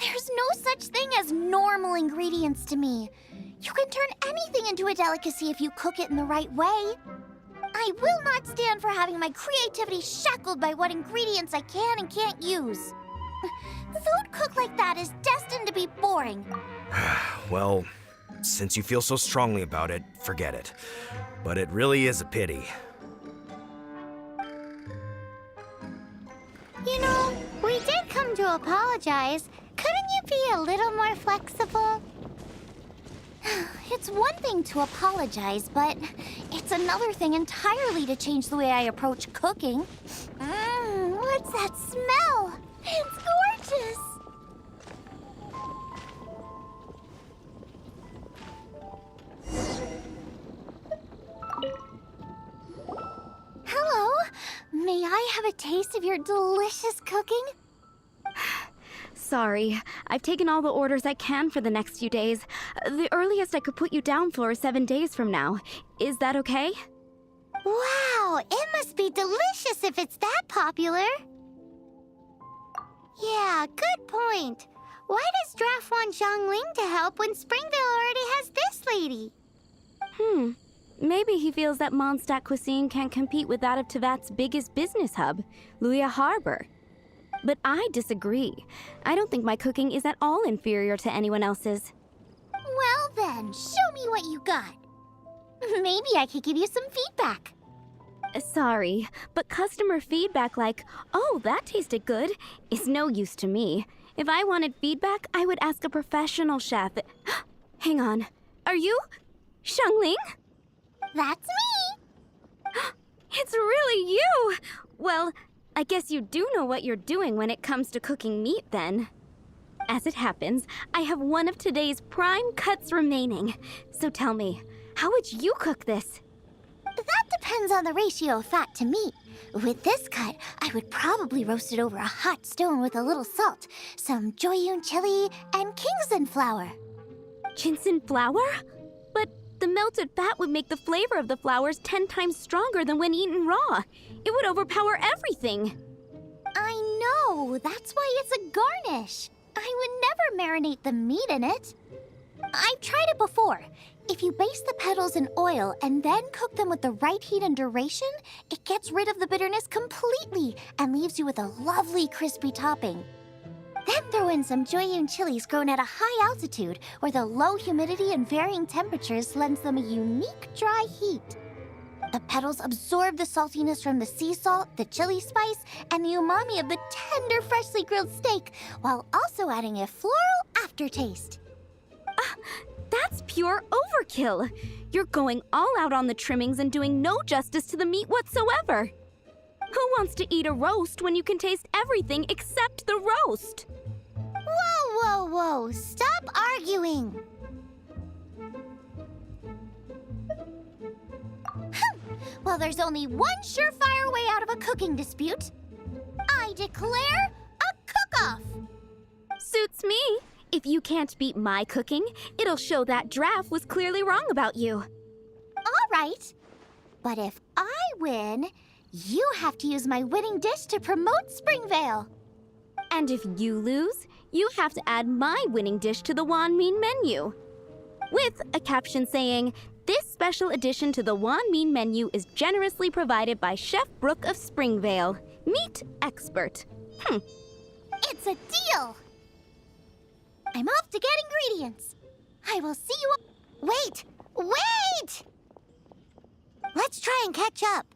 There's no such thing as normal ingredients to me. You can turn anything into a delicacy if you cook it in the right way. I will not stand for having my creativity shackled by what ingredients I can and can't use. Food cooked like that is destined to be boring. Well, since you feel so strongly about it, forget it. But it really is a pity. You know, we did come to apologize. Couldn't you be a little more flexible? It's one thing to apologize, but it's another thing entirely to change the way I approach cooking. What's that smell? It's gorgeous! Hello? May I have a taste of your delicious cooking? Sorry, I've taken all the orders I can for the next few days. The earliest I could put you down for is 7 days from now. Is that okay? Wow, it must be delicious if it's that popular. Yeah, good point. Why does Draft want Xiangling to help when Springvale already has this lady? Maybe he feels that Mondstadt cuisine can't compete with that of Tevat's biggest business hub, Liyue Harbor. But I disagree. I don't think my cooking is at all inferior to anyone else's. Well then, show me what you got. Maybe I could give you some feedback. Sorry, but customer feedback like, "Oh, that tasted good," is no use to me. If I wanted feedback, I would ask a professional chef. Hang on. Are you Xiangling? That's me! It's really you! Well, I guess you do know what you're doing when it comes to cooking meat, then. As it happens, I have one of today's prime cuts remaining. So tell me, how would you cook this? That's depends on the ratio of fat to meat. With this cut, I would probably roast it over a hot stone with a little salt, some Joyun chili, and Kingston flour. Ginseng flour? But the melted fat would make the flavor of the flowers 10 times stronger than when eaten raw. It would overpower everything. I know, that's why it's a garnish. I would never marinate the meat in it. I've tried it before. If you baste the petals in oil and then cook them with the right heat and duration, it gets rid of the bitterness completely and leaves you with a lovely crispy topping. Then throw in some Joyun chilies grown at a high altitude where the low humidity and varying temperatures lends them a unique dry heat. The petals absorb the saltiness from the sea salt, the chili spice, and the umami of the tender, freshly grilled steak, while also adding a floral aftertaste. That's pure overkill. You're going all out on the trimmings and doing no justice to the meat whatsoever. Who wants to eat a roast when you can taste everything except the roast? Whoa, whoa, whoa! Stop arguing! Well, there's only one surefire way out of a cooking dispute. I declare a cook-off! Suits me. If you can't beat my cooking, it'll show that Draft was clearly wrong about you. All right. But if I win, you have to use my winning dish to promote Springvale. And if you lose, you have to add my winning dish to the Wanmin menu. With a caption saying, "This special addition to the Wanmin menu is generously provided by Chef Brooke of Springvale, meat expert." It's a deal! I'm off to get ingredients. I will see you... Wait! Wait! Let's try and catch up.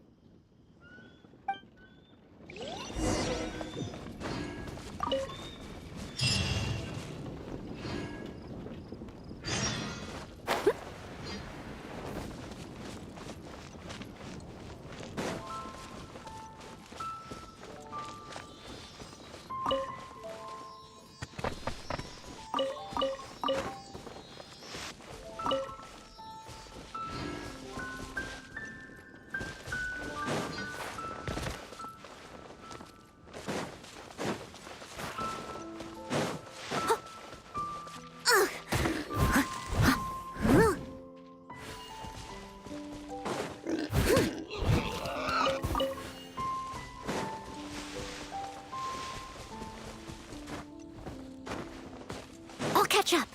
I'll catch up.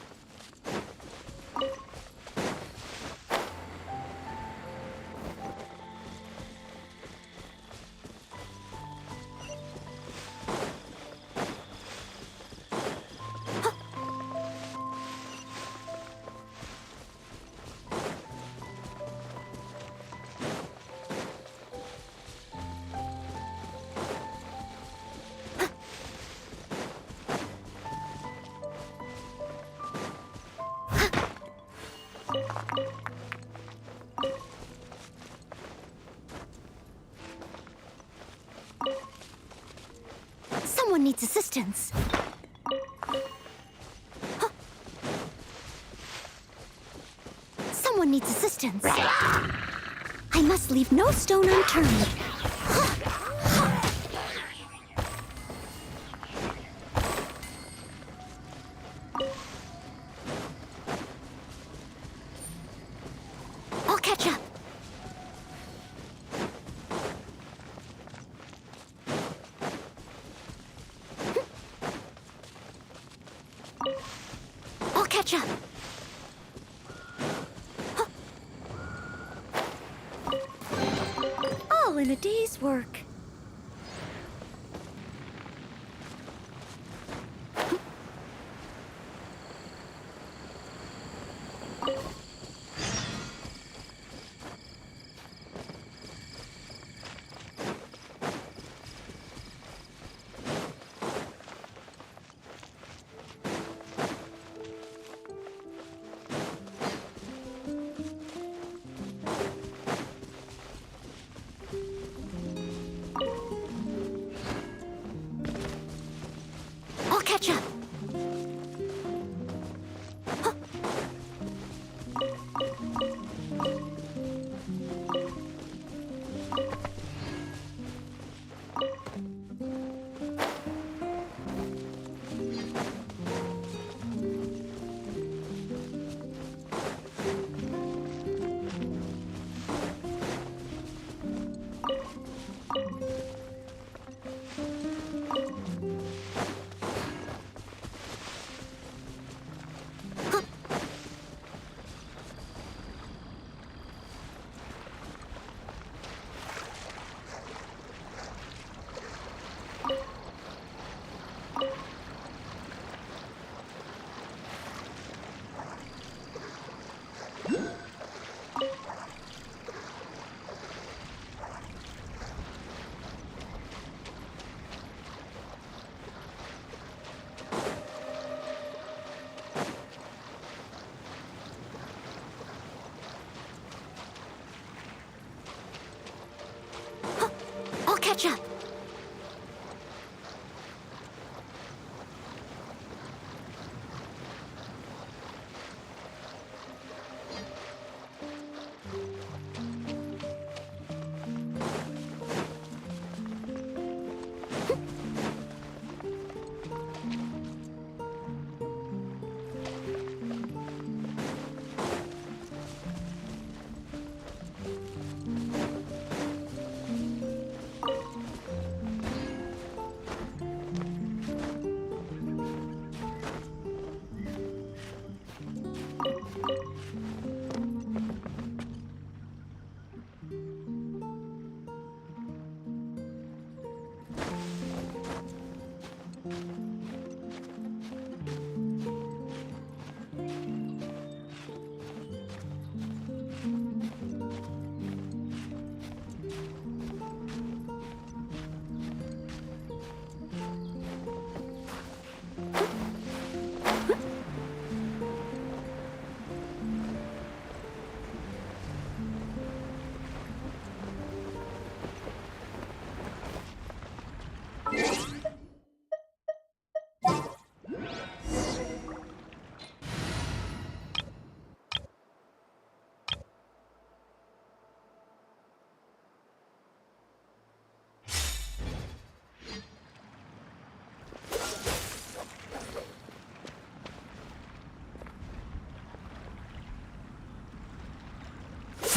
Someone needs assistance. Someone needs assistance. I must leave no stone unturned. I'll catch up. I'll catch up. All in a day's work.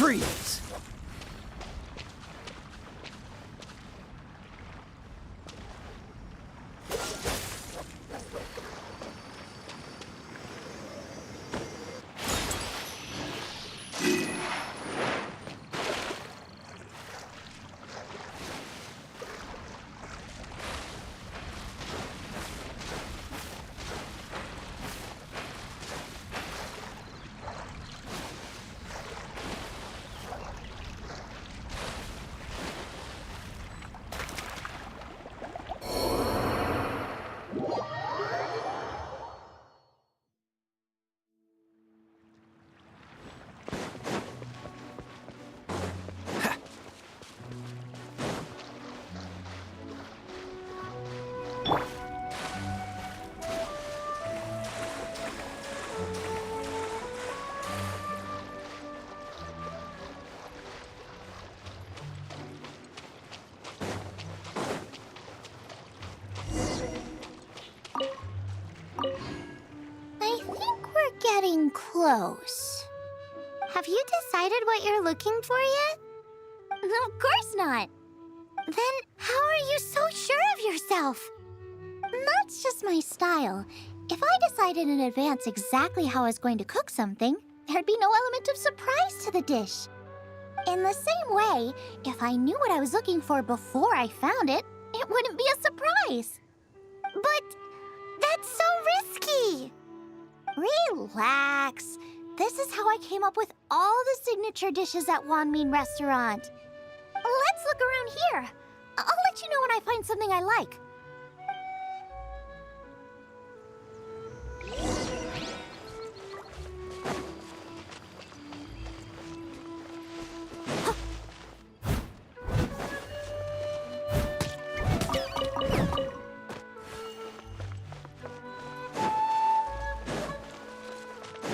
Freeze! I think we're getting close. Have you decided what you're looking for yet? Of course not. Then how are you so sure of yourself? That's just my style. If I decided in advance exactly how I was going to cook something, there'd be no element of surprise to the dish. In the same way, if I knew what I was looking for before I found it, it wouldn't be a surprise. But that's so risky. Relax. This is how I came up with all the signature dishes at Wanmin Restaurant. Let's look around here. I'll let you know when I find something I like.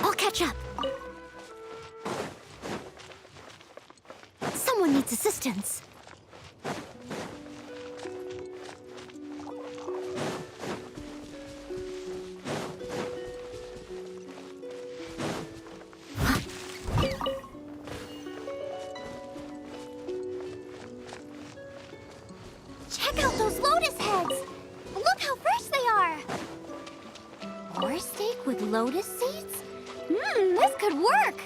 I'll catch up. Someone needs assistance. Check out those lotus heads! Look how fresh they are! Horse steak with lotus seeds? This could work!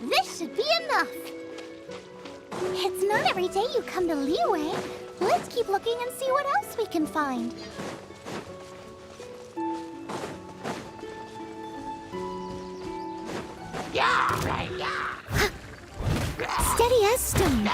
This should be enough! It's not every day you come to Liyue. Let's keep looking and see what else we can find. Steady as stone.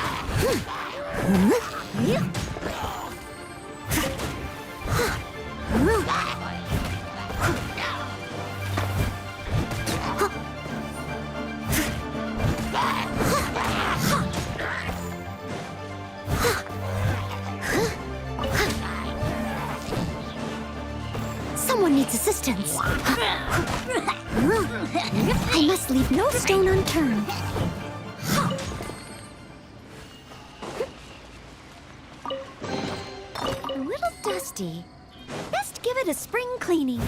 Someone needs assistance. I must leave no stone unturned. A little dusty. Best give it a spring cleaning.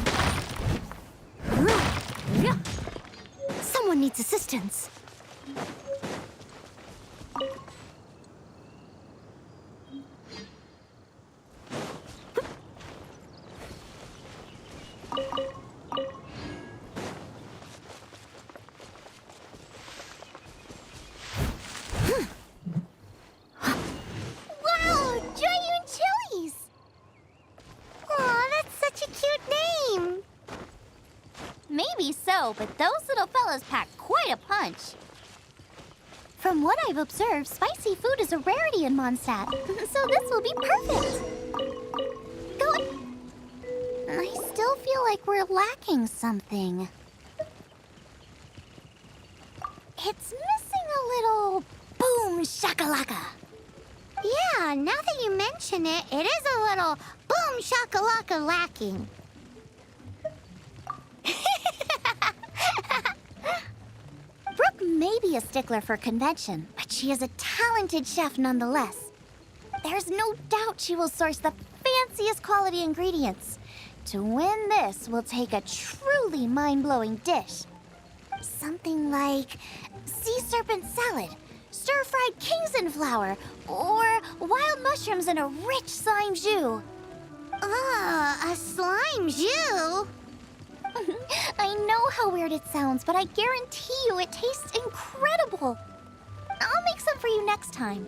Someone needs assistance. Wow, Giant Chilies! Aw, that's such a cute name. Maybe so, but those little fellas pack quite a punch. From what I've observed, spicy food is a rarity in Mondstadt, so this will be perfect. Go on. I still feel like we're lacking something. It's missing a little boom shakalaka. Yeah, now that you mention it, it is a little boom shakalaka lacking. Brooke may be a stickler for convention, but she is a talented chef nonetheless. There's no doubt she will source the fanciest quality ingredients. To win this will take a truly mind-blowing dish. Something like sea serpent salad, stir-fried kingston flower, or wild mushrooms in a rich slime jus. A slime jus? I know how weird it sounds, but I guarantee you it tastes incredible. I'll make some for you next time.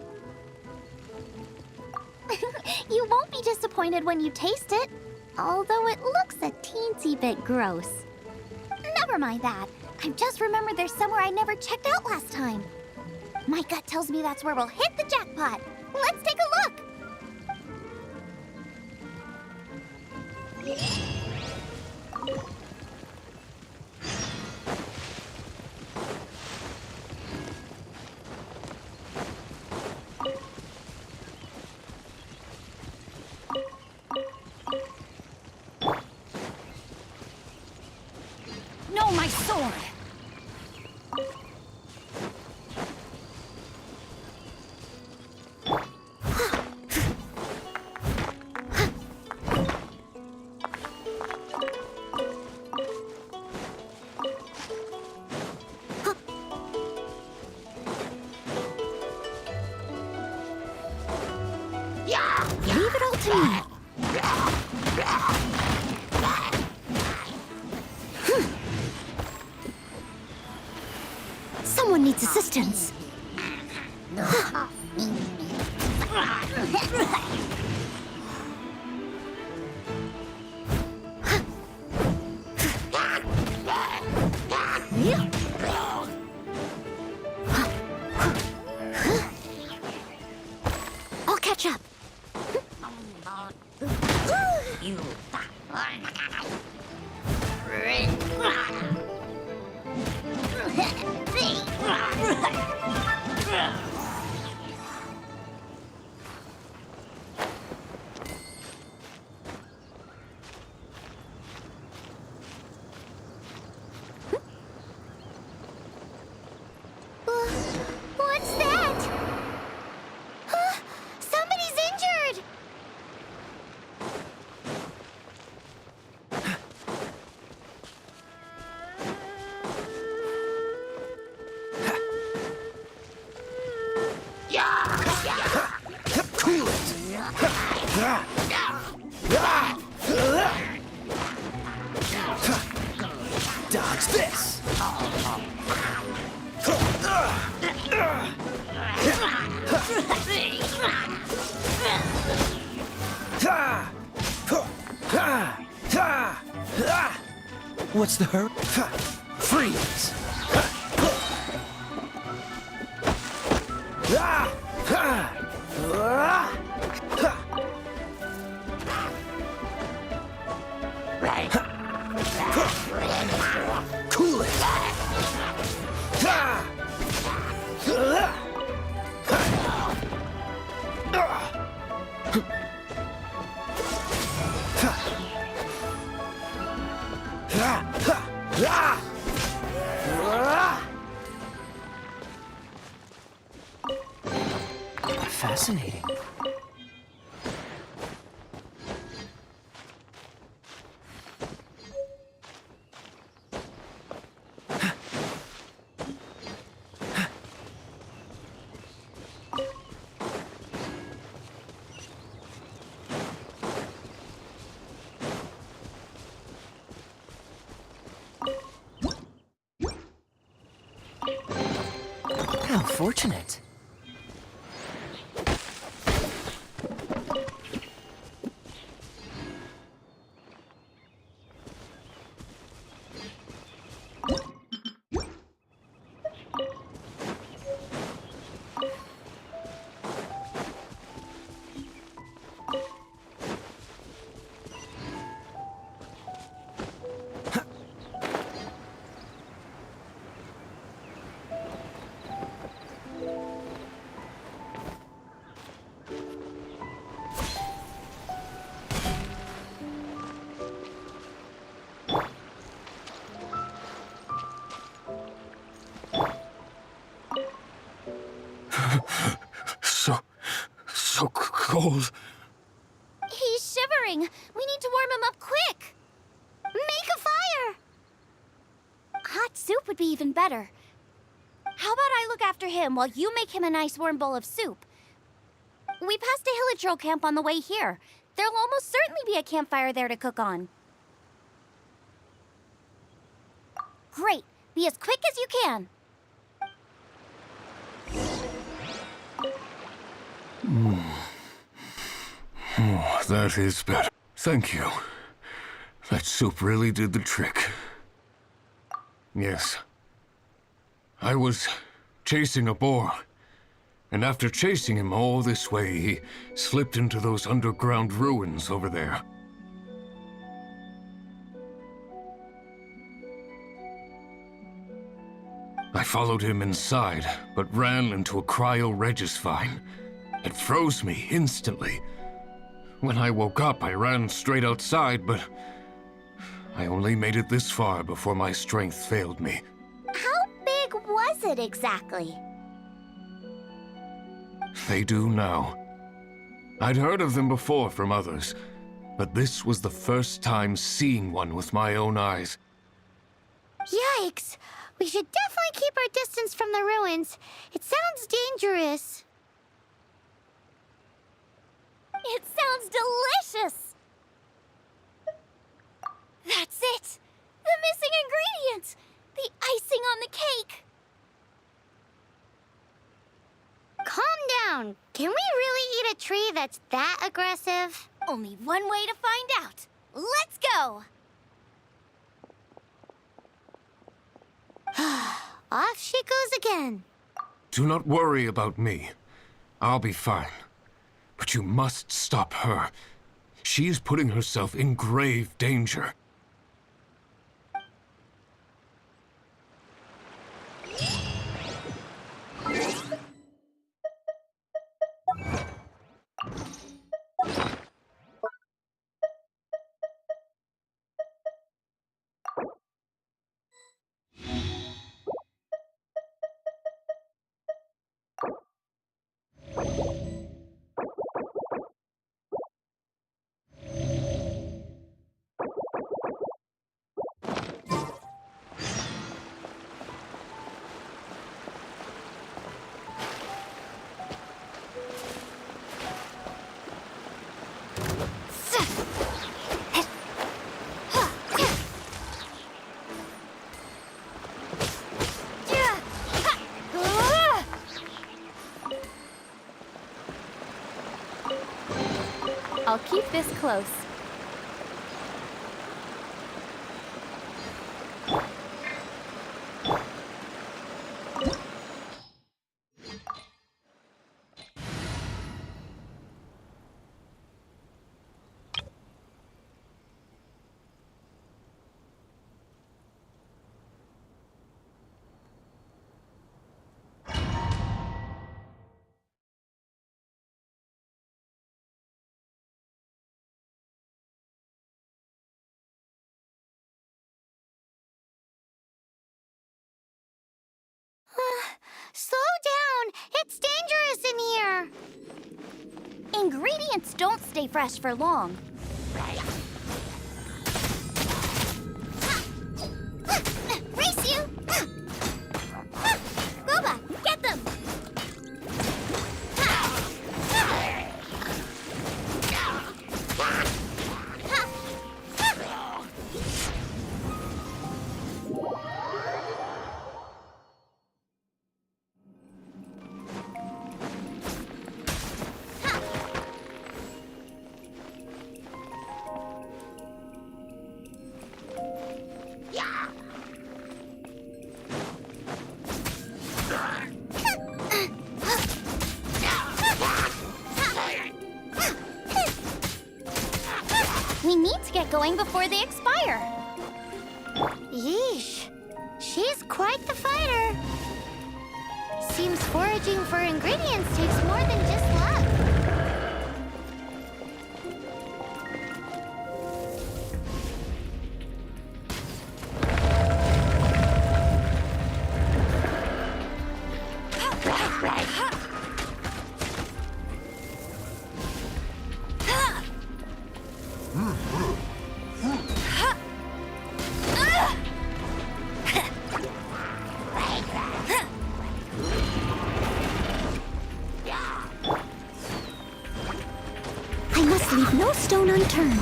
You won't be disappointed when you taste it, although it looks a teensy bit gross. Never mind that. I've just remembered there's somewhere I never checked out last time. My gut tells me that's where we'll hit the jackpot. Let's take a look! No, my sword! Leave it all to me. Someone needs assistance. I'll catch up. What's that? Somebody's injured! Cool it! Dodge this! What's the hurry? Freeze! Cool it! Fascinating. How fortunate. So cold. He's shivering. We need to warm him up quick. Make a fire. Hot soup would be even better. How about I look after him while you make him a nice warm bowl of soup? We passed a Hilichurl camp on the way here. There'll almost certainly be a campfire there to cook on. Great. Be as quick as you can. Oh, that is better. Thank you. That soup really did the trick. Yes. I was chasing a boar. And after chasing him all this way, he slipped into those underground ruins over there. I followed him inside, but ran into a cryo-regis vine. It froze me instantly. When I woke up, I ran straight outside, but I only made it this far before my strength failed me. How big was it exactly? They do now. I'd heard of them before from others, but this was the first time seeing one with my own eyes. Yikes! We should definitely keep our distance from the ruins. It sounds dangerous. It sounds delicious! That's it! The missing ingredient! The icing on the cake! Calm down. Can we really eat a tree that's that aggressive? Only one way to find out. Let's go! Off she goes again. Do not worry about me. I'll be fine. But you must stop her. She is putting herself in grave danger. I'll keep this close. Slow down! It's dangerous in here! Ingredients don't stay fresh for long. Race you! Boba, get them! We need to get going before they expire. Yeesh. She's quite the fighter. Seems foraging for ingredients takes more than just luck. Leave no stone unturned.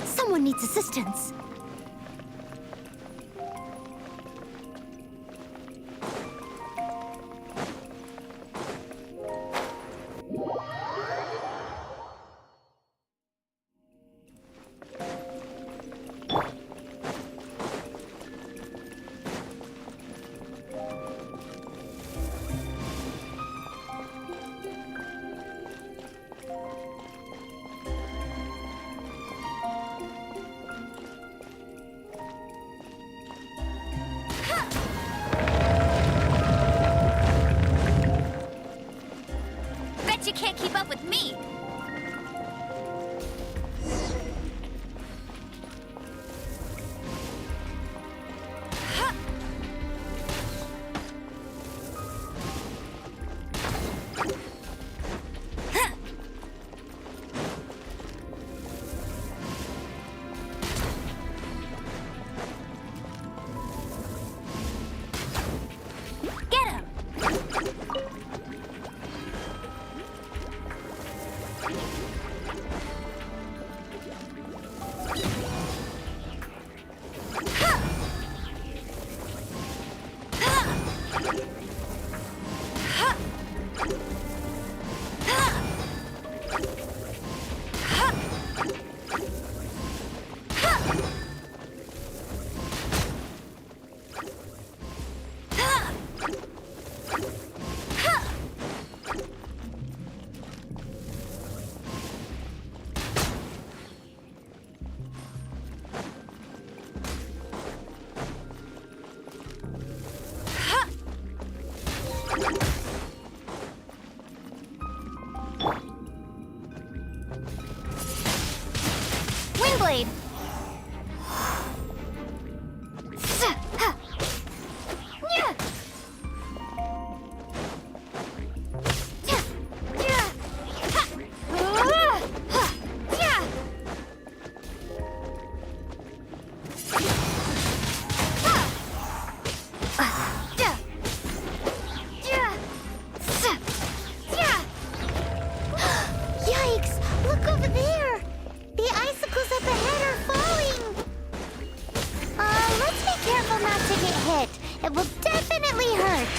Someone needs assistance. Bet you can't keep up with me. Get him! Windblade! there! The icicles up ahead are falling! Let's be careful not to get hit. It will definitely hurt.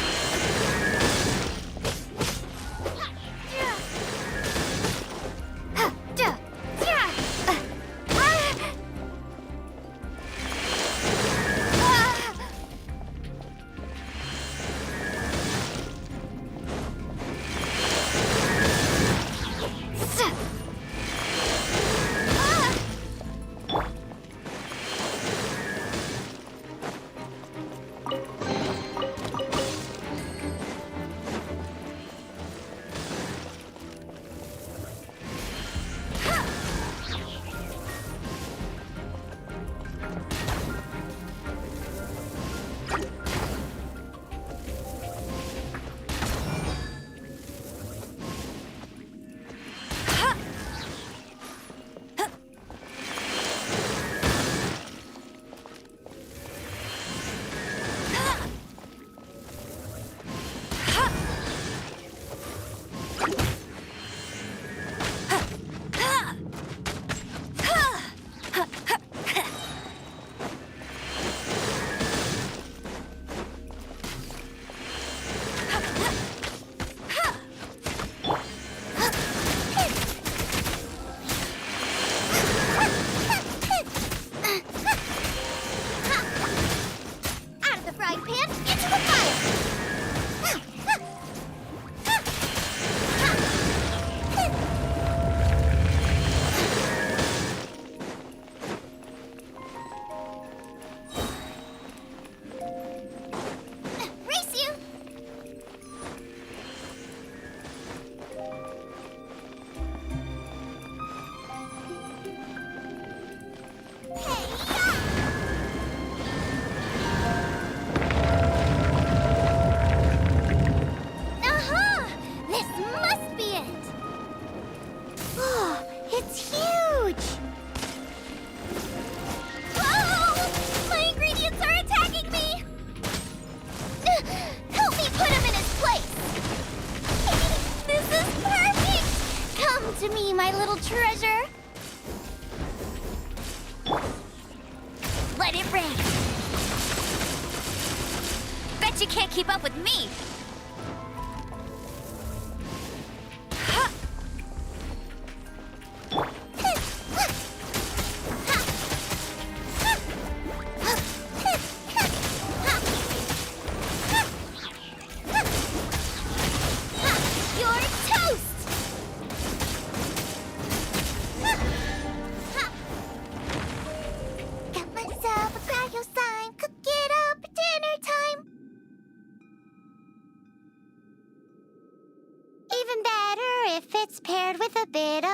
You can't keep up with me!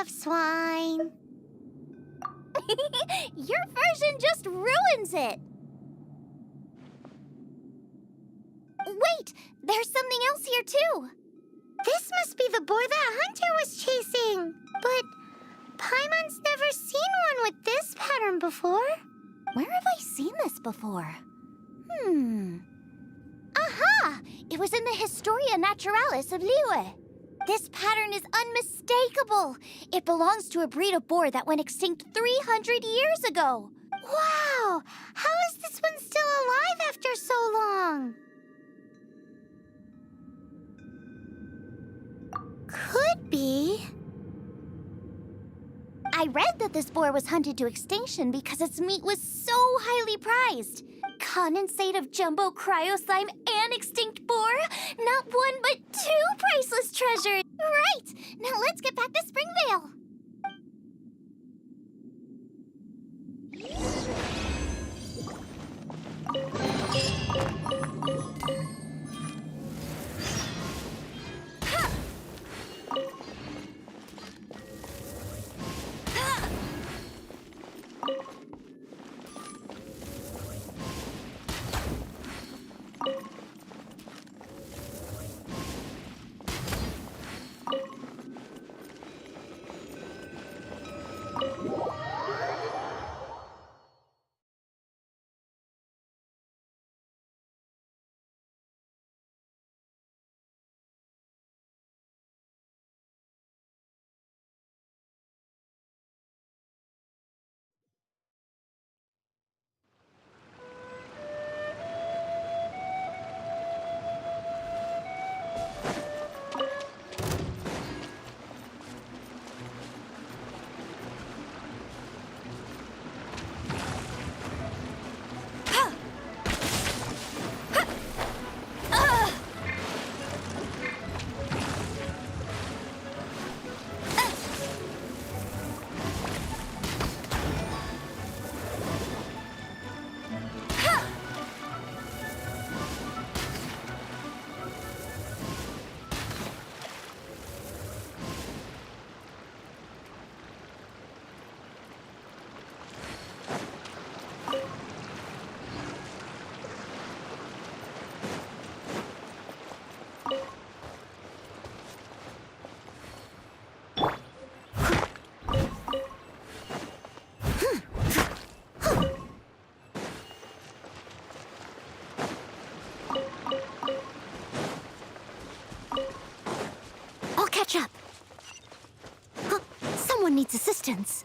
Swine. Your version just ruins it! Wait! There's something else here, too! This must be the boar that Hunter was chasing! But Paimon's never seen one with this pattern before. Where have I seen this before? Aha! It was in the Historia Naturalis of Liyue. This pattern is unmistakable. It belongs to a breed of boar that went extinct 300 years ago. Wow! How is this one still alive after so long? Could be. I read that this boar was hunted to extinction because its meat was so highly prized. Condensate of jumbo cryo slime and extinct boar? Not one, but two priceless treasures! Right! Now let's get back to Springvale! Someone needs assistance.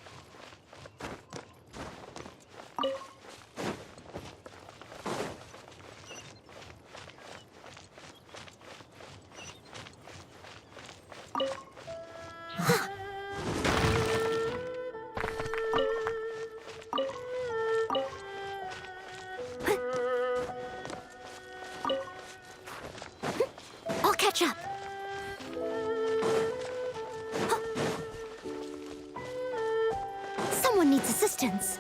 I'll catch up. Someone needs assistance.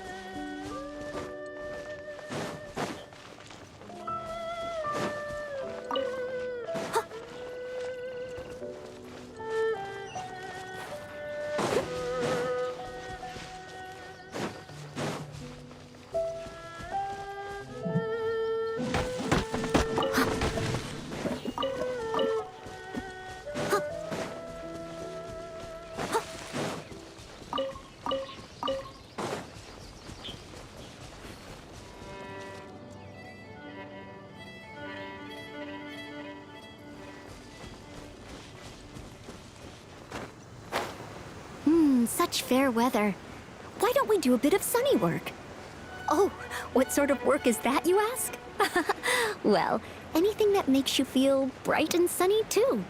Such fair weather. Why don't we do a bit of sunny work? Oh, what sort of work is that, you ask? Well, anything that makes you feel bright and sunny, too.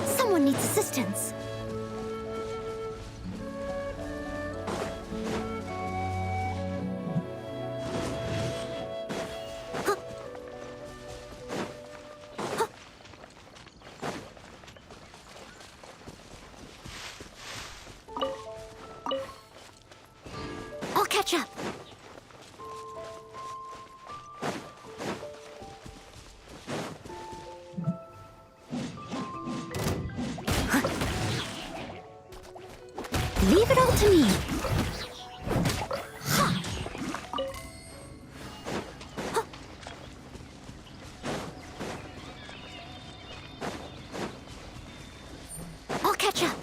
Someone needs assistance. I'll catch up. Leave it all to me. I'll catch up.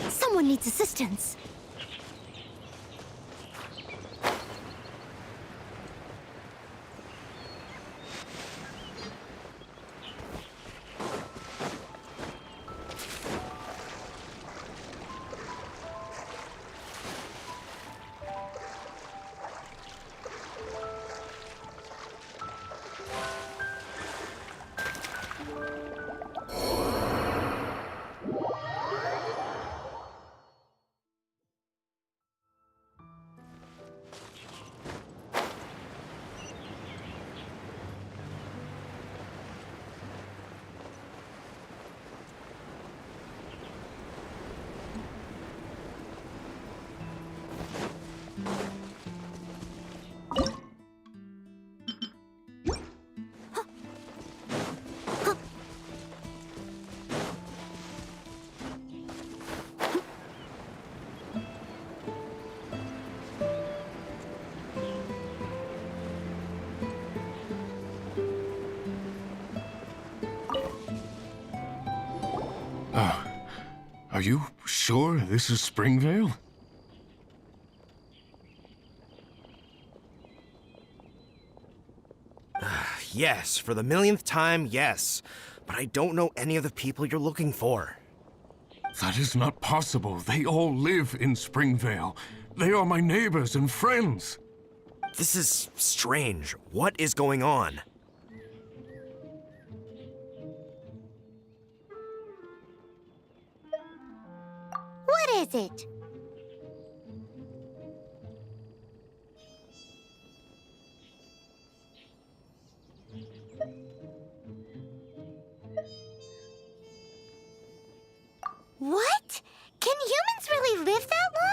Someone needs assistance. Are you sure this is Springvale? Yes, for the millionth time, yes. But I don't know any of the people you're looking for. That is not possible. They all live in Springvale. They are my neighbors and friends. This is strange. What is going on? What is it? What? Can humans really live that long?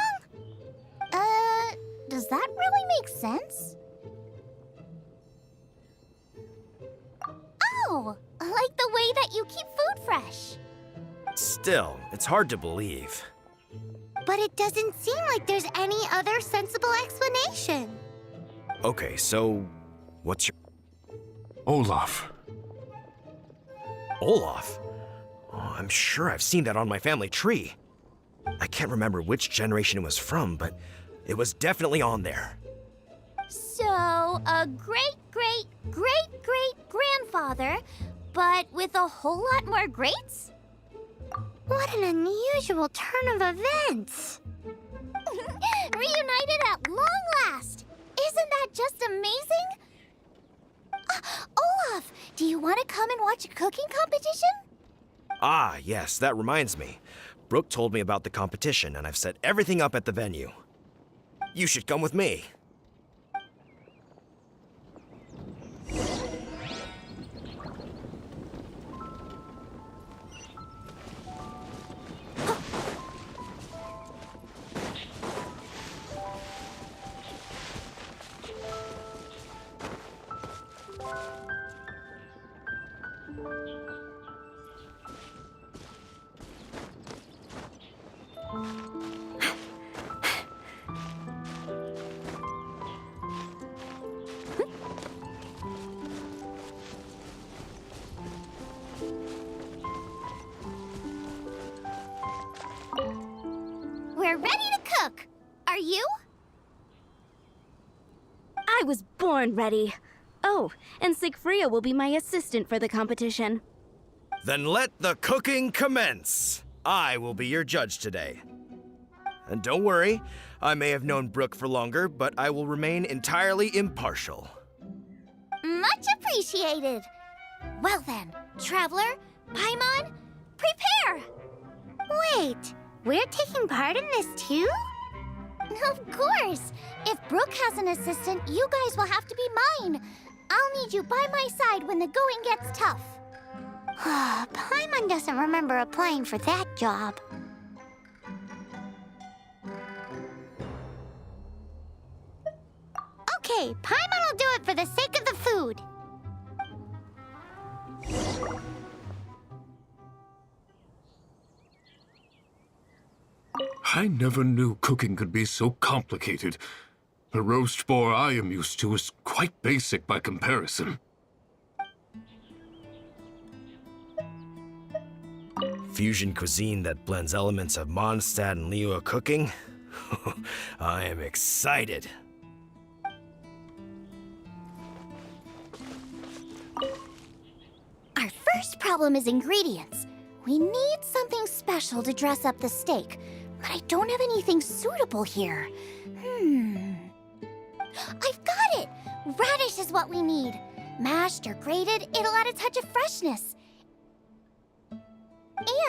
Does that really make sense? Oh, like the way that you keep food fresh. Still, it's hard to believe. But it doesn't seem like there's any other sensible explanation. Okay, so what's your... Olaf. Olaf? Oh, I'm sure I've seen that on my family tree. I can't remember which generation it was from, but it was definitely on there. So, a great-great-great-great-grandfather, but with a whole lot more greats? What an unusual turn of events! Reunited at long last! Isn't that just amazing? Olaf, do you want to come and watch a cooking competition? Ah, yes, that reminds me. Brooke told me about the competition, and I've set everything up at the venue. You should come with me. We're ready to cook. Are you? I was born ready. Oh, and Sigfria will be my assistant for the competition. Then let the cooking commence. I will be your judge today. And don't worry, I may have known Brooke for longer, but I will remain entirely impartial. Much appreciated. Well then, Traveler, Paimon, prepare! Wait, we're taking part in this too? Of course! If Brooke has an assistant, you guys will have to be mine. I'll need you by my side when the going gets tough. Paimon doesn't remember applying for that job. Okay, Paimon will do it for the sake of the food. I never knew cooking could be so complicated. The roast boar I am used to is quite basic by comparison. Fusion cuisine that blends elements of Mondstadt and Liyue cooking? I am excited. Our first problem is ingredients. We need something special to dress up the steak, but I don't have anything suitable here. I've got it! Radish is what we need. Mashed or grated, it'll add a touch of freshness.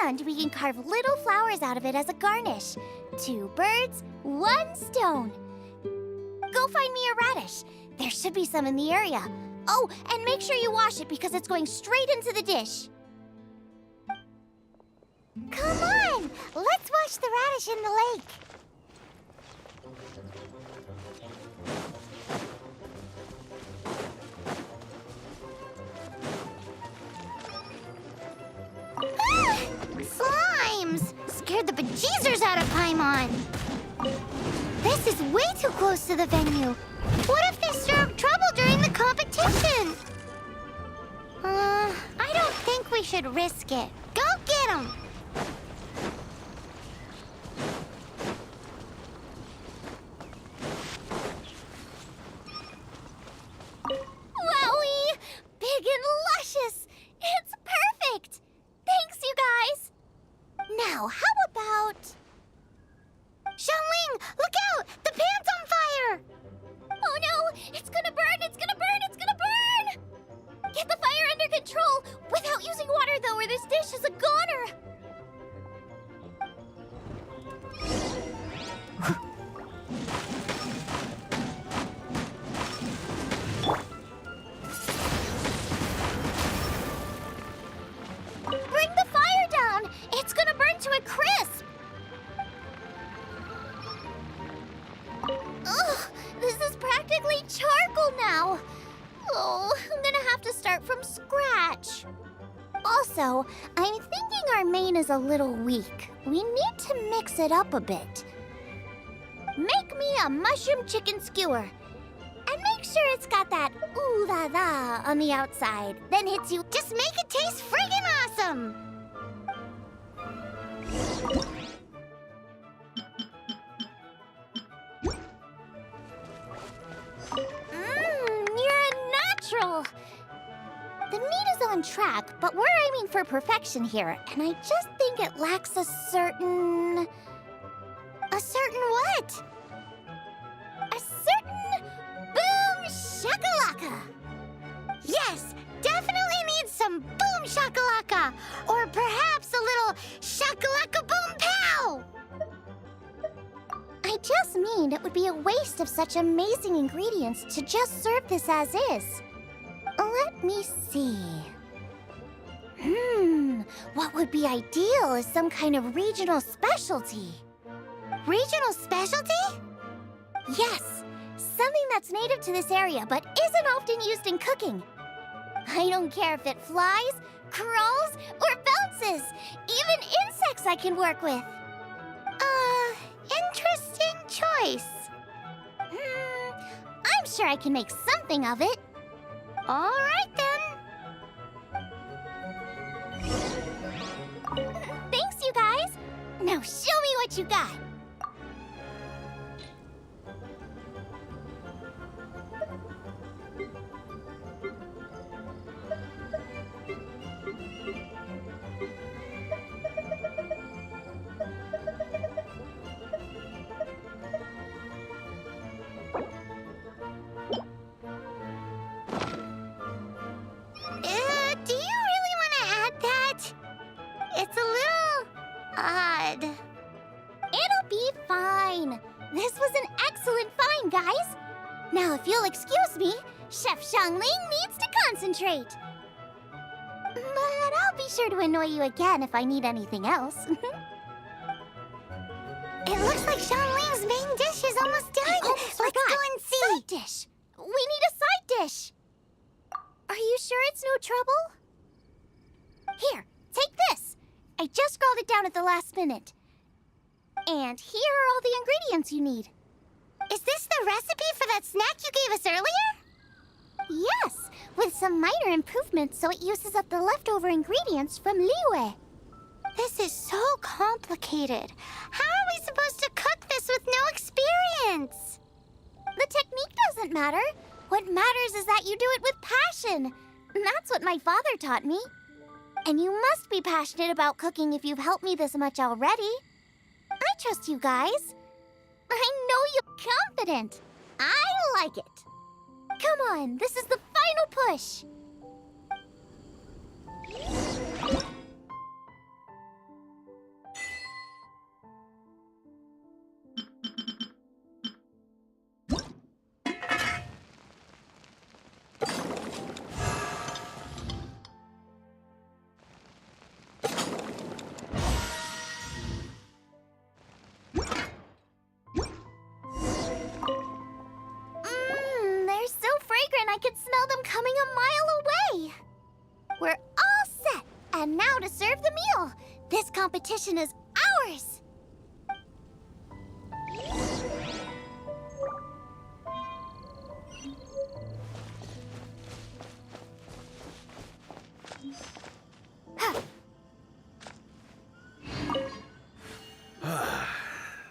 And we can carve little flowers out of it as a garnish. 2 birds, 1 stone. Go find me a radish. There should be some in the area. Oh, and make sure you wash it because it's going straight into the dish. Come on! Let's wash the radish in the lake. Ah! Slimes! Scared the bejeezers out of Paimon. This is way too close to the venue. What if they stir up trouble during the competition? I don't think we should risk it. Go get them! Wowie! dish is a goner! Bring the fire down! It's gonna burn to a crisp! Ugh, this is practically charcoal now! Oh, I'm gonna have to start from scratch. Also, I'm thinking our main is a little weak. We need to mix it up a bit. Make me a mushroom chicken skewer. And make sure it's got that ooh la la on the outside. Then hits you. Just make it taste friggin' awesome! You're a natural! The meat is on track, but we're aiming for perfection here, and I just think it lacks a certain... A certain what? A certain... boom shakalaka! Yes, definitely needs some boom shakalaka! Or perhaps a little shakalaka boom pow! I just mean it would be a waste of such amazing ingredients to just serve this as is. Let me see. What would be ideal is some kind of regional specialty. Regional specialty? Yes, something that's native to this area but isn't often used in cooking. I don't care if it flies, crawls, or bounces. Even insects I can work with. Interesting choice. I'm sure I can make something of it. All right, then. Thanks, you guys. Now show me what you got. Do you really want to add that? It's a little... odd. It'll be fine. This was an excellent find, guys. Now, if you'll excuse me, Chef Xiangling needs to concentrate. But I'll be sure to annoy you again if I need anything else. It looks like Xiangling's main dish is almost done. Let's go and see. Side dish. We need a side dish. Are you sure it's no trouble? Here, take this. I just scrawled it down at the last minute. And here are all the ingredients you need. Is this the recipe for that snack you gave us earlier? Yes, with some minor improvements so it uses up the leftover ingredients from Liyue. This is so complicated. How are we supposed to cook this with no experience? The technique doesn't matter. What matters is that you do it with passion. That's what my father taught me. And you must be passionate about cooking if you've helped me this much already. I trust you guys. I know you're confident. I like it. Come on, this is the final push. They're so fragrant I could smell them coming a mile away. We're all set, and now to serve the meal. This competition is ours.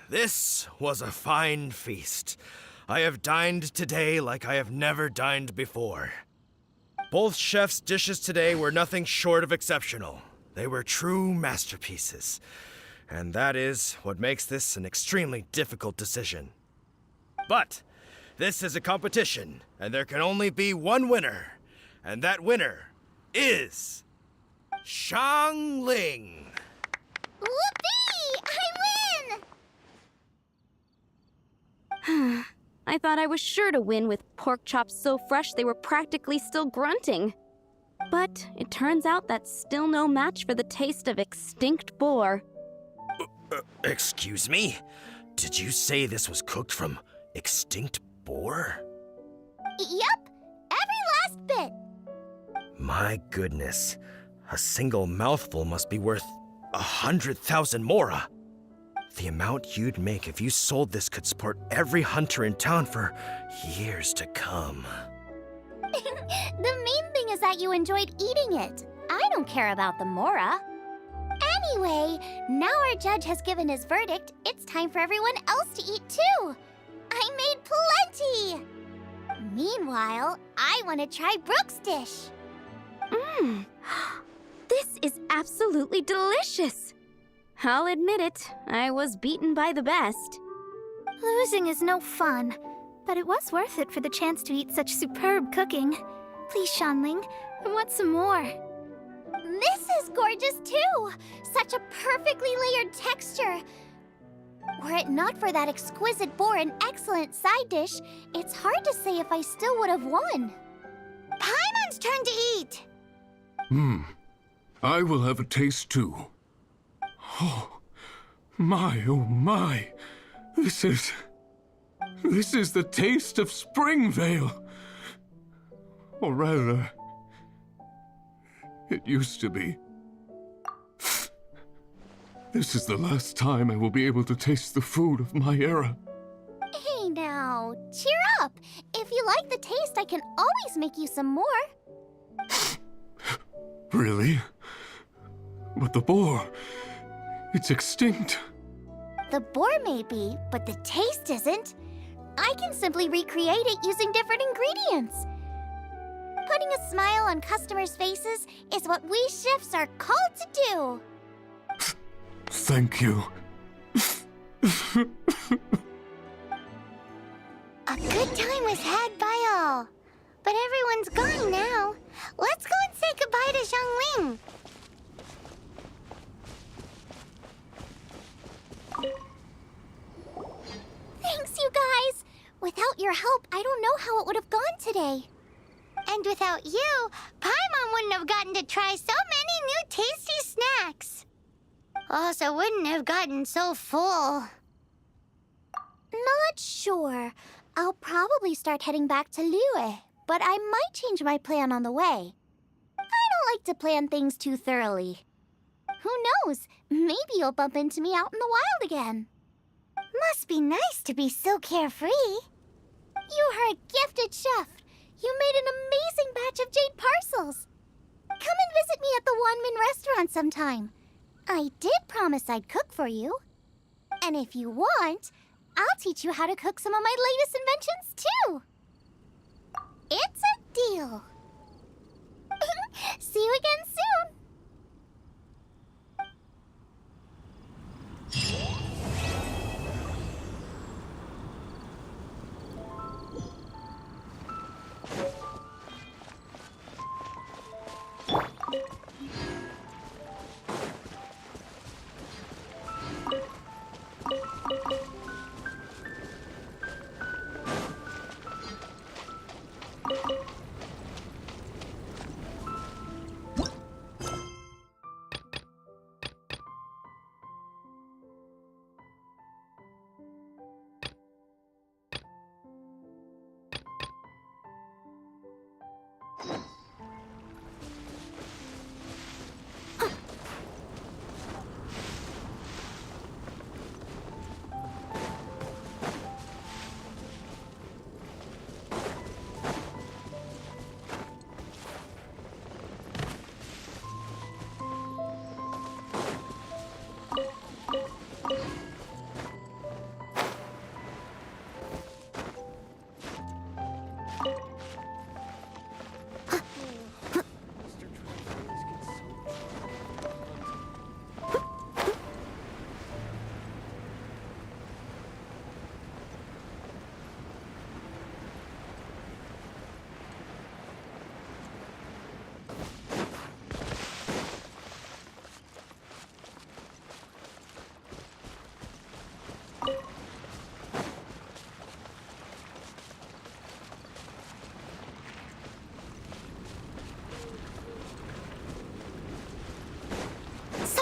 This was a fine feast. I have dined today like I have never dined before. Both chefs' dishes today were nothing short of exceptional. They were true masterpieces. And that is what makes this an extremely difficult decision. But this is a competition, and there can only be one winner. And that winner is... Shangling! Whoopee! I win! I thought I was sure to win with pork chops so fresh they were practically still grunting. But it turns out that's still no match for the taste of extinct boar. Excuse me? Did you say this was cooked from extinct boar? Yep, every last bit. My goodness. A single mouthful must be worth 100,000 mora. The amount you'd make if you sold this could support every hunter in town for years to come. The main thing is that you enjoyed eating it. I don't care about the mora. Anyway, now our judge has given his verdict, it's time for everyone else to eat too. I made plenty! Meanwhile, I want to try Brooke's dish. This is absolutely delicious. I'll admit it, I was beaten by the best. Losing is no fun, but it was worth it for the chance to eat such superb cooking. Please, Shanling, I want some more. This is gorgeous too! Such a perfectly layered texture. Were it not for that exquisite boar and excellent side dish, it's hard to say if I still would have won. Paimon's turn to eat! I will have a taste too. Oh my. This is the taste of Springvale. Or rather, it used to be. This is the last time I will be able to taste the food of my era. Hey now, cheer up! If you like the taste, I can always make you some more. Really? But the boar, it's extinct. The boar may be, but the taste isn't. I can simply recreate it using different ingredients. Putting a smile on customers' faces is what we chefs are called to do. Thank you. A good time was had by all. But everyone's gone now. Let's go and say goodbye to Xiangling. Thanks, you guys. Without your help, I don't know how it would have gone today. And without you, Paimon wouldn't have gotten to try so many new tasty snacks. Also wouldn't have gotten so full. Not sure. I'll probably start heading back to Liyue, but I might change my plan on the way. I don't like to plan things too thoroughly. Who knows? Maybe you'll bump into me out in the wild again. Must be nice to be so carefree. You are a gifted chef. You made an amazing batch of jade parcels. Come and visit me at the Wanmin restaurant sometime. I did promise I'd cook for you. And if you want, I'll teach you how to cook some of my latest inventions too. It's a deal. See you again soon.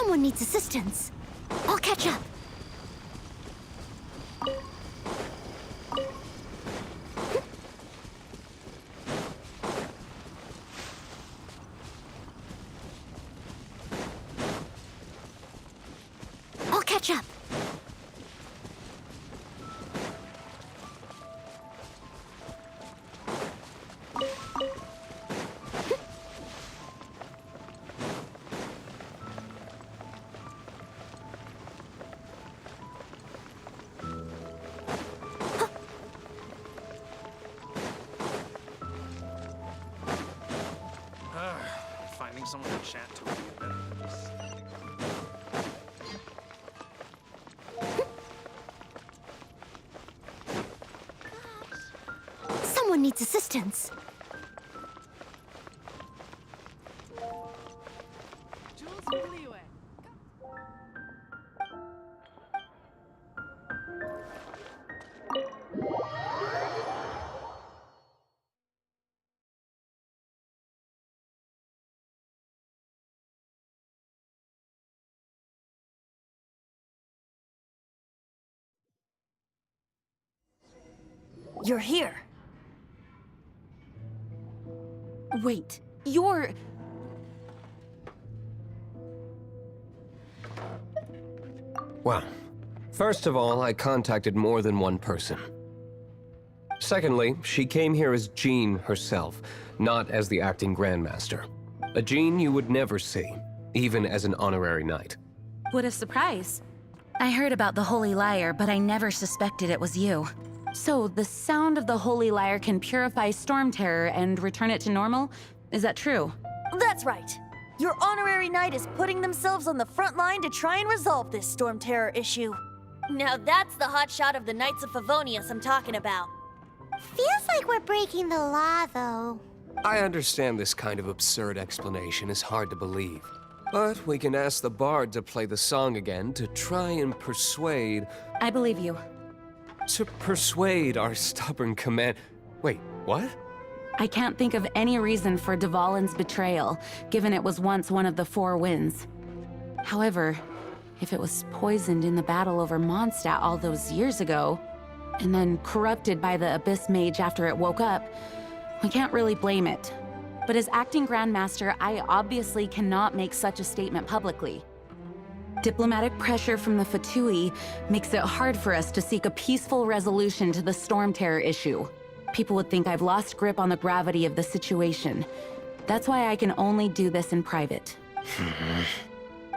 Someone needs assistance. I'll catch up. I'll catch up. Finding someone to chat to would be a better. Someone needs assistance. You're here. Wait, you're... Well, first of all, I contacted more than one person. Secondly, she came here as Jean herself, not as the acting Grandmaster. A Jean you would never see, even as an honorary knight. What a surprise. I heard about the Holy Lyre, but I never suspected it was you. So, the sound of the Holy Lyre can purify Storm Terror and return it to normal? Is that true? That's right. Your honorary knight is putting themselves on the front line to try and resolve this Storm Terror issue. Now that's the hotshot of the Knights of Favonius I'm talking about. Feels like we're breaking the law, though. I understand this kind of absurd explanation is hard to believe. But we can ask the bard to play the song again to try and persuade... I believe you. To persuade our stubborn command... Wait, what? I can't think of any reason for Dvalin's betrayal, given it was once one of the Four Winds. However, if it was poisoned in the battle over Mondstadt all those years ago, and then corrupted by the Abyss Mage after it woke up, we can't really blame it. But as acting Grandmaster, I obviously cannot make such a statement publicly. Diplomatic pressure from the Fatui makes it hard for us to seek a peaceful resolution to the Storm Terror issue. People would think I've lost grip on the gravity of the situation. That's why I can only do this in private.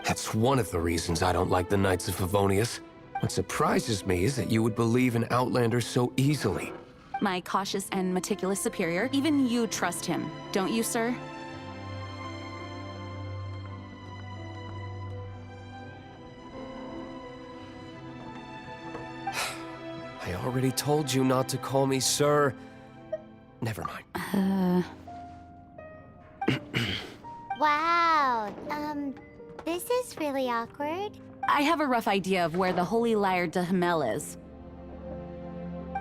That's one of the reasons I don't like the Knights of Favonius. What surprises me is that you would believe in Outlander so easily. My cautious and meticulous superior, even you trust him, don't you, sir? I already told you not to call me sir. Never mind. Wow, this is really awkward. I have a rough idea of where the Holy Lyre de Himmel is.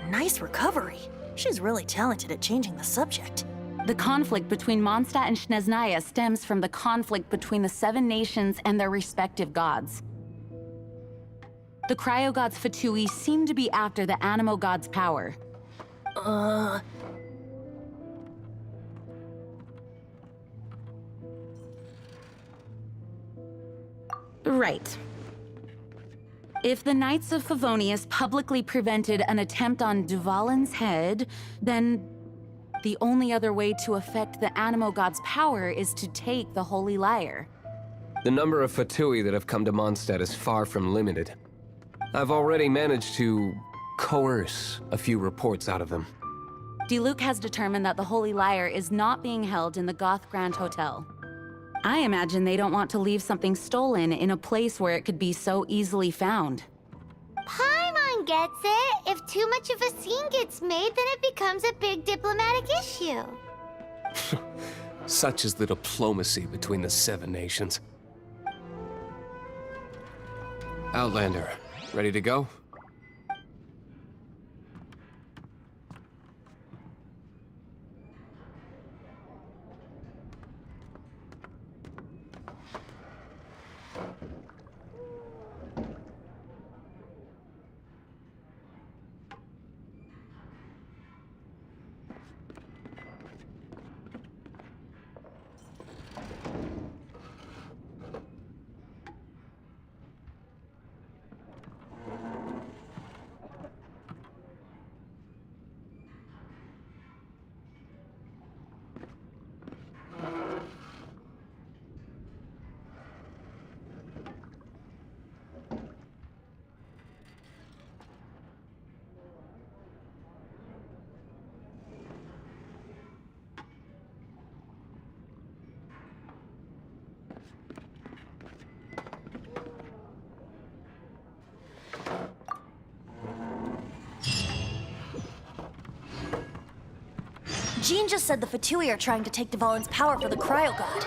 Nice recovery. She's really talented at changing the subject. The conflict between Mondstadt and Snezhnaya stems from the conflict between the Seven Nations and their respective gods. The Cryo Gods Fatui seem to be after the Animo God's power. Right. If the Knights of Favonius publicly prevented an attempt on Dvalin's head, then the only other way to affect the Animo God's power is to take the Holy Lyre. The number of Fatui that have come to Mondstadt is far from limited. I've already managed to coerce a few reports out of them. Diluc has determined that the Holy Lyre is not being held in the Goth Grand Hotel. I imagine they don't want to leave something stolen in a place where it could be so easily found. Paimon gets it. If too much of a scene gets made, then it becomes a big diplomatic issue. Such is the diplomacy between the Seven Nations. Outlander, ready to go? Jean just said the Fatui are trying to take Dvalin's power for the Cryo God.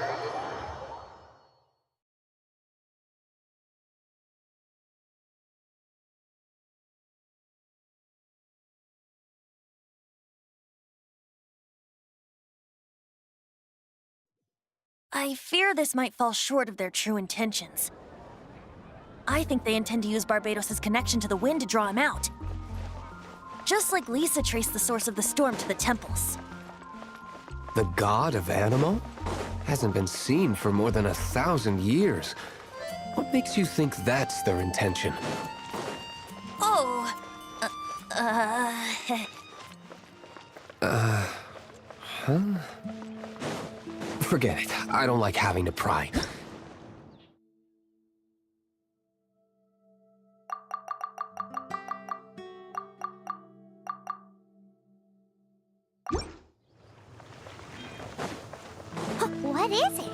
I fear this might fall short of their true intentions. I think they intend to use Barbados' connection to the wind to draw him out. Just like Lisa traced the source of the storm to the temples. The god of Animo? Hasn't been seen for more than 1,000 years. What makes you think that's their intention? Oh, Huh? Forget it. I don't like having to pry. What is it?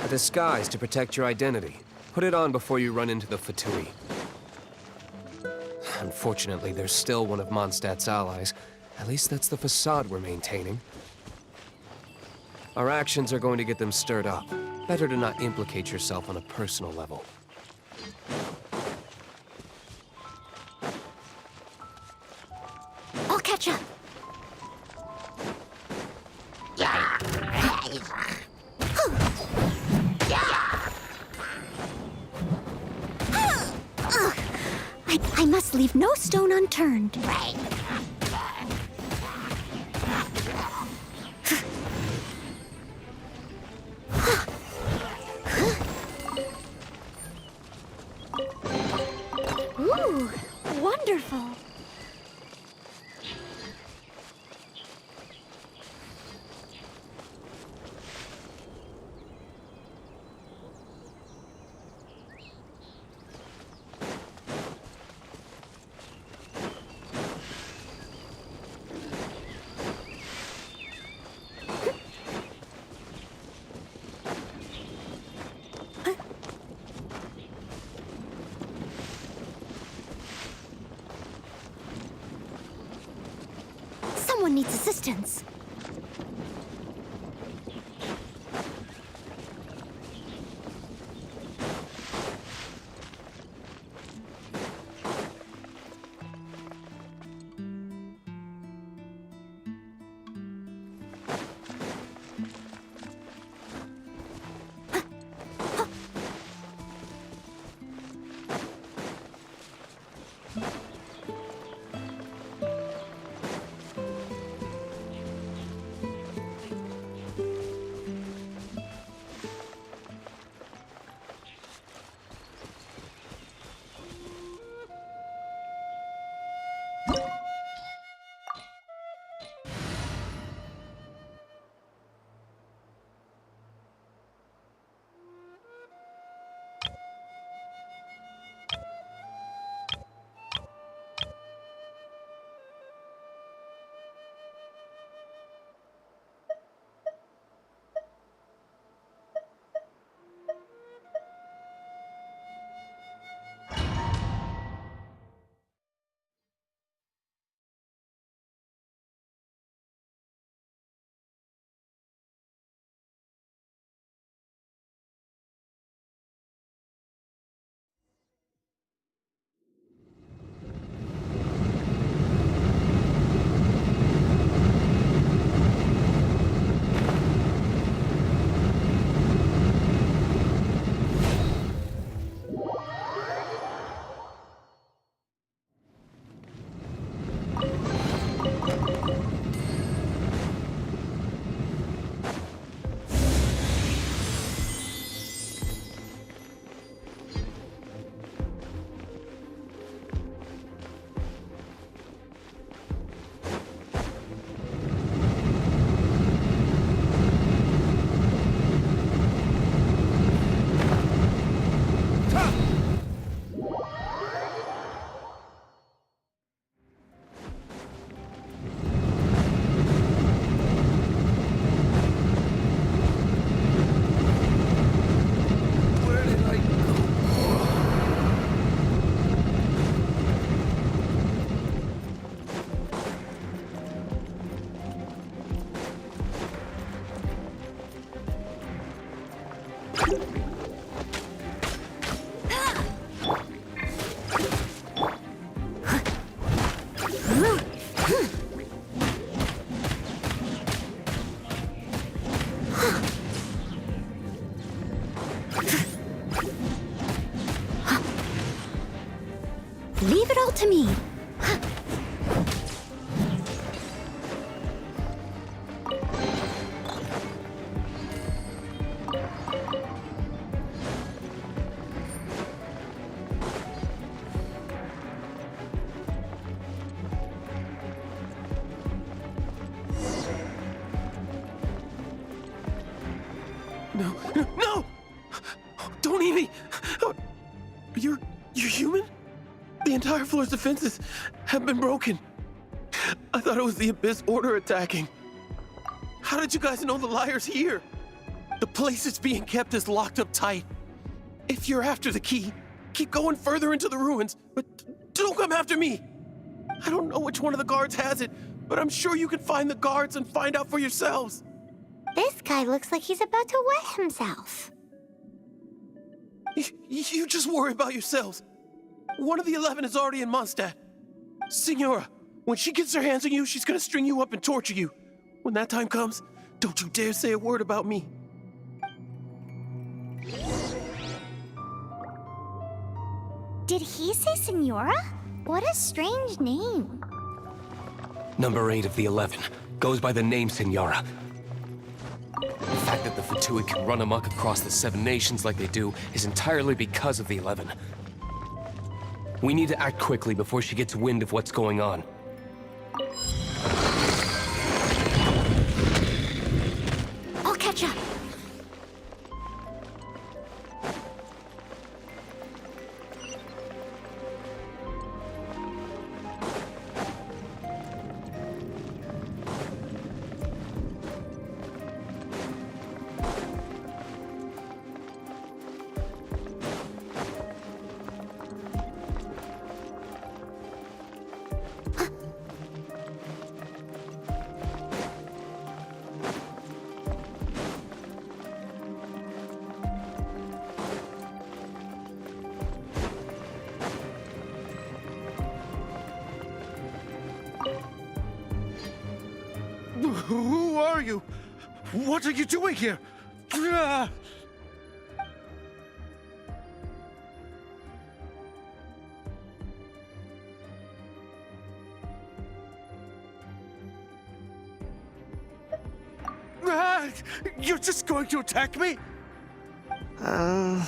A disguise to protect your identity. Put it on before you run into the Fatui. Unfortunately, there's still one of Mondstadt's allies. At least that's the facade we're maintaining. Our actions are going to get them stirred up. Better to not implicate yourself on a personal level. I'll catch up. I must leave no stone unturned. Ooh, wonderful. Someone needs assistance. Leave it all to me. No, no! Don't eat me! You're human? The entire floor's defenses have been broken. I thought it was the Abyss Order attacking. How did you guys know the liar's here? The place it's being kept is locked up tight. If you're after the key, keep going further into the ruins, but don't come after me. I don't know which one of the guards has it, but I'm sure you can find the guards and find out for yourselves. This guy looks like he's about to wet himself. You just worry about yourselves. One of the 11 is already in Mondstadt. Signora, when she gets her hands on you, she's gonna string you up and torture you. When that time comes, don't you dare say a word about me. Did he say Senora? What a strange name. Number 8 of the 11 goes by the name Senora. The fact that the Fatui can run amok across the 7 nations like they do is entirely because of the 11. We need to act quickly before she gets wind of what's going on. I'll catch up. Who are you? What are you doing here? You're just going to attack me? I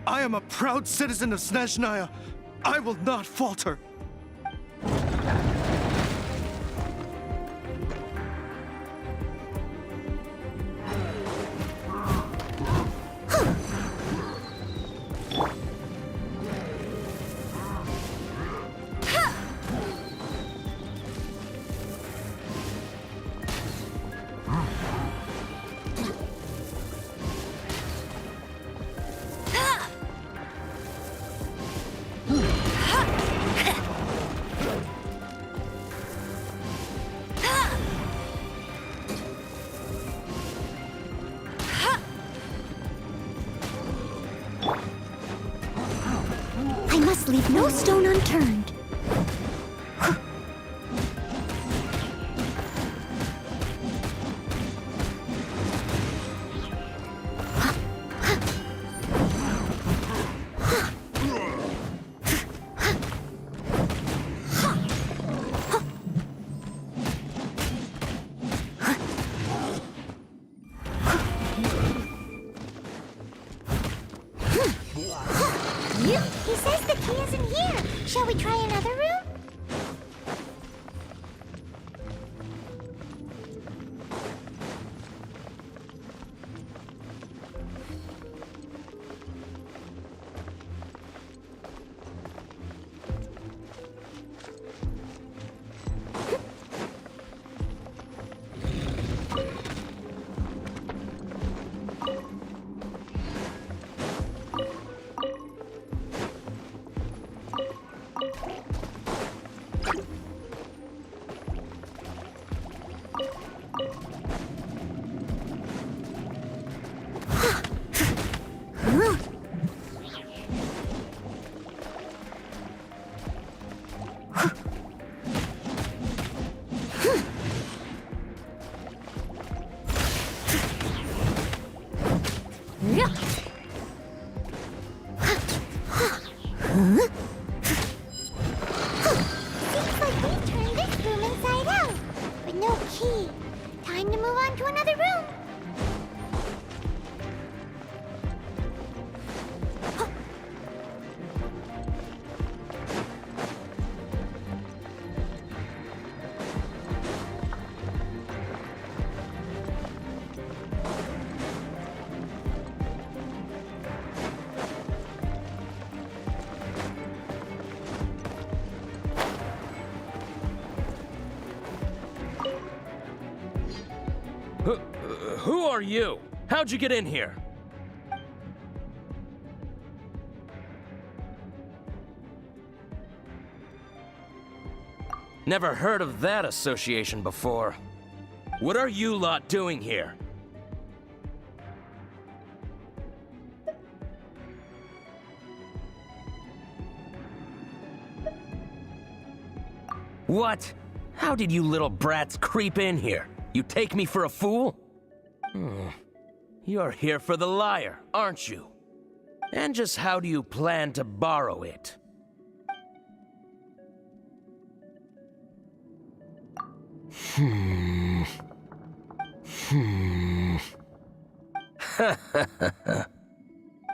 am a proud citizen of Snezhnaya. I will not falter. I must leave no stone unturned. He says the key isn't here. Shall we try another room? Seems like we turned this room inside out, but no key. Time to move on to another room. Who are you? How'd you get in here? Never heard of that association before. What are you lot doing here? What? How did you little brats creep in here? You take me for a fool? You're here for the lyre, aren't you? And just how do you plan to borrow it?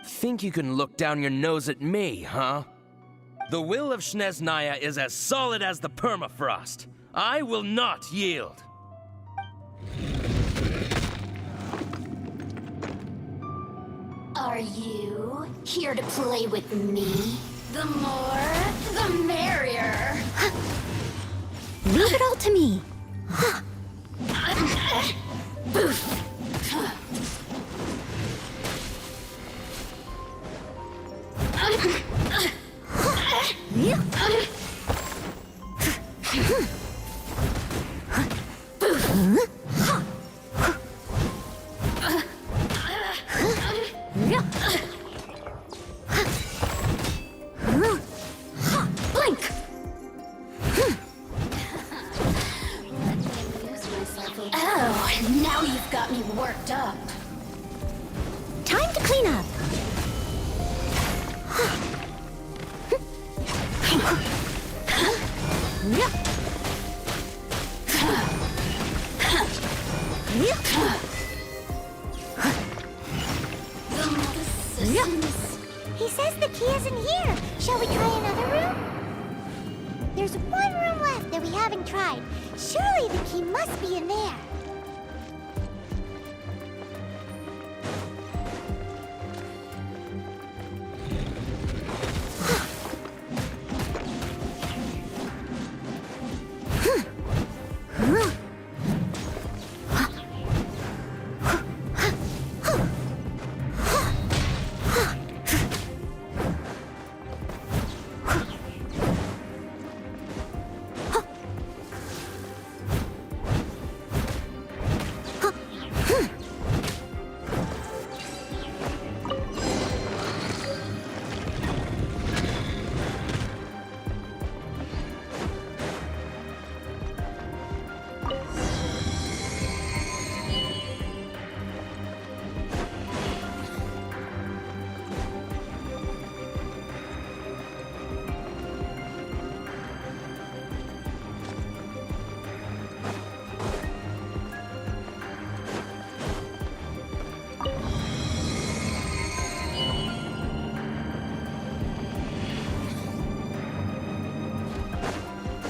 Think you can look down your nose at me, huh? The will of Snezhnaya is as solid as the permafrost. I will not yield. Are you here to play with me? The more, the merrier. Leave it all to me. Boof. Blink! Oh, now you've got me worked up. Time to clean up. He says the key isn't here. Shall we try another room? There's one room left that we haven't tried. Surely the key must be in there.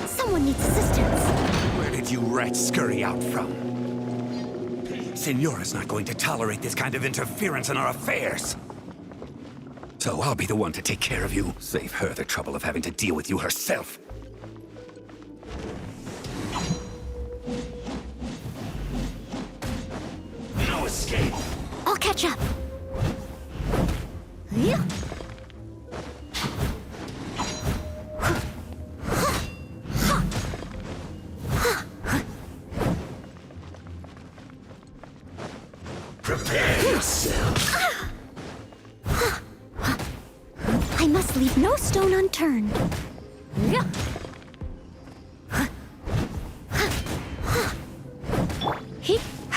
Someone needs assistance. Where did you rats scurry out from? Senora's not going to tolerate this kind of interference in our affairs. So I'll be the one to take care of you. Save her the trouble of having to deal with you herself. No escape. I'll catch up. Yeah. Prepare yourself. I must leave no stone unturned.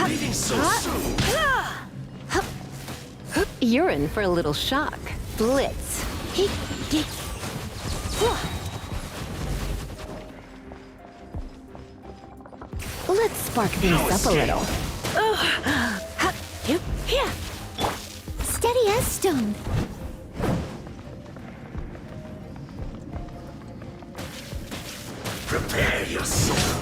Leaving so soon. You're in for a little shock. Blitz. Let's spark things up a little. Steady as stone. Prepare yourself.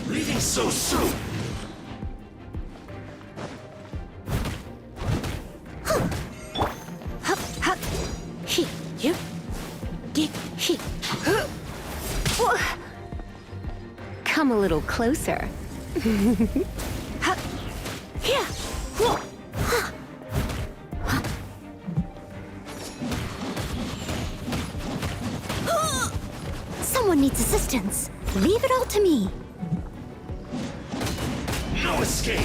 Leaving so soon. Come a little closer. Someone needs assistance. Leave it all to me. No escape.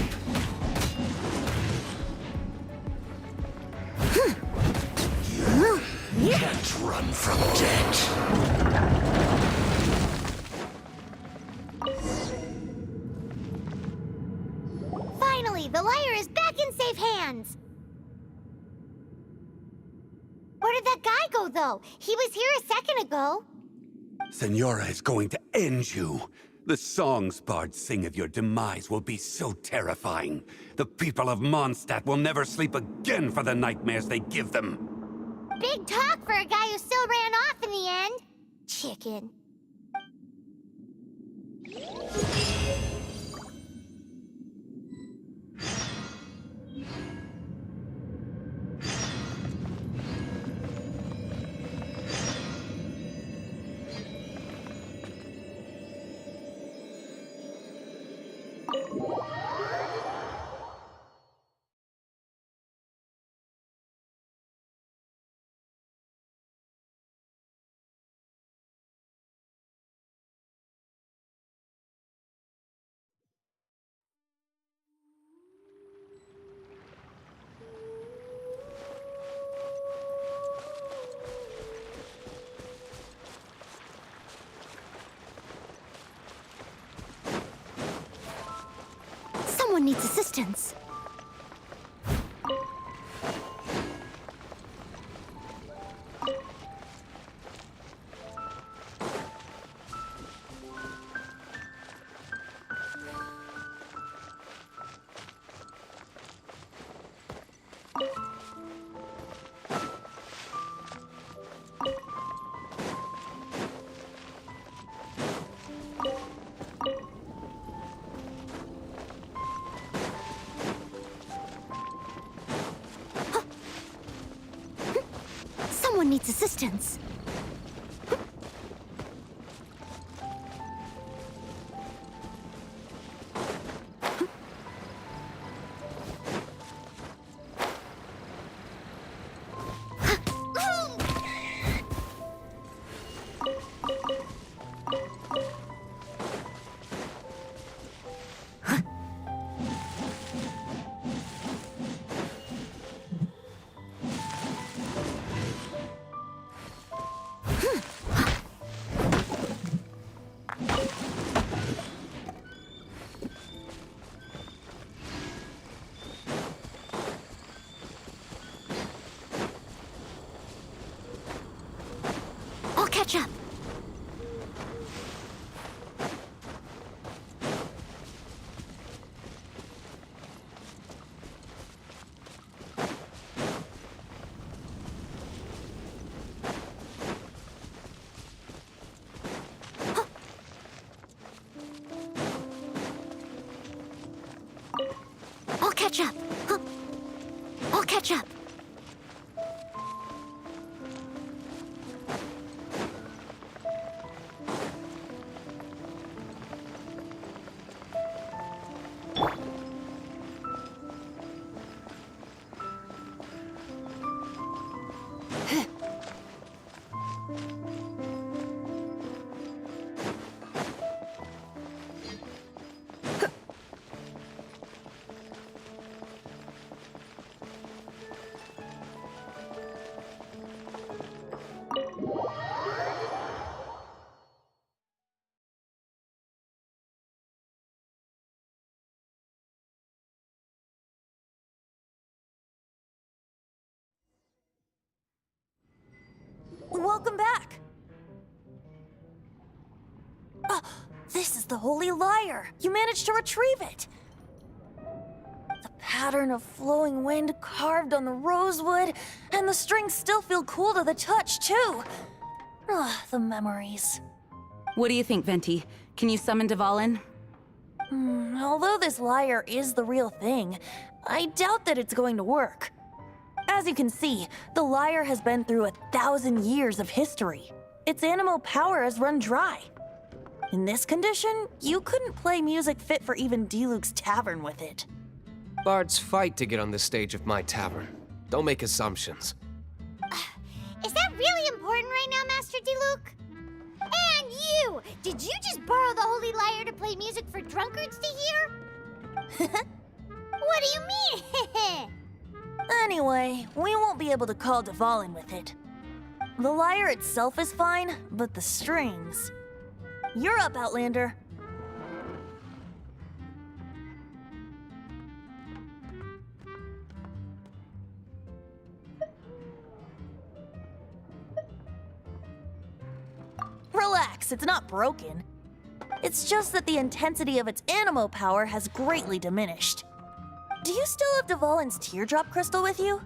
You can't run from death. Finally, the lyre is back in safe hands. Where did that guy go, though? He was here a second ago. Senora is going to end you. The songs bards sing of your demise will be so terrifying. The people of Mondstadt will never sleep again for the nightmares they give them. Big talk for a guy who still ran off in the end. Chicken. Someone needs assistance. Someone needs assistance. I'll catch up. I'll catch up. I'll catch up. This is the Holy Lyre! You managed to retrieve it! The pattern of flowing wind carved on the rosewood, and the strings still feel cool to the touch, too! Ugh, the memories. What do you think, Venti? Can you summon Dvalin? Although this lyre is the real thing, I doubt that it's going to work. As you can see, the lyre has been through 1,000 years of history. Its animal power has run dry. In this condition, you couldn't play music fit for even D-Luke's tavern with it. Bards fight to get on the stage of my tavern. Don't make assumptions. Is that really important right now, Master D-Luke? And you! Did you just borrow the Holy Lyre to play music for drunkards to hear? What do you mean? Anyway, we won't be able to call Dvalin with it. The lyre itself is fine, but the strings... You're up, Outlander. Relax, it's not broken. It's just that the intensity of its animo power has greatly diminished. Do you still have Dvalin's teardrop crystal with you?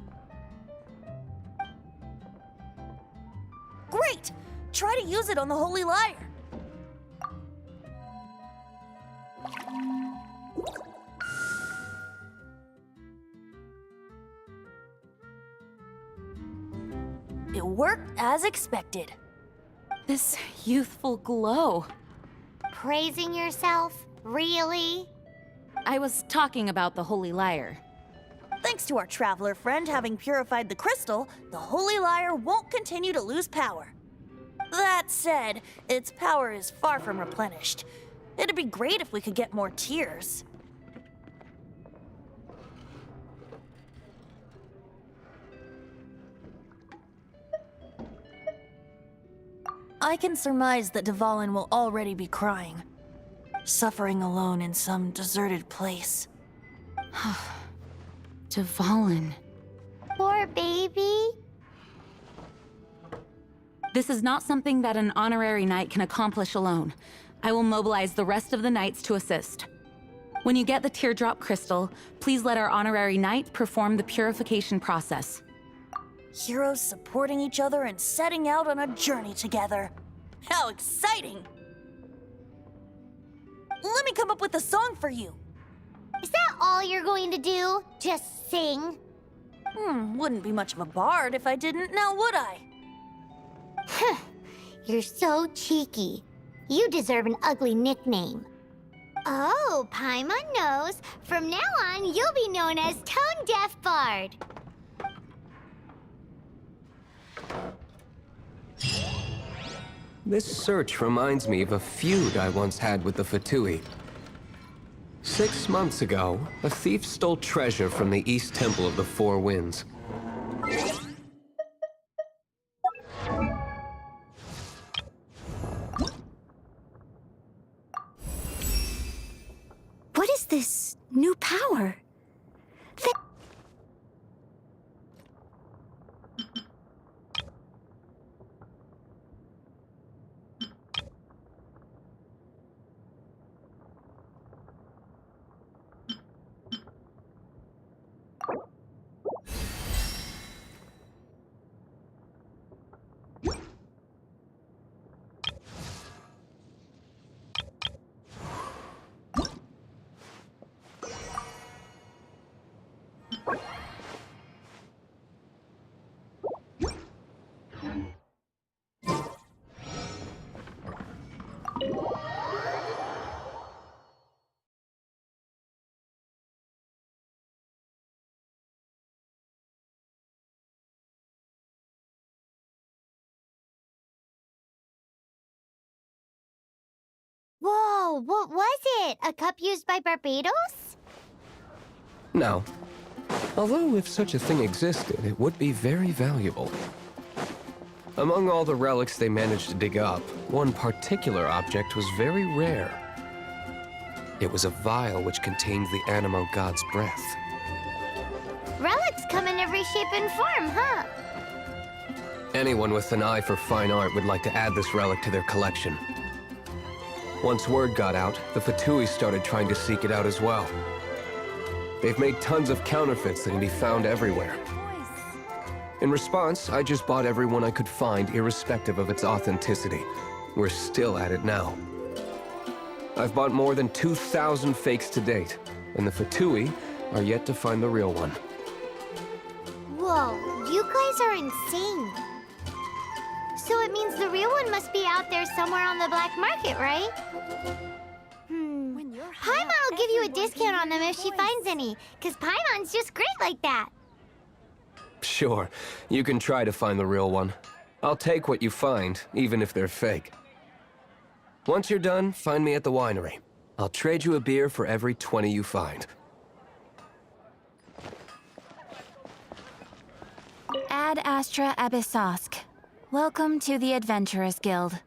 Great! Try to use it on the Holy Lyre. It worked as expected. This youthful glow. Praising yourself? Really? I was talking about the Holy Lyre. Thanks to our traveler friend having purified the crystal, the Holy Lyre won't continue to lose power. That said, its power is far from replenished. It'd be great if we could get more tears. I can surmise that Dvalin will already be crying, suffering alone in some deserted place. Dvalin. Poor baby. This is not something that an honorary knight can accomplish alone. I will mobilize the rest of the knights to assist. When you get the teardrop crystal, please let our honorary knight perform the purification process. Heroes supporting each other and setting out on a journey together. How exciting! Let me come up with a song for you. Is that all you're going to do? Just sing? Wouldn't be much of a bard if I didn't, now would I? You're so cheeky. You deserve an ugly nickname. Oh, Paimon knows. From now on, you'll be known as Tone Deaf Bard. This search reminds me of a feud I once had with the Fatui. 6 months ago, a thief stole treasure from the East Temple of the Four Winds. What is this new power? Whoa, what was it? A cup used by Barbados? No. Although if such a thing existed, it would be very valuable. Among all the relics they managed to dig up, one particular object was very rare. It was a vial which contained the Animo God's breath. Relics come in every shape and form, huh? Anyone with an eye for fine art would like to add this relic to their collection. Once word got out, the Fatui started trying to seek it out as well. They've made tons of counterfeits that can be found everywhere. In response, I just bought everyone I could find, irrespective of its authenticity. We're still at it now. I've bought more than 2,000 fakes to date, and the Fatui are yet to find the real one. Whoa, you guys are insane. So it means the real one must be out there somewhere on the black market, right? Paimon will give you a discount on them if she finds any, because Paimon's just great like that. Sure, you can try to find the real one. I'll take what you find, even if they're fake. Once you're done, find me at the winery. I'll trade you a beer for every 20 you find. Ad Astra Abyssosk. Welcome to the Adventurers Guild.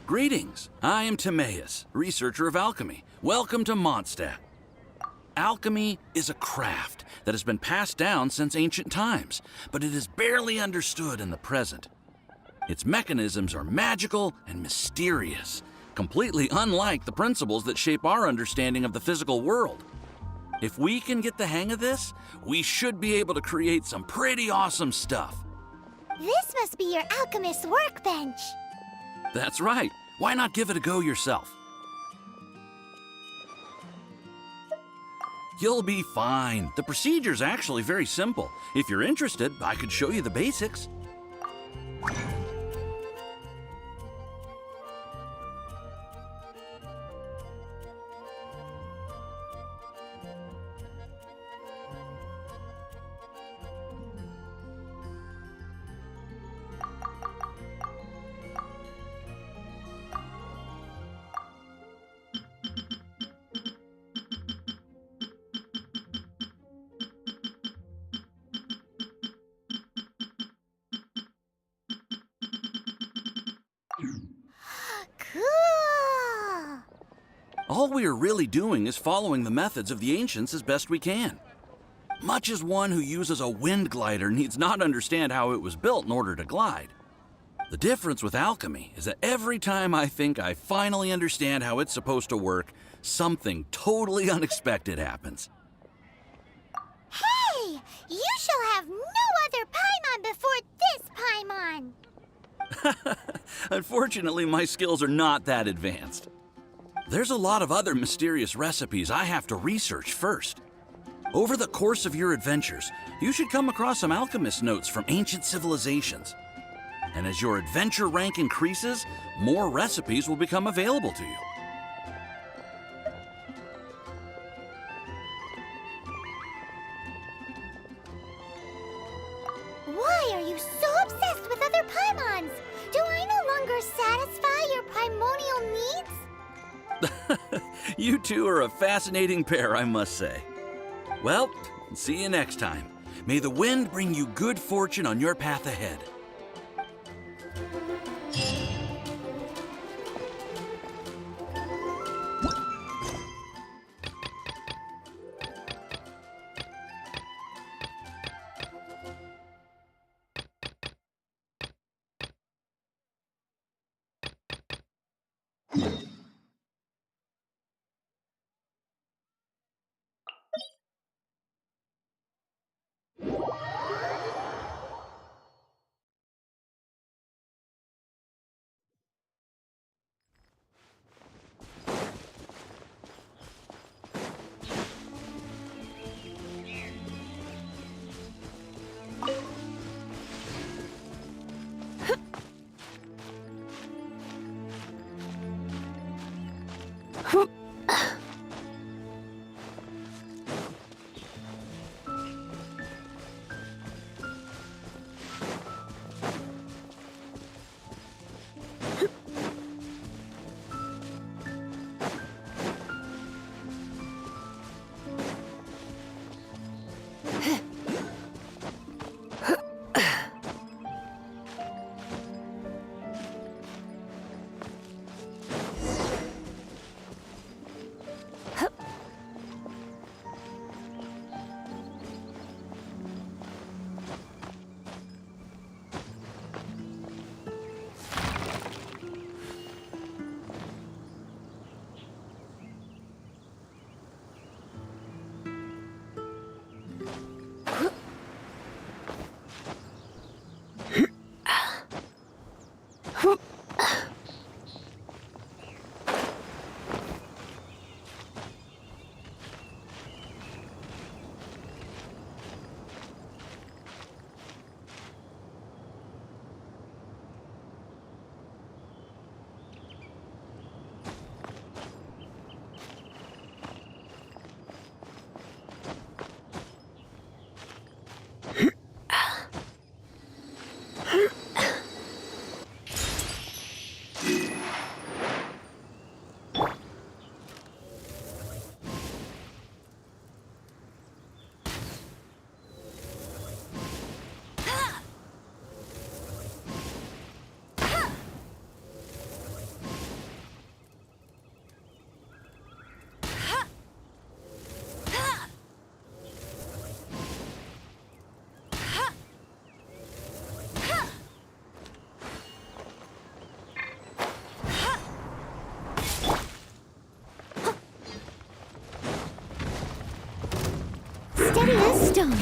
Greetings, I am Timaeus, researcher of alchemy. Welcome to Mondstadt. Alchemy is a craft that has been passed down since ancient times, but it is barely understood in the present. Its mechanisms are magical and mysterious, completely unlike the principles that shape our understanding of the physical world. If we can get the hang of this, we should be able to create some pretty awesome stuff. This must be your alchemist's workbench. That's right. Why not give it a go yourself? You'll be fine. The procedure's actually very simple. If you're interested, I could show you the basics. Cool! All we are really doing is following the methods of the ancients as best we can. Much as one who uses a wind glider needs not understand how it was built in order to glide. The difference with alchemy is that every time I think I finally understand how it's supposed to work, something totally unexpected happens. Hey! You shall have no other Paimon before this Paimon! Unfortunately, my skills are not that advanced. There's a lot of other mysterious recipes I have to research first. Over the course of your adventures, you should come across some alchemist notes from ancient civilizations. And as your adventure rank increases, more recipes will become available to you. Why are you so obsessed with other Paimons? Do I no longer satisfy your primordial needs? You two are a fascinating pair, I must say. Well, see you next time. May the wind bring you good fortune on your path ahead. Steady as stone.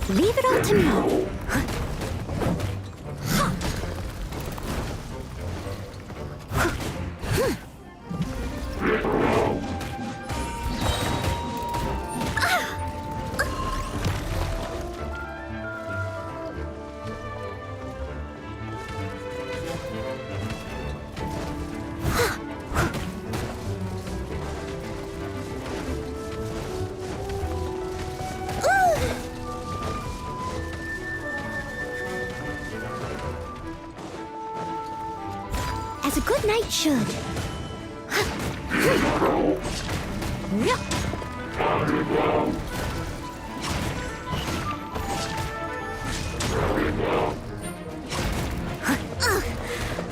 Leave it all to me. As a good knight should.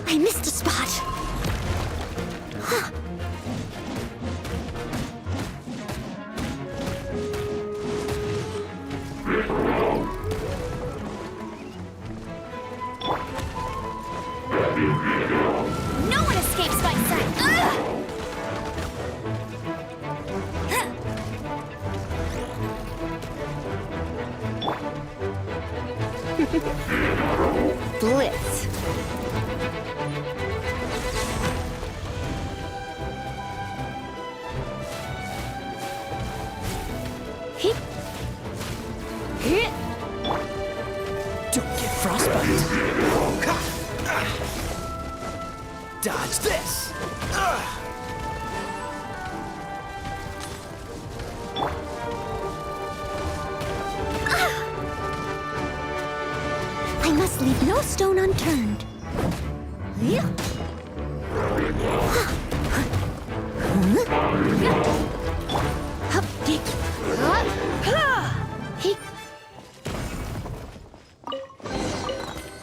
I missed a spot. Blitz. Hit. Hit. Don't get frostbite. Dodge this. I must leave no stone unturned.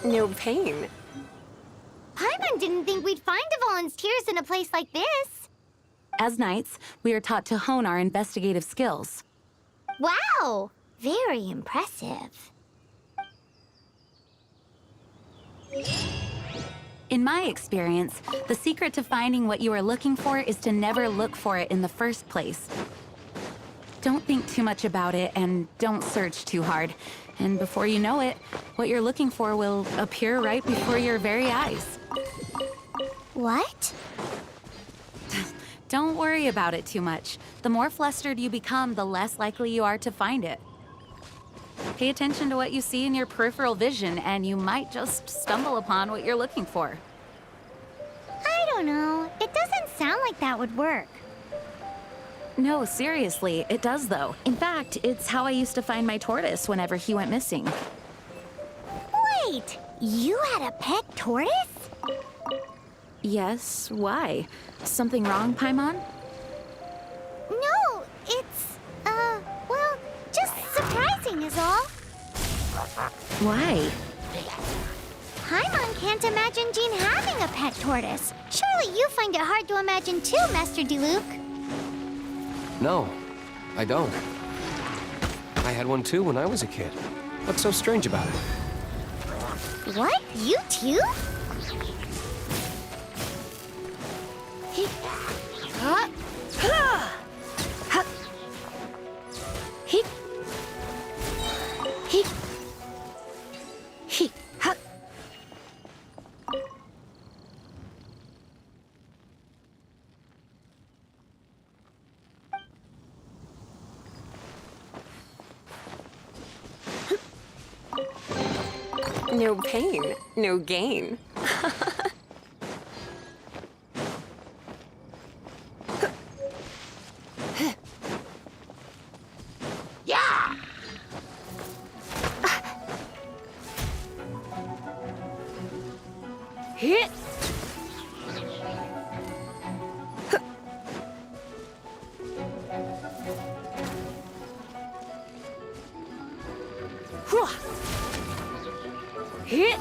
No pain. Paimon didn't think we'd find the volunteers in a place like this. As knights, we are taught to hone our investigative skills. Wow! Very impressive. In my experience, the secret to finding what you are looking for is to never look for it in the first place. Don't think too much about it and don't search too hard. And before you know it, what you're looking for will appear right before your very eyes. What? Don't worry about it too much. The more flustered you become, the less likely you are to find it. Pay attention to what you see in your peripheral vision, and you might just stumble upon what you're looking for. I don't know. It doesn't sound like that would work. No, seriously, it does though. In fact, it's how I used to find my tortoise whenever he went missing. Wait! You had a pet tortoise? Yes, why? Something wrong, Paimon? No, it's, well, just surprising is all. Why? Paimon can't imagine Jean having a pet tortoise. Surely you find it hard to imagine too, Master Diluc. No, I don't. I had one too when I was a kid. What's so strange about it? What? You too? No pain, no gain. Hit. Hit.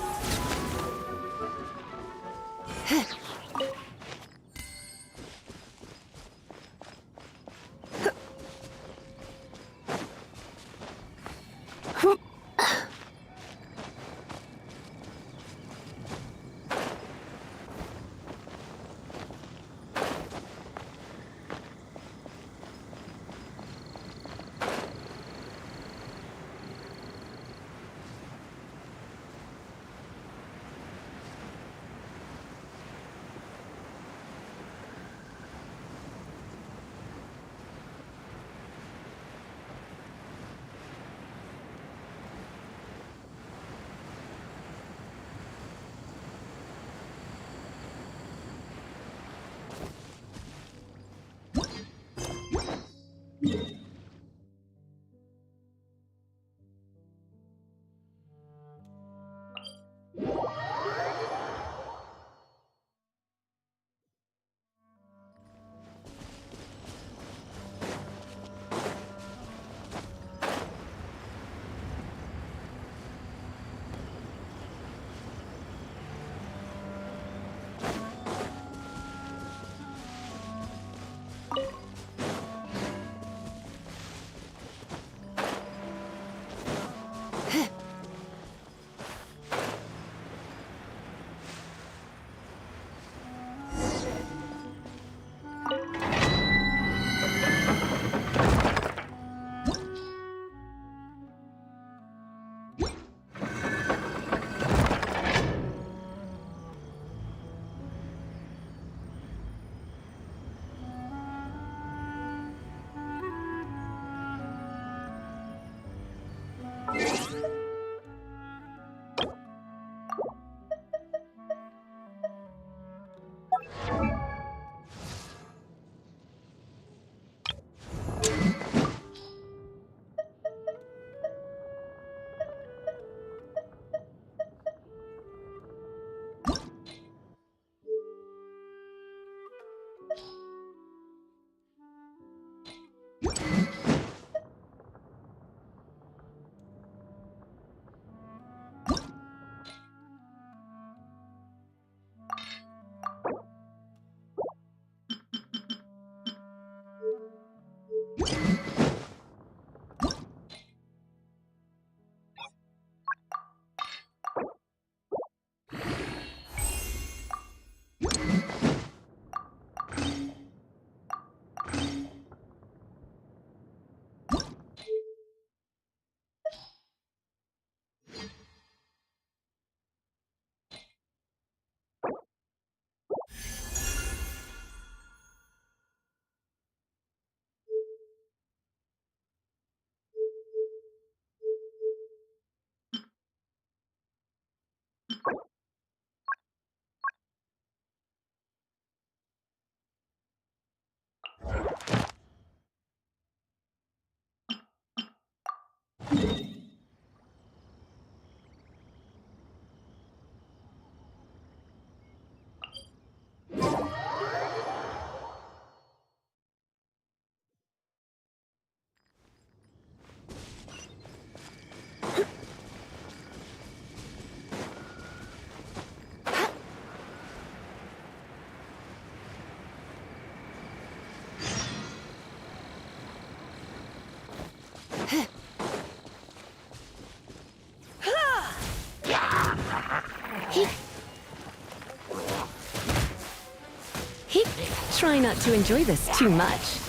try not to enjoy this too much.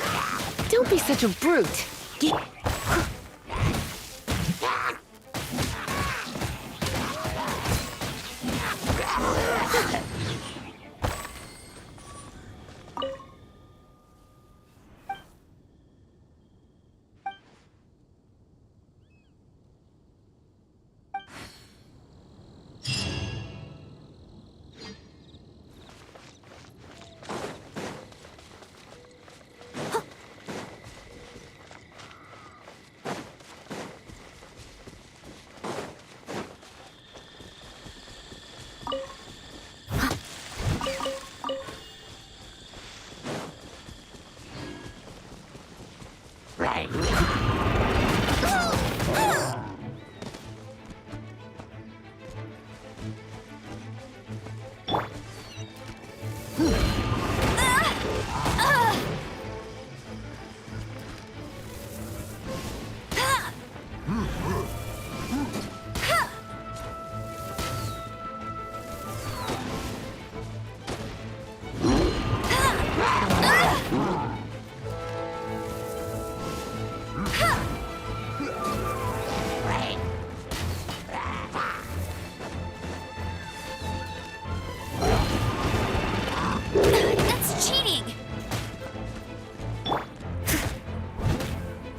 Don't be such a brute.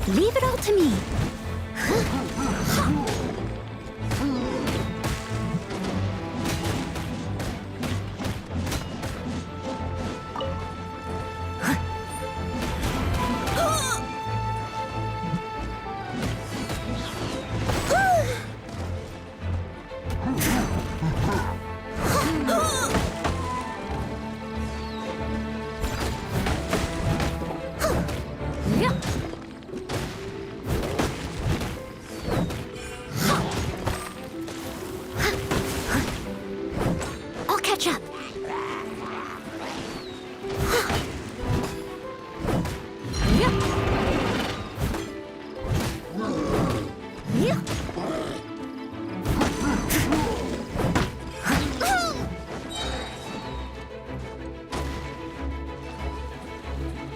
Leave it all to me. I'll catch up.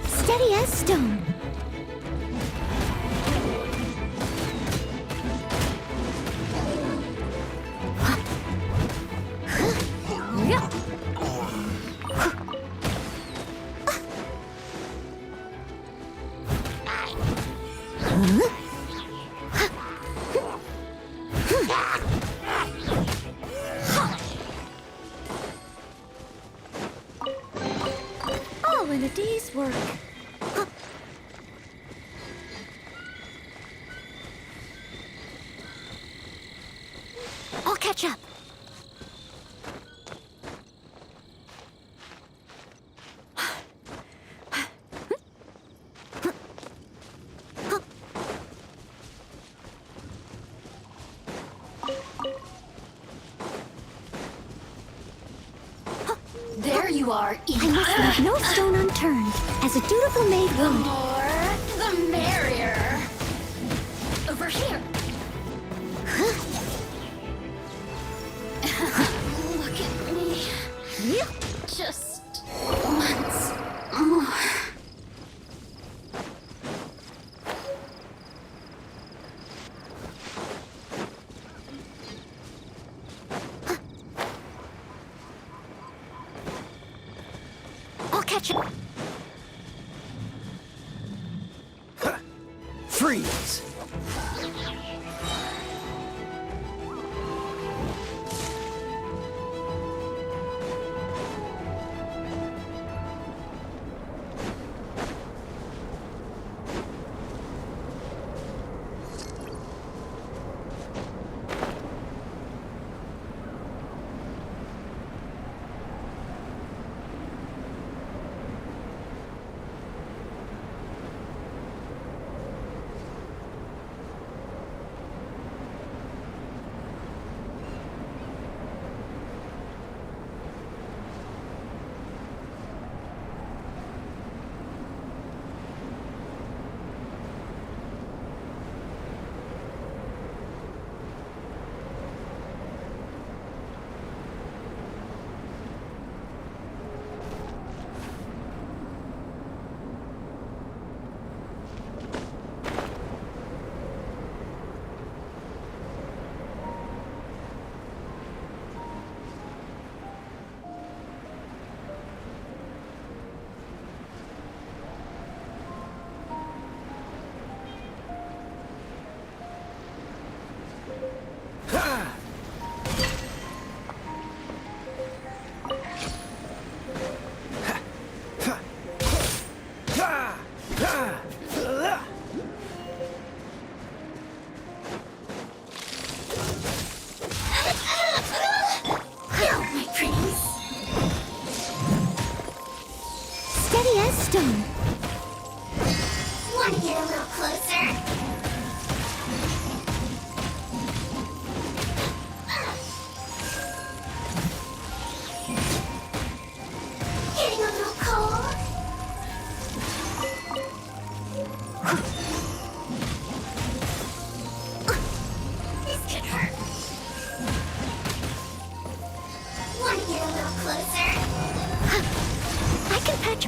Steady as stone. All in a day's work. I'll catch up. There you are, I must leave no stone unturned, as a dutiful maid The would. more, the merrier. Over here. Look at me. Just once more. I'll catch up. Freeze!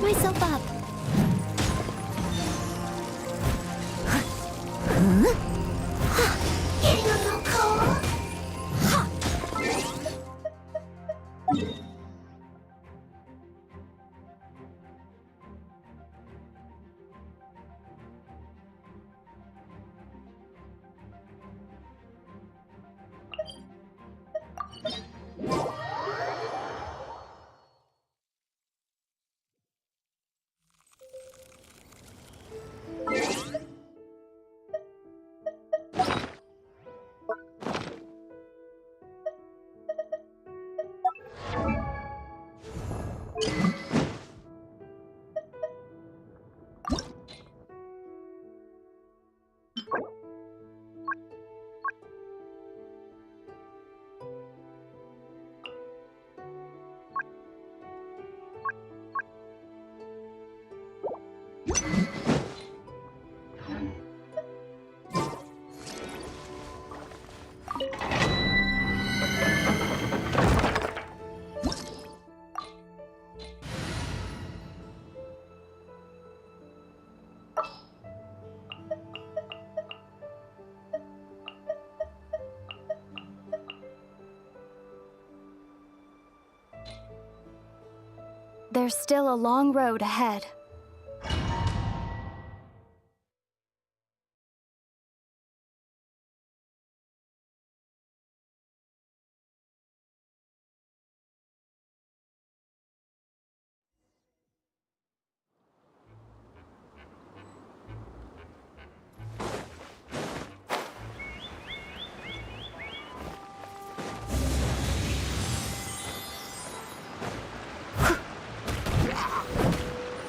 myself up. Getting a little cold. There's still a long road ahead.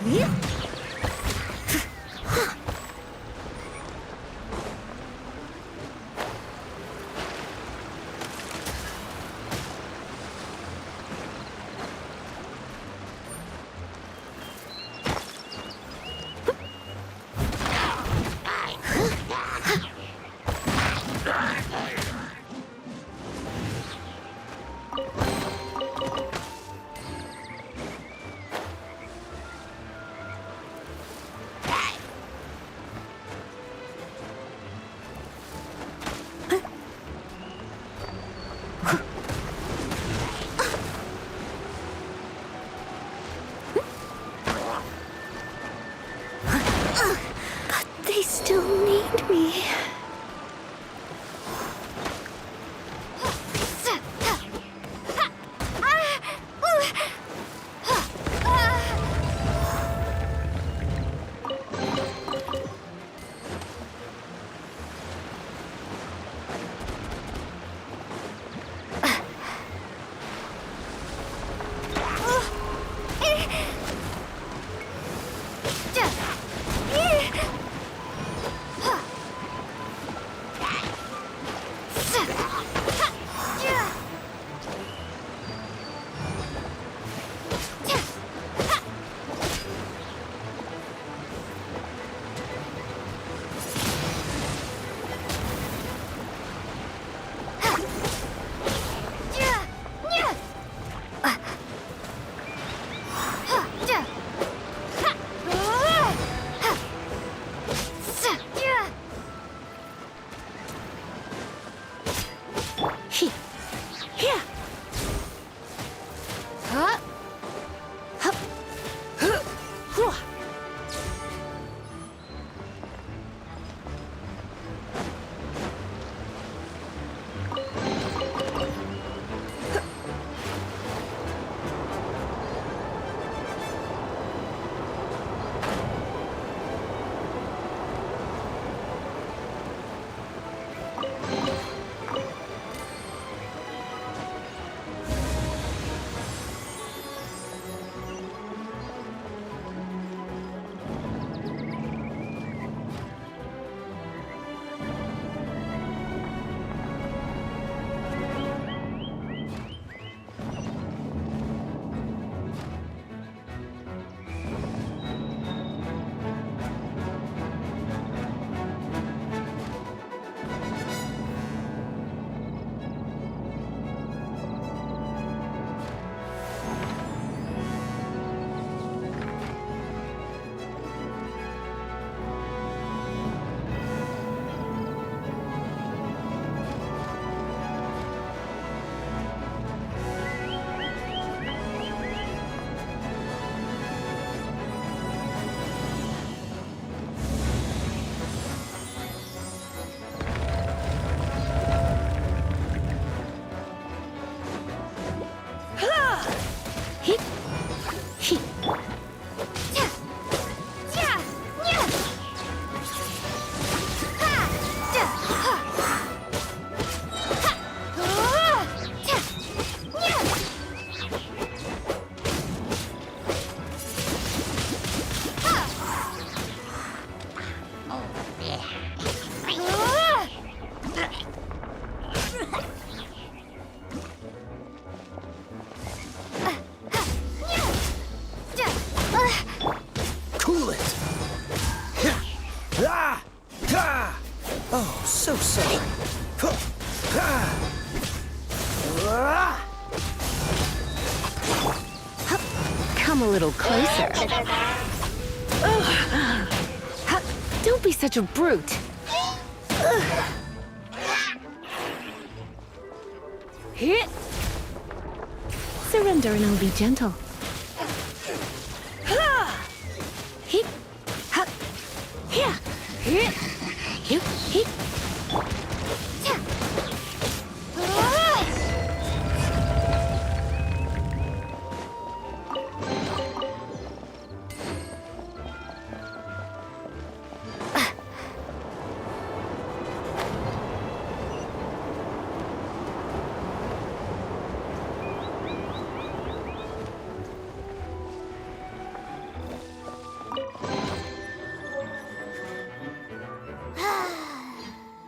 Yeah. a little closer. Ugh. Don't be such a brute. Hit. Surrender and I'll be gentle. Hit. Here. Hit. Hit. Hit.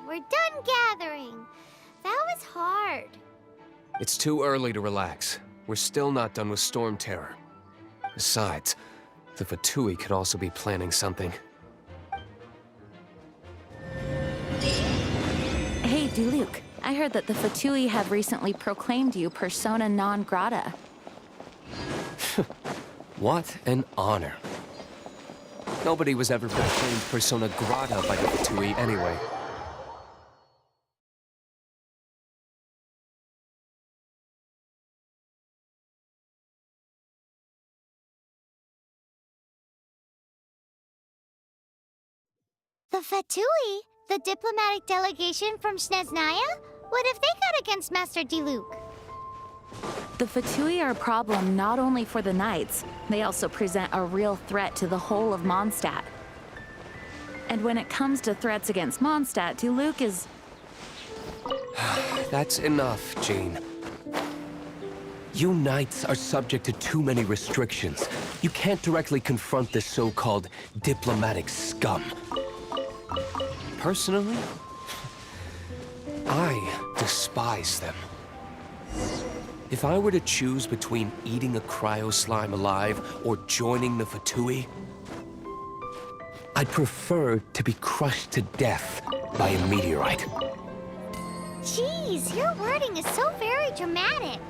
We're done gathering. That was hard. It's too early to relax. We're still not done with Storm Terror. Besides, the Fatui could also be planning something. Hey, Diluc. I heard that the Fatui have recently proclaimed you persona non grata. What an honor. Nobody was ever proclaimed persona grata by the Fatui anyway. The Fatui? The diplomatic delegation from Snezhnaya? What have they got against Master Diluc? The Fatui are a problem not only for the Knights, they also present a real threat to the whole of Mondstadt. And when it comes to threats against Mondstadt, Diluc is... That's enough, Jean. You Knights are subject to too many restrictions. You can't directly confront this so-called diplomatic scum. Personally, I despise them. If I were to choose between eating a cryo slime alive or joining the Fatui, I'd prefer to be crushed to death by a meteorite. Jeez, your wording is so very dramatic.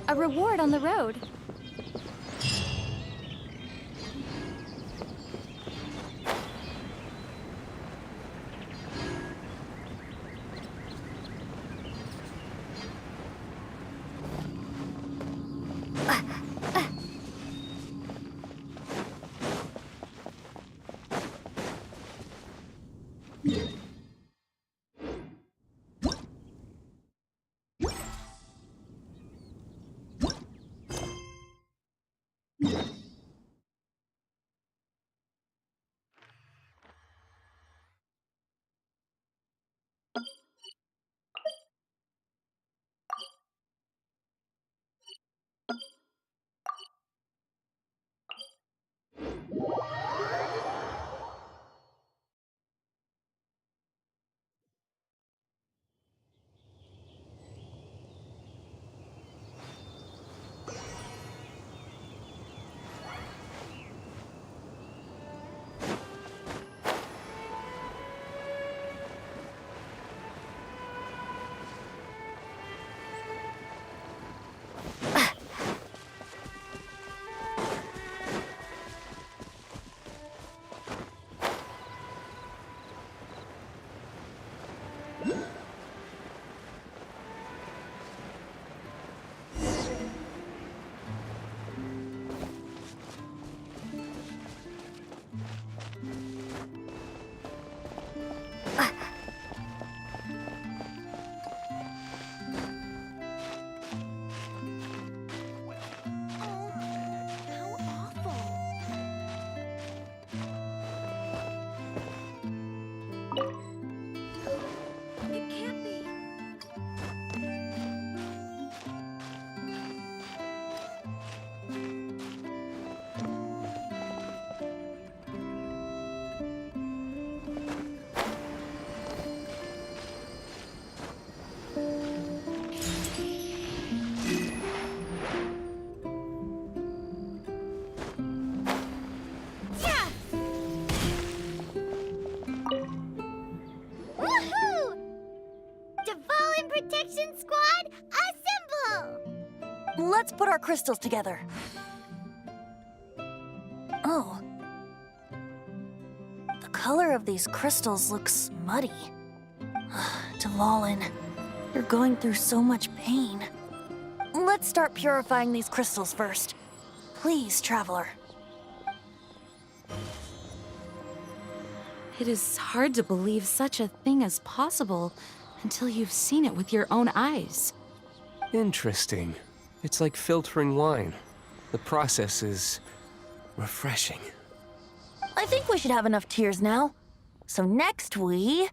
A reward on the road. Protection Squad, assemble! Let's put our crystals together. Oh. The color of these crystals looks muddy. Dvalin, you're going through so much pain. Let's start purifying these crystals first. Please, Traveler. It is hard to believe such a thing is possible until you've seen it with your own eyes. Interesting. It's like filtering wine. The process is refreshing. I think we should have enough tears now. So next we...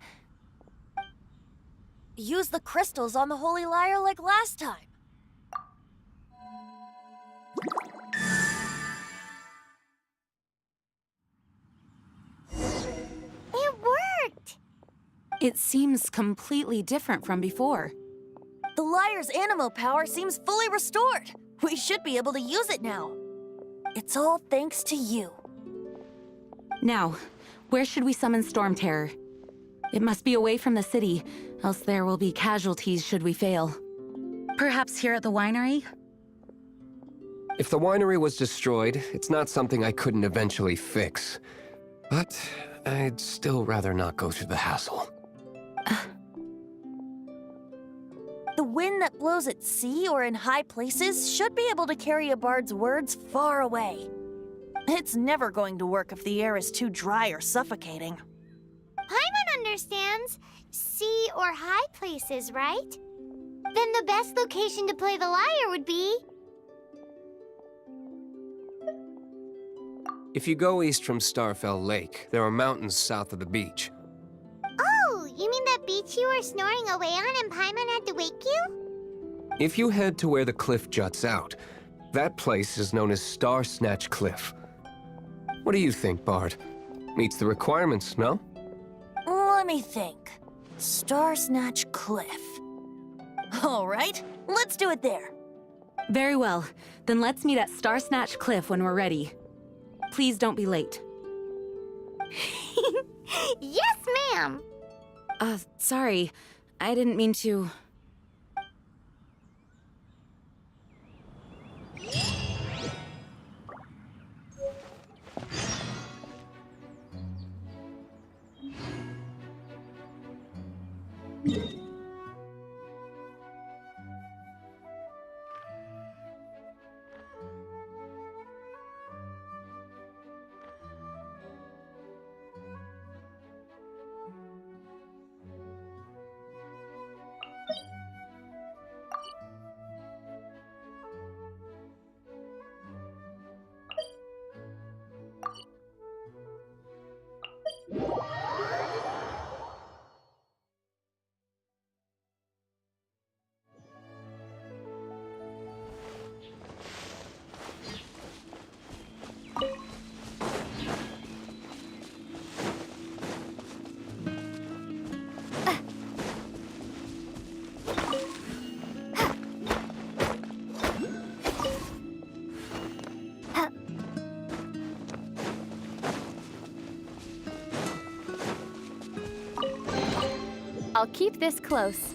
use the crystals on the Holy Lyre like last time. It worked! It seems completely different from before. The Lyre's animo power seems fully restored. We should be able to use it now. It's all thanks to you. Now, where should we summon Storm Terror? It must be away from the city, else there will be casualties should we fail. Perhaps here at the winery? If the winery was destroyed, it's not something I couldn't eventually fix. But I'd still rather not go through the hassle. The wind that blows at sea or in high places should be able to carry a bard's words far away. It's never going to work if the air is too dry or suffocating. Paimon understands sea or high places, right? Then the best location to play the lyre would be... If you go east from Starfell Lake, there are mountains south of the beach. Oh, you mean that beach you were snoring away on and Paimon had to wake you? If you head to where the cliff juts out, that place is known as Star Snatch Cliff. What do you think, Bard? Meets the requirements, no? Let me think. Star Snatch Cliff. All right, let's do it there. Very well. Then let's meet at Star Snatch Cliff when we're ready. Please don't be late. Yes, ma'am! Sorry. I didn't mean to... I'll keep this close.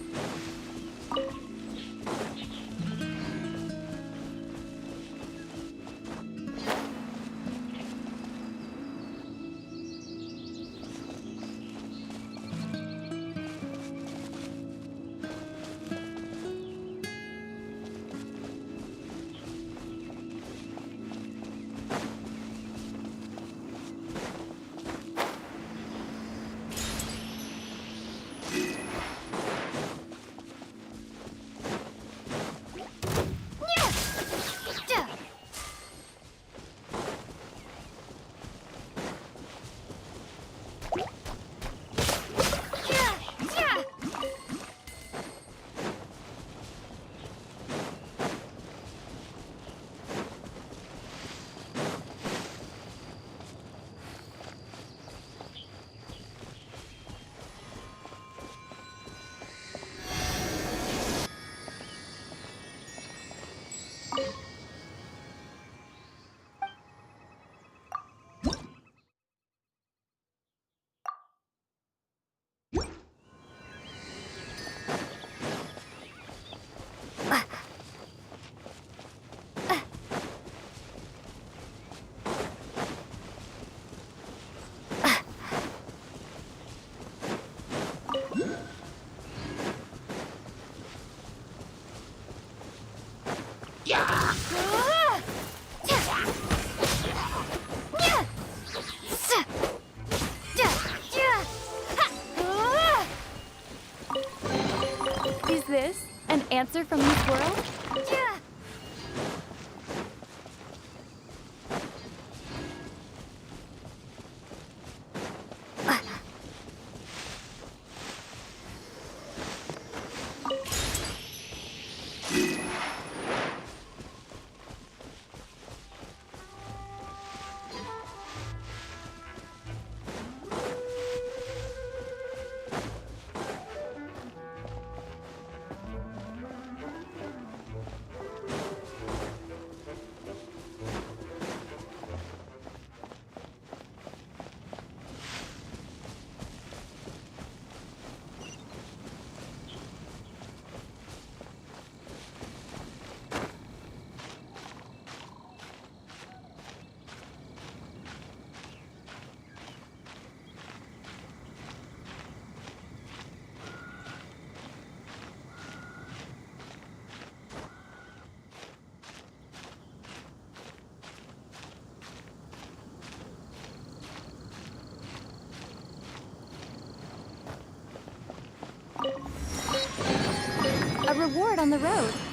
Is this an answer from this world? A reward on the road.